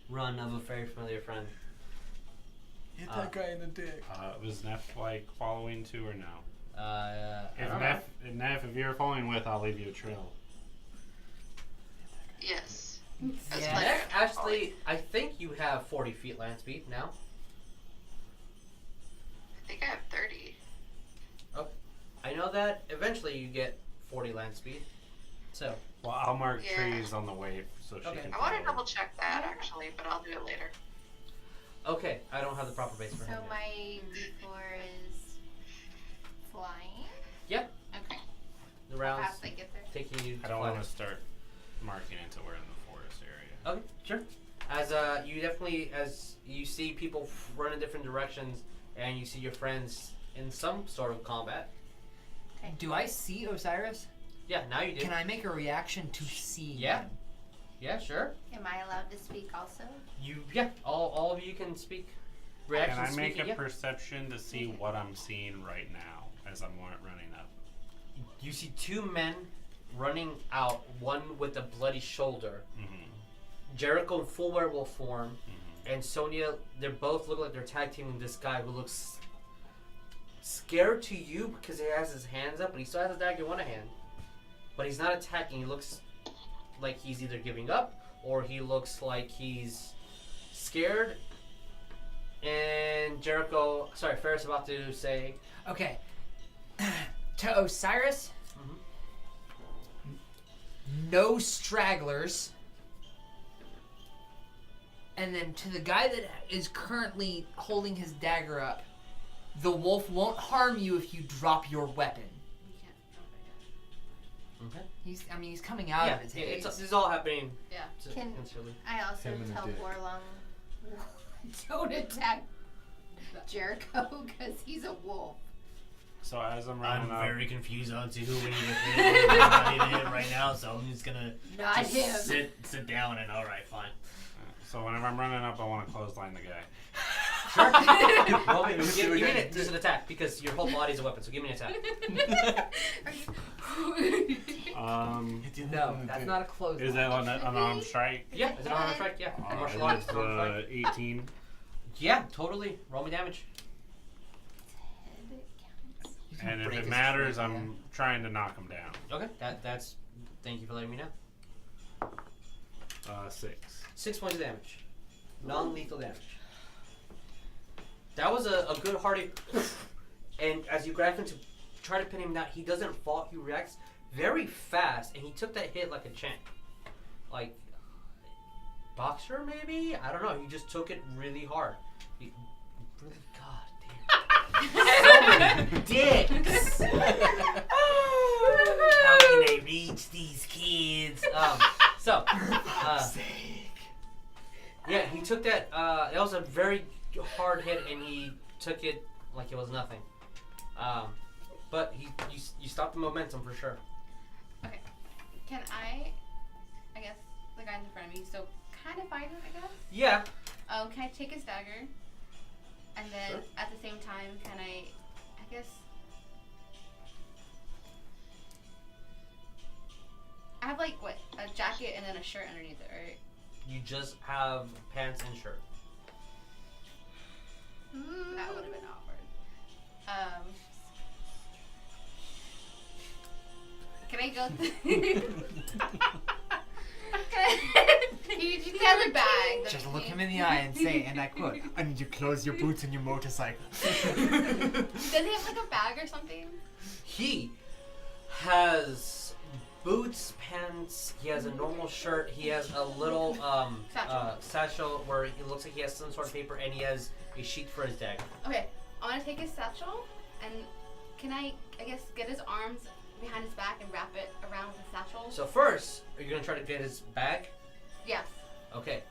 run of a very familiar friend. Hit that guy in the dick. Was Neff like following too or no? I If don't know. Neff, if you're following with, I'll leave you a trail. Yes. Yeah. Neff, actually, I think you have 40 feet land speed now. I think I have 30. I know that eventually you get 40 land speed. So, Well, I'll mark Yeah. trees on the way so she Okay. can. I want to follow. double check that actually, but I'll do it later. Okay, I don't have the proper base for him. So my D4 is flying? Yep. Okay. The How rounds fast I get there? taking you. I don't fly. want to start marking into we're in the forest area. Okay, sure. As you definitely, as you see people run in different directions, and you see your friends in some sort of combat. Do I see Osiris? Yeah, now you do. Can I make a reaction to see Yeah. him? Yeah, sure. Am I allowed to speak also? All of you can speak. Reaction Can I make speaking, a perception to see what I'm seeing right now as I'm running up? You see two men running out, one with a bloody shoulder. Mm-hmm. Jericho in full werewolf form, Mm-hmm. and Sonya, they both look like they're tag teaming this guy who looks scared to you because he has his hands up, but he still has his dagger in one hand. But he's not attacking. He looks like he's either giving up or he looks like he's scared. And Ferris about to say, Okay. To Osiris, no stragglers. And then to the guy that is currently holding his dagger up, the wolf won't harm you if you drop your weapon. We can't jump right okay. He's coming out Yeah, of his haze. this is all happening. Yeah. Can Sincerely. I also Him and a tell dick. Warlong don't attack Jericho because he's a wolf? So as I'm running up, confused on to who we need to hit right now, so I'm just gonna Not him. sit down and alright, fine. so whenever I'm running up, I want to clothesline the guy. Well, give me just an attack because your whole body's a weapon. So give me an attack. No, that's not a close. Is that an unarmed strike? Yeah, is it an armor strike? Yeah, martial arts. It's Armor strike. 18. Yeah, totally. Roll me damage. And if break it his matters, foot, I'm trying to knock him down. Okay, that's. Thank you for letting me know. 6. 6 points of damage. Non-lethal damage. That was a good hearty. And as you grab him to try to pin him down, he doesn't fall. He reacts very fast, and he took that hit like a champ. Like boxer, maybe? I don't know. He just took it really hard. He, really, God damn. So many dicks. How can I reach these kids? Yeah, he took that. That was a very hard hit, and he took it like it was nothing. But you stopped the momentum for sure. Okay. Can I guess the guy's in front of me, so kind of fight him, I guess? Yeah. Can I take his dagger? And then Sure. at the same time, can I guess... I have like, what, a jacket and then a shirt underneath it, right? You just have pants and shirt. That would have been awkward. Can I go he has a bag. Just look him in the eye and say, and I quote, I need you to close your boots and your motorcycle. Does he have like a bag or something? He has boots, pants. He has a normal shirt. He has a little satchel where it looks like he has some sort of paper, and he has a sheet for his dagger. Okay, I want to take his satchel, and can I guess, get his arms behind his back and wrap it around with the satchel? So first, are you gonna try to get his bag? Yes. Okay.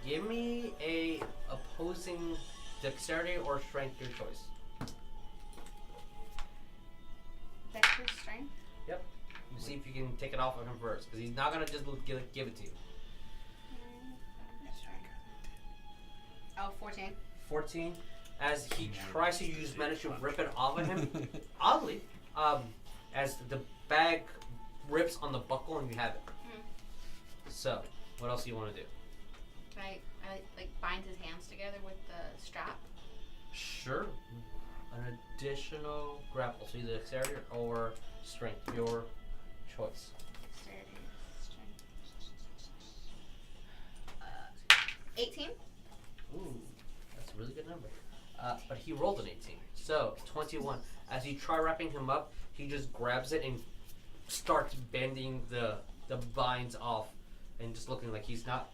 Give me a opposing dexterity or strength, your choice. Dexter strength? Yep. You see if you can take it off of him first, because he's not gonna just give it to you. Oh, 14. 14. As he tries to manage to rip it off of him, oddly, as the bag rips on the buckle and you have it. So, what else do you want to do? Can I like bind his hands together with the strap? Sure. An additional grapple, so either dexterity or strength, your choice. Dexterity, strength. 18. Ooh, that's a really good number. But he rolled an 18, so 21. As you try wrapping him up, he just grabs it and starts bending the binds off, and just looking like he's not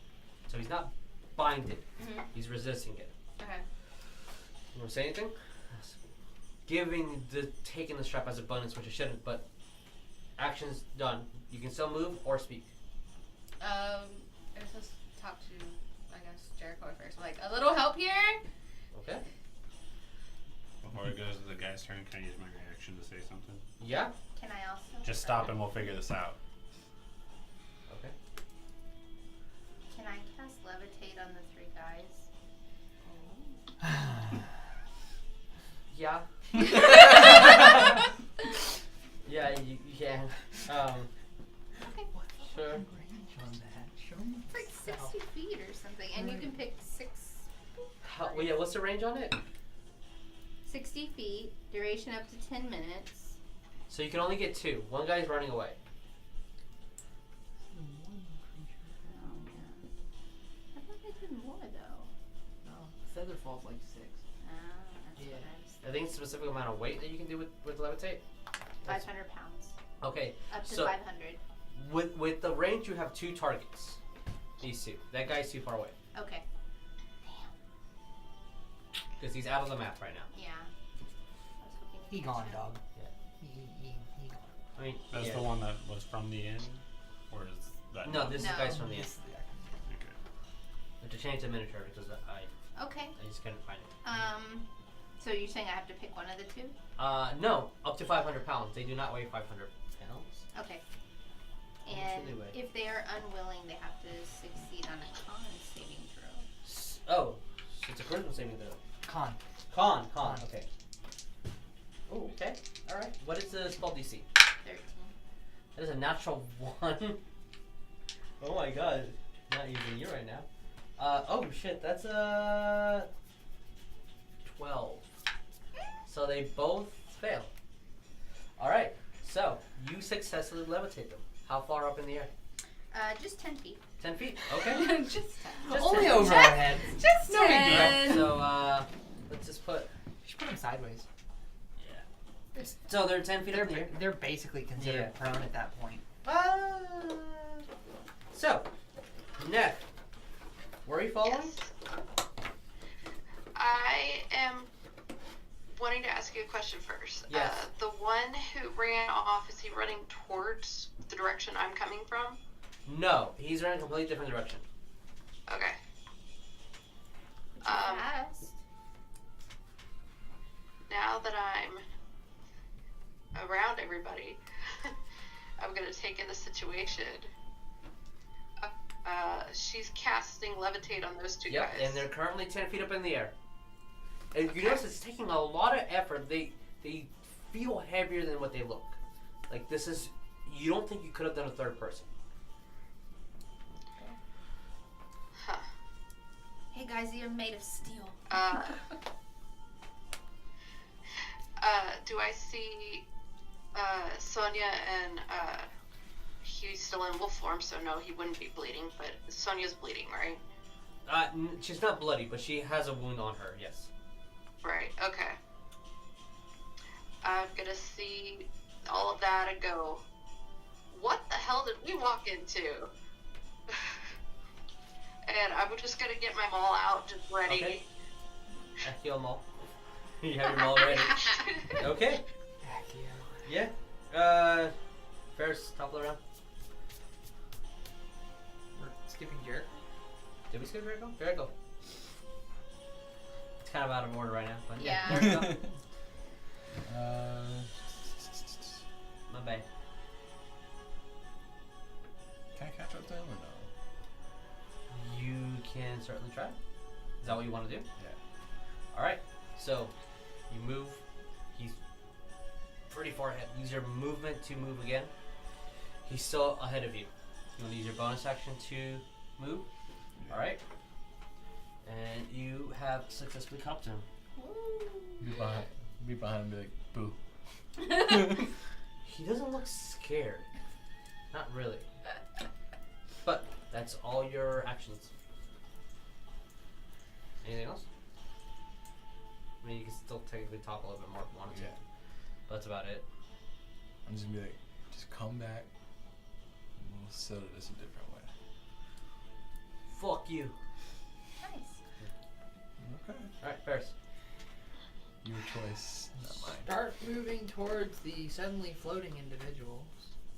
bind it. Mhm. He's resisting it. Okay. You want to say anything? Taking the strap as a bonus, which I shouldn't, but action's done. You can still move or speak. I was just talk to, I guess, Jericho first. Like, a little help here? Okay. Before it goes to the guy's turn, can I use my reaction to say something? Yeah. Can I also? Just stop and we'll figure this out. Okay. Can I cast levitate on the 3 guys? Yeah. Yeah, you can. Okay. Sure. It's like 60 feet or something, and you can pick 6. Well, yeah, what's the range on it? 60 feet, duration up to 10 minutes. So you can only get 2. One guy's running away. Oh, man. I thought I did more, though. No, feather falls like 6. That's what I was I think it's a specific amount of weight that you can do with levitate. 500 pounds. Okay. Up to so 500. With the range, you have 2 targets. These 2. That guy's too far away. Okay. Because he's out of the map right now. Yeah. I was hoping He gone, dog. Yeah. He gone. I mean, That's the one that was from the inn? Or is that No, this is No. the guy's from the end. Okay. I have to change the miniature because I Okay. just couldn't find it. So you're saying I have to pick one of the 2? No, up to 500 pounds. They do not weigh 500 pounds. Okay. How much And do they weigh? if they are unwilling, they have to succeed on a con saving throw. Oh, so it's a charisma saving throw. Con. Con. Okay. Oh, okay. All right. What is the spell DC? 13. That is a natural 1. Oh my god. Not using you right now. Oh shit. That's a 12. So they both fail. All right. So you successfully levitate them. How far up in the air? Just 10 feet. 10 feet. Okay. Just 10. Just Only 10. over our heads. Just No big deal. 10. So let's just put. You should put them sideways. Yeah. So they're 10 feet up in the air. They're basically considered prone at that point. So, Neff, where are you following? Yes. I am wanting to ask you a question first. Yes. The one who ran off, is he running towards the direction I'm coming from? No, he's running a completely different direction. Okay. Fast. Now that I'm around everybody, I'm going to take in the situation. She's casting levitate on those 2 Yep, guys. and they're currently 10 feet up in the air. And you notice it's taking a lot of effort. They feel heavier than what they look. Like this is, you don't think you could have done a third person. Huh. Hey guys, you're made of steel. Do I see Sonya and he's still in wolf form, so no, he wouldn't be bleeding, but Sonya's bleeding, right? She's not bloody, but she has a wound on her, yes. Right, okay. I'm gonna see all of that and go, what the hell did we walk into? And I'm just gonna get my maul out, just ready. Okay. Accio maul. You have your maul ready. Okay. Yeah. Ferris, top of the round. We're skipping Jericho. Did we skip Jericho? Jericho. It's kind of out of order right now, but yeah. Yeah. Jericho. My bad. Can I catch up to him or no? You can certainly try. Is that what you want to do? Yeah. Alright. So, you move. He's pretty far ahead. Use your movement to move again. He's still ahead of you. You want to use your bonus action to move? Alright. And you have successfully caught him. Be behind him and be like, boo. He doesn't look scared. Not really. But that's all your actions. Anything else? I mean, you can still technically talk a little bit more if you wanted to. Yeah. But that's about it. I'm just gonna be like, just come back and we'll settle this a different way. Fuck you. Alright, Ferris. Your choice, not mine. Start moving towards the suddenly floating individuals.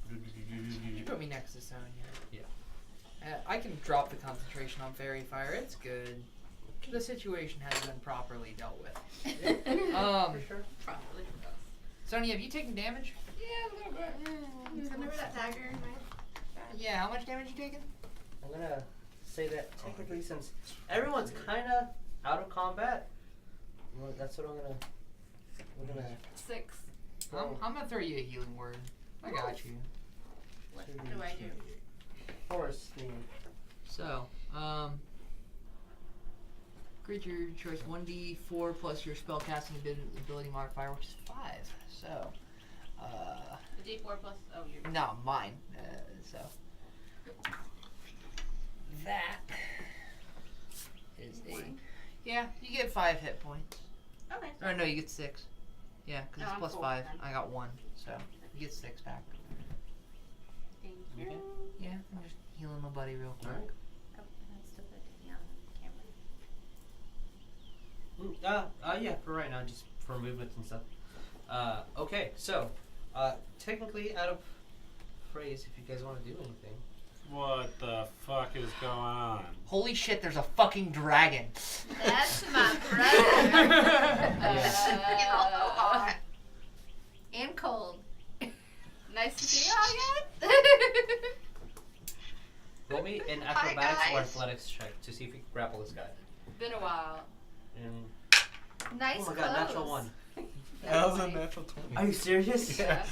You put me next to Sonya. Yeah. I can drop the concentration on fairy fire. It's good. The situation has been properly dealt with. For sure. Probably. Sonya, have you taken damage? Yeah, a little bit. Remember that dagger in my bag? Yeah, how much damage you taken? I'm gonna say that technically, since everyone's kind of out of combat, well, that's what we're gonna. 6. I'm gonna throw you a healing word. I got you. What do I do? Force theme. So, creature choice 1d4 plus your spellcasting ability modifier, which is 5. So, The D4 plus. Oh, you're. no, mine. So, that is a. Yeah, you get 5 hit points. Okay. Or no, you get 6. Yeah, because No, it's I'm plus cool 5. then. I got 1, so you get 6 back. Thank you. Okay. Yeah, I'm just healing my buddy real quick. Alright. Oh, that's still good. Yeah, camera. Yeah, for right now, just for movements and stuff. Okay, so, technically, out of phrase, if you guys want to do anything. What the fuck is going on? Holy shit, there's a fucking dragon. That's my brother. He's also hot. And cold. Nice to see you again. Roll me an Hi, acrobatics or guys. athletics check to see if you can grapple this guy. Been a while. And Nice oh my god, natural clothes. 1. That was a natural 20. Are you serious? Yeah.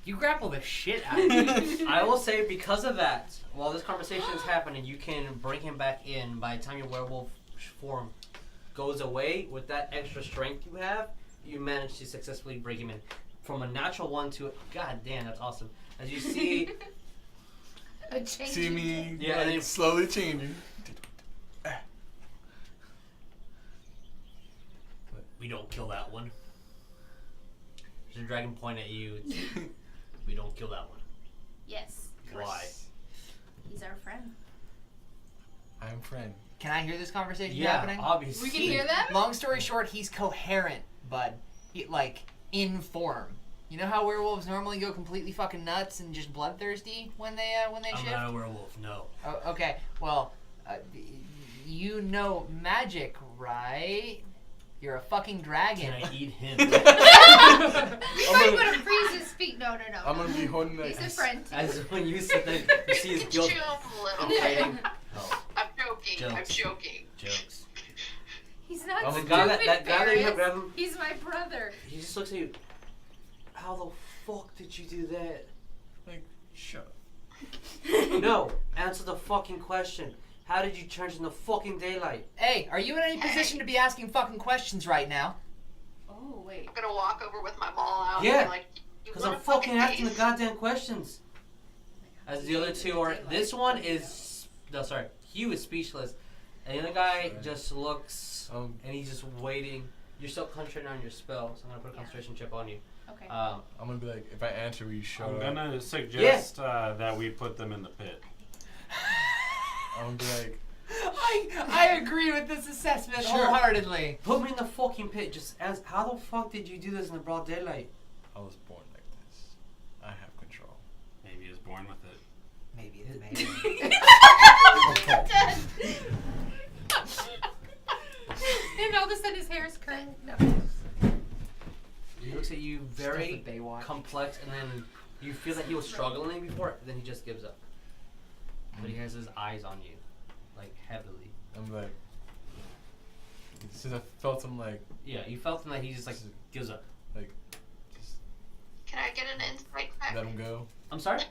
You grapple the shit out of me. I will say, because of that, while this conversation is happening, you can bring him back in. By the time your werewolf form goes away, with that extra strength you have, you manage to successfully bring him in. From a natural 1 to god damn, that's awesome. As you see, A change See in me Yeah, like, and then- slowly changing. we don't kill that one. There's a dragon point at you. We don't kill that one. Yes. Why? He's our friend. I'm friend. Can I hear this conversation Yeah, happening? obviously. We can hear them? Long story short, he's coherent, bud. Like, in form. You know how werewolves normally go completely fucking nuts and just bloodthirsty when they I'm shift? not a werewolf, no. Oh, okay, well, you know magic, right? You're a fucking dragon. Can I eat him? We might want to freeze his feet. No. I'm gonna be holding that. He's a friend. As when you sit there, you see his guilt. Chew him a I'm little. fighting. Oh, I'm joking. I'm Jokes. joking. jokes. He's not Oh, the stupid, guy that guy that you have Ferris. grab him, He's my brother. he just looks at you. How the fuck did you do that? Like, shut up. No, answer the fucking question. How did you turn in the fucking daylight? Hey, are you in any position to be asking fucking questions right now? Oh, wait. I'm gonna walk over with my maul out. Yeah, And be like, you Because I'm wanna fucking asking the face? goddamn questions. As the other two are. This one is. No, sorry. Hugh is speechless. And the other guy just looks. And he's just waiting. You're still concentrating on your spell, so I'm going to put a concentration chip on you. Okay. I'm gonna be like, if I answer, will you shut I'm up? gonna suggest that we put them in the pit. I'm gonna be like, I agree with this assessment wholeheartedly. Put me in the fucking pit. Just ask, how the fuck did you do this in the broad daylight? I was born like this. I have control. Maybe he was born with it. Maybe it's maybe. And all of a sudden his hair is curling. No. He looks at you very Stuff that Baywatch. complex, and then you feel that he was struggling before, then he just gives up. But he has his eyes on you, like heavily. I'm like, since I felt him like, Yeah, you felt him that he just like gives up. just Can I get an insight check? let him go. I'm sorry?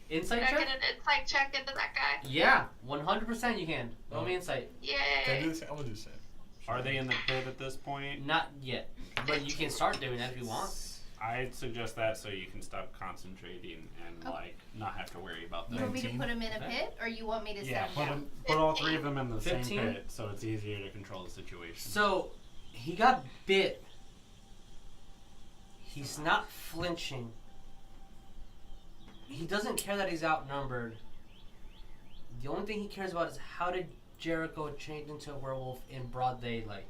Insight Can I check? get an insight check into that guy? Yeah, 100% you can. Roll me insight. Can I do Yay! the same? I'm gonna do the same. Are they in the pit at this point? Not yet, but you can start doing that if you want. I'd suggest that so you can stop concentrating and like not have to worry about You them. want me to 19? put him in a Okay. pit, or you want me to Yeah, set him down? put all three of them in the 15? same pit so it's easier to control the situation. So, he got bit. He's not flinching. He doesn't care that he's outnumbered. The only thing he cares about is how did Jericho change into a werewolf in broad daylight.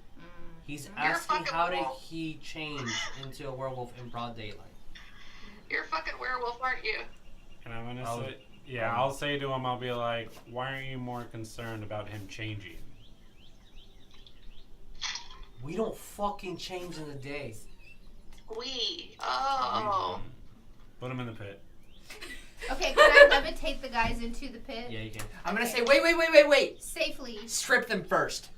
He's You're a asking fucking how did werewolf. he change into a werewolf in broad daylight. You're a fucking werewolf, aren't you? And I'm gonna say, yeah, I'll say to him, I'll be like, why aren't you more concerned about him changing? We don't fucking change in the day. Oh. Put him in the pit. Okay, can I levitate the guys into the pit? Yeah, you can. I'm gonna say, wait. Safely. Strip them first.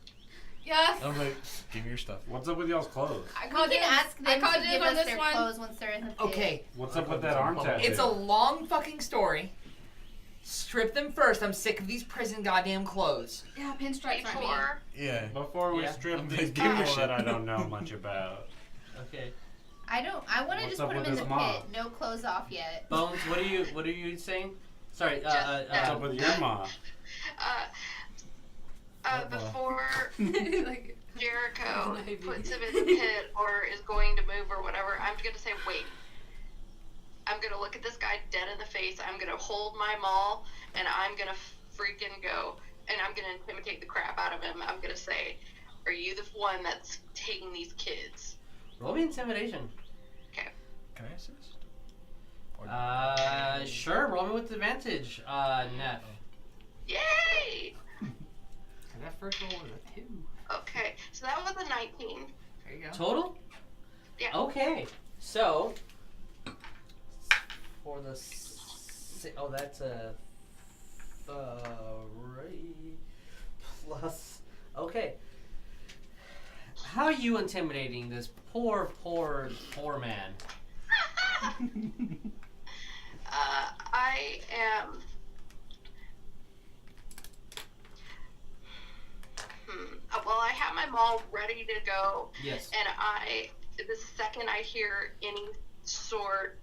Yes. I'm like, give me your stuff. What's up with y'all's clothes? I We called can ask them called to dibs give on us this their one. clothes once they're in the pit. Okay. What's up with that arm tattoo? It's a long fucking story. Strip them first. I'm sick of these prison goddamn clothes. Yeah, pinstripes aren't me. Before. Yeah. Before we Yeah. strip I'm these like, give me people shit. that I don't know much about. Okay. I want to What's just up put them with in this the mob? pit. No clothes off yet. Bones, what are you saying? Sorry, What's up with your mom? Before Like, Jericho Maybe. puts him in the pit or is going to move or whatever, I'm gonna say, wait. I'm gonna look at this guy dead in the face. I'm gonna hold my maul, and I'm gonna freaking go, and I'm gonna intimidate the crap out of him. I'm gonna say, "Are you the one that's taking these kids?" Roll me intimidation. Okay. Can I assist? Sure. Roll me with advantage. Neff. Yay! So that first roll was a 2. Okay, so that was a 19. There you go. Total? Yeah. Okay. So for the that's a 3 plus. Okay. How are you intimidating this poor man? I am. Well, I have my maul ready to go, Yes. and the second I hear any sort.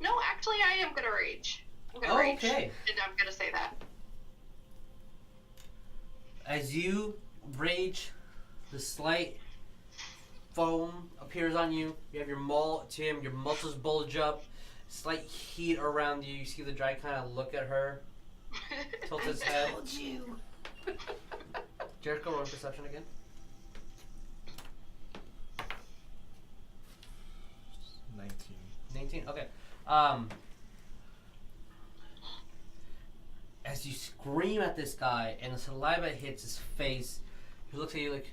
No, actually, I am gonna rage. I'm gonna rage. Okay. And I'm gonna say that. As you rage, the slight foam appears on you. You have your maul to him. Your muscles bulge up. Slight heat around you. You see the dry kind of look at her. Tilt his head. you. Jericho, roll perception again. 19. Okay. As you scream at this guy and the saliva hits his face, he looks at you like,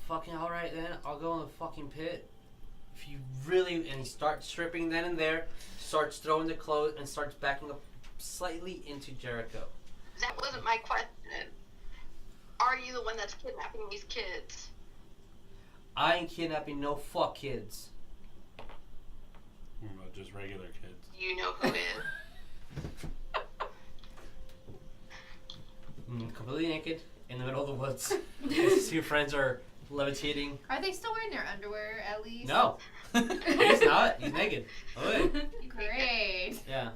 fucking alright then, I'll go in the fucking pit. If you really, and he starts stripping then and there, starts throwing the clothes and starts backing up slightly into Jericho. That wasn't my question. Are you the one that's kidnapping these kids? I ain't kidnapping no fuck kids. Well, just regular kids. You know who is. Completely naked in the middle of the woods. His two friends are levitating. Are they still wearing their underwear at least? No, he's not. He's naked. Oh wait. Great. Yeah.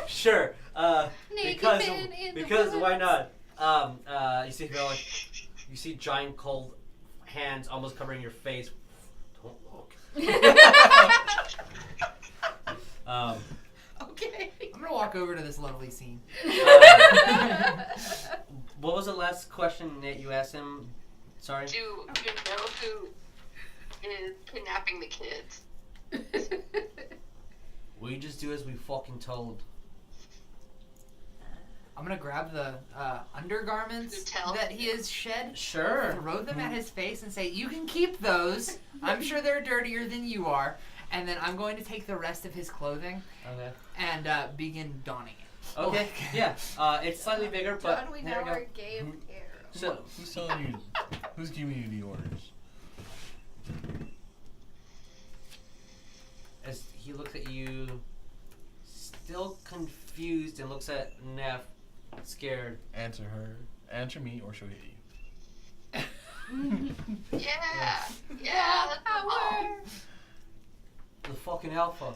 Sure. Naked Because man in the why woods. not? You see Bella. You see giant cold hands almost covering your face. Don't look. Okay. I'm gonna walk over to this lovely scene. What was the last question that you asked him? Sorry. Do you know who is kidnapping the kids? We just do as we fucking told. I'm gonna grab the undergarments that he has shed, Sure. throw them at his face, and say, "You can keep those. I'm sure they're dirtier than you are." And then I'm going to take the rest of his clothing Okay. and begin donning it. Okay. Yeah. It's slightly bigger, but John, we there know we our go. game terror. So Who's telling you? Who's giving you the orders? as he looks at you, still confused, and looks at Neff, scared. Answer her. Answer me, or she'll hit you. Yeah. Yeah, that's the mom. The fucking alpha.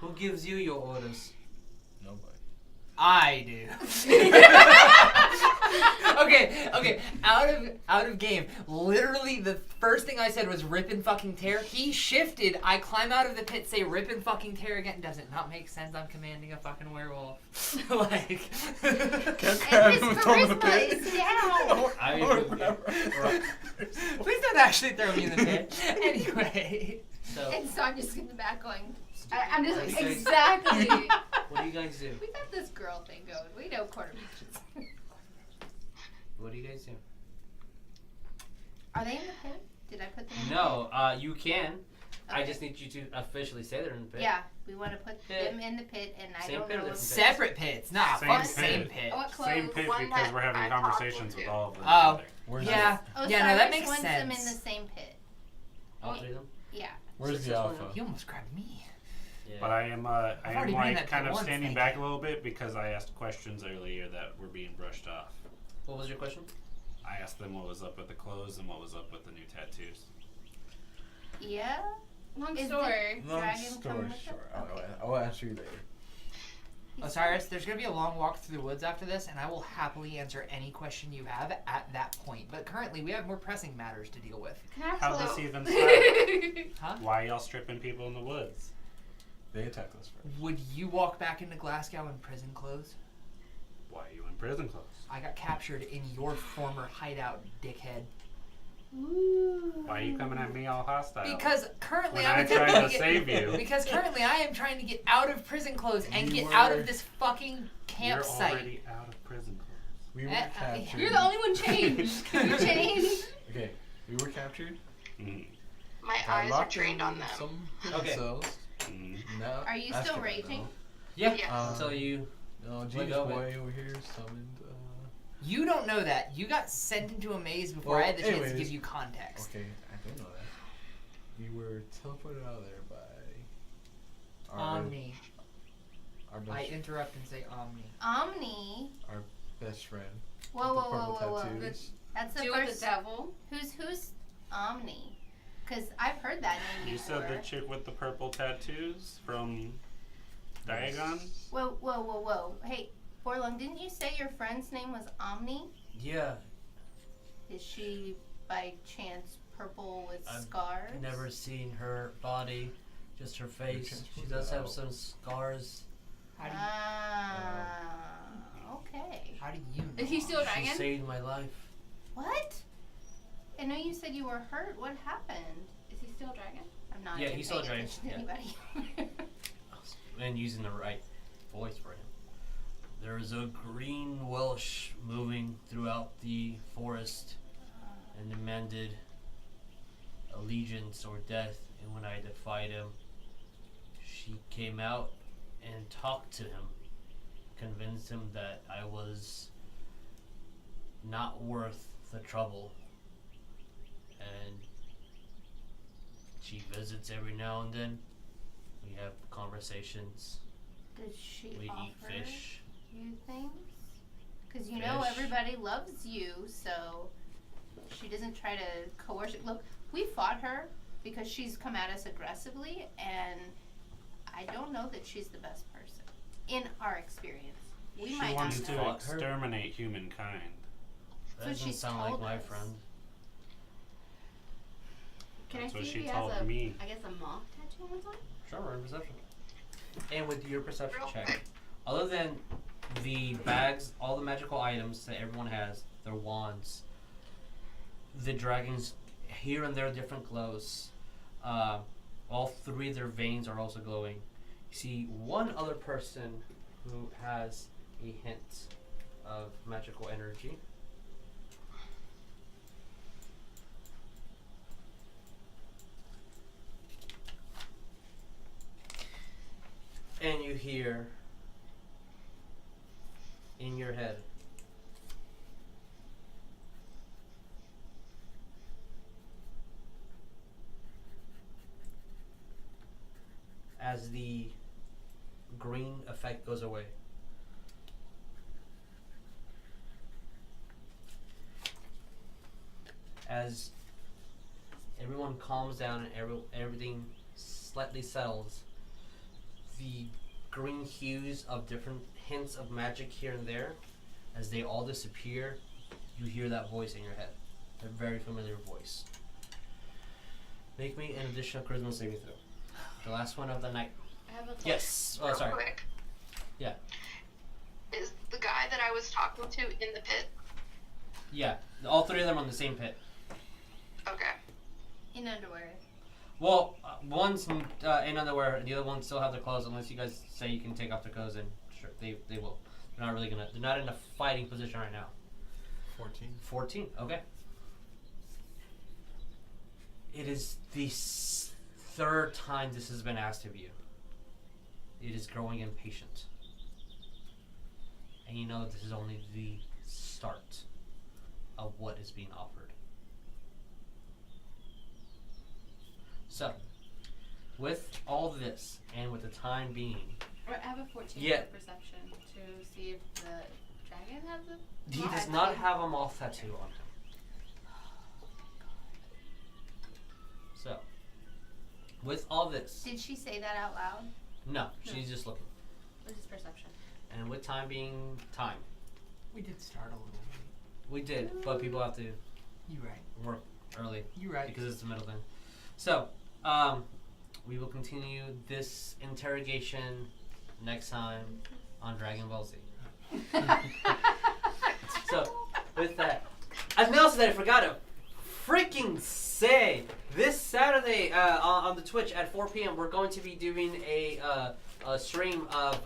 Who gives you your orders? Nobody. I do. Okay. Out of game. Literally, the first thing I said was rip and fucking tear. He shifted. I climb out of the pit, say rip and fucking tear again. Does it not make sense? I'm commanding a fucking werewolf. Like. Can't grab him and throw him in the pit. Is down. Please don't actually throw me in the pit. Anyway. So, And Sonya's in the back going. I'm just Okay. Exactly. what do you guys do? We got this girl thing going. We know quarter matches. What do you guys do? Are they in the pit? Did I put them in the No, you can. I Okay. just need you to officially say they're in the pit? pit. Yeah, we want to put Pit. them in the pit, and I Same don't pit or know. different Separate pits. Nah, Same fuck pit. same pit. I want clothes. Same pit one because that we're having I talked conversations to. with all of them Oh. together. Where's Yeah. Osiris Yeah, no, that makes wants them in sense. the same pit. All three of them? Yeah. Where's the Successful alpha? You almost grabbed me. Yeah. But I am already been in that kind pit of once, standing thank back you. a little bit because I asked questions earlier that were being brushed off. What was your question? I asked them what was up with the clothes and what was up with the new tattoos. Yeah. Long Is story. the Long dragon story coming with short. them? Okay. I'll answer you later. Osiris, there's gonna be a long walk through the woods after this, and I will happily answer any question you have at that point. But currently, we have more pressing matters to deal with. Can I have How'd clothes? this even start? Huh? Why y'all stripping people in the woods? They attacked us first. Would you walk back into Glasgow in prison clothes? Why are you in prison clothes? I got captured in your former hideout, dickhead. Why are you coming at me all hostile? Because currently when I'm I attempting tried to to get, save you, Because currently I am trying to get out of prison clothes and You get out were- of this fucking you're campsite. already out of prison clothes. We were captured. You're the only one changed. Can you change? Okay, we were captured. Mm. My got eyes are locked trained in on them. Some Okay. cells. Mm. Now, Are you ask still about it, raging? Yeah. Yes. Until you. No, Let Jesus go of it. boy over here summoned. You don't know that. You got sent into a maze before Well, I had the chance to anyways. give you context. Okay, I don't know that. We were teleported out of there by Omni. our I best, interrupt and say Omni. Omni. best friend. Whoa, with whoa, the whoa, purple whoa, whoa. tattoos. That's the Do with first. the devil. Who's Omni? Because I've heard that name You before. said the chick with the purple tattoos from Diagon? Whoa, whoa, whoa, whoa. Hey, Borlung, didn't you say your friend's name was Omni? Yeah. Is she by chance purple with I've scars? Never seen her body, just her face. She transported does have out. some scars. How do you, Okay. how do you know? Is he still a She dragon? saved my life. What? I know you said you were hurt. What happened? Is he still a dragon? I'm not Yeah, even he's still a paying dragon, attention to anybody. And using the right voice for him. There is a green Welsh moving throughout the forest and demanded allegiance or death. And when I defied him, she came out and talked to him, convinced him that I was not worth the trouble. And she visits every now and then. We have conversations. Did she We offer eat fish. you things? Because you know Fish. everybody loves you, so she doesn't try to coerce it. Look, we fought her because she's come at us aggressively, and I don't know that she's the best person in our experience. We She might wants not to know. Fought her? exterminate humankind. That what doesn't she's sound like told my us. friend. Can That's I what see she if he told has a, me. I guess a moth tattoo on his arm? Sure, we're in perception. And with your perception Real check, quick. other than the bags, all the magical items that everyone has, their wands, the dragons here and there different glows. All three of their veins are also glowing. You see one other person who has a hint of magical energy. And you hear in your head, as the green effect goes away, as everyone calms down and everything slightly settles, the green hues of different hints of magic here and there As they all disappear, you hear that voice in your head. A very familiar voice. Make me an additional charisma saving throw. The last one of the night. I have a Yes. Oh, Real sorry. quick. Yeah. Is the guy that I was talking to in the pit? Yeah. All three of them are in the same pit. Okay. In underwear. Well, one's in underwear, and the other one still have their clothes. Unless you guys say you can take off their clothes, and sure, they will. They're not really gonna. They're not in a fighting position right now. 14. 14. Okay. It is the third time this has been asked of you. It is growing impatient, and you know that this is only the start of what is being offered. So, with all this, and with the time being, I have a 14 Yeah. for perception to see if the dragon has a. he moth does not tattoo. have a moth tattoo on him. So, with all this, Did she say that out loud? no, she's just looking. What is perception? And with time being time, We did start a little late. we did, but people have to You right. work early You right. because it's the middle thing. So, we will continue this interrogation next time on Dragon Ball Z. So, with that, I've announced that I forgot to freaking say this Saturday on the Twitch at 4 p.m. we're going to be doing a stream of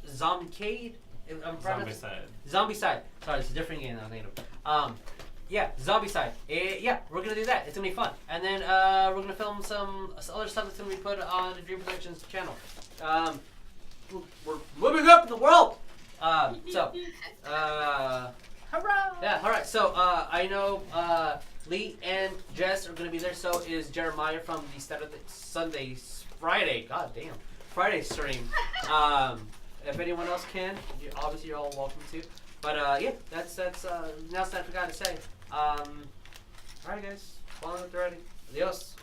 Zombicade. Zombicide. Sorry, it's a different game than I'm thinking of. Yeah, Zombicide. Yeah, we're gonna do that. It's gonna be fun. And then we're gonna film some other stuff that's gonna be put on the Dream Productions channel. We're moving up in the world. Hurrah! Yeah, alright, so I know Lee and Jess are going to be there, so is Jeremiah from the Friday stream. If anyone else can, obviously you're all welcome to. But yeah, that's now it's time I forgot to say. Alright guys, follow up already. Adios.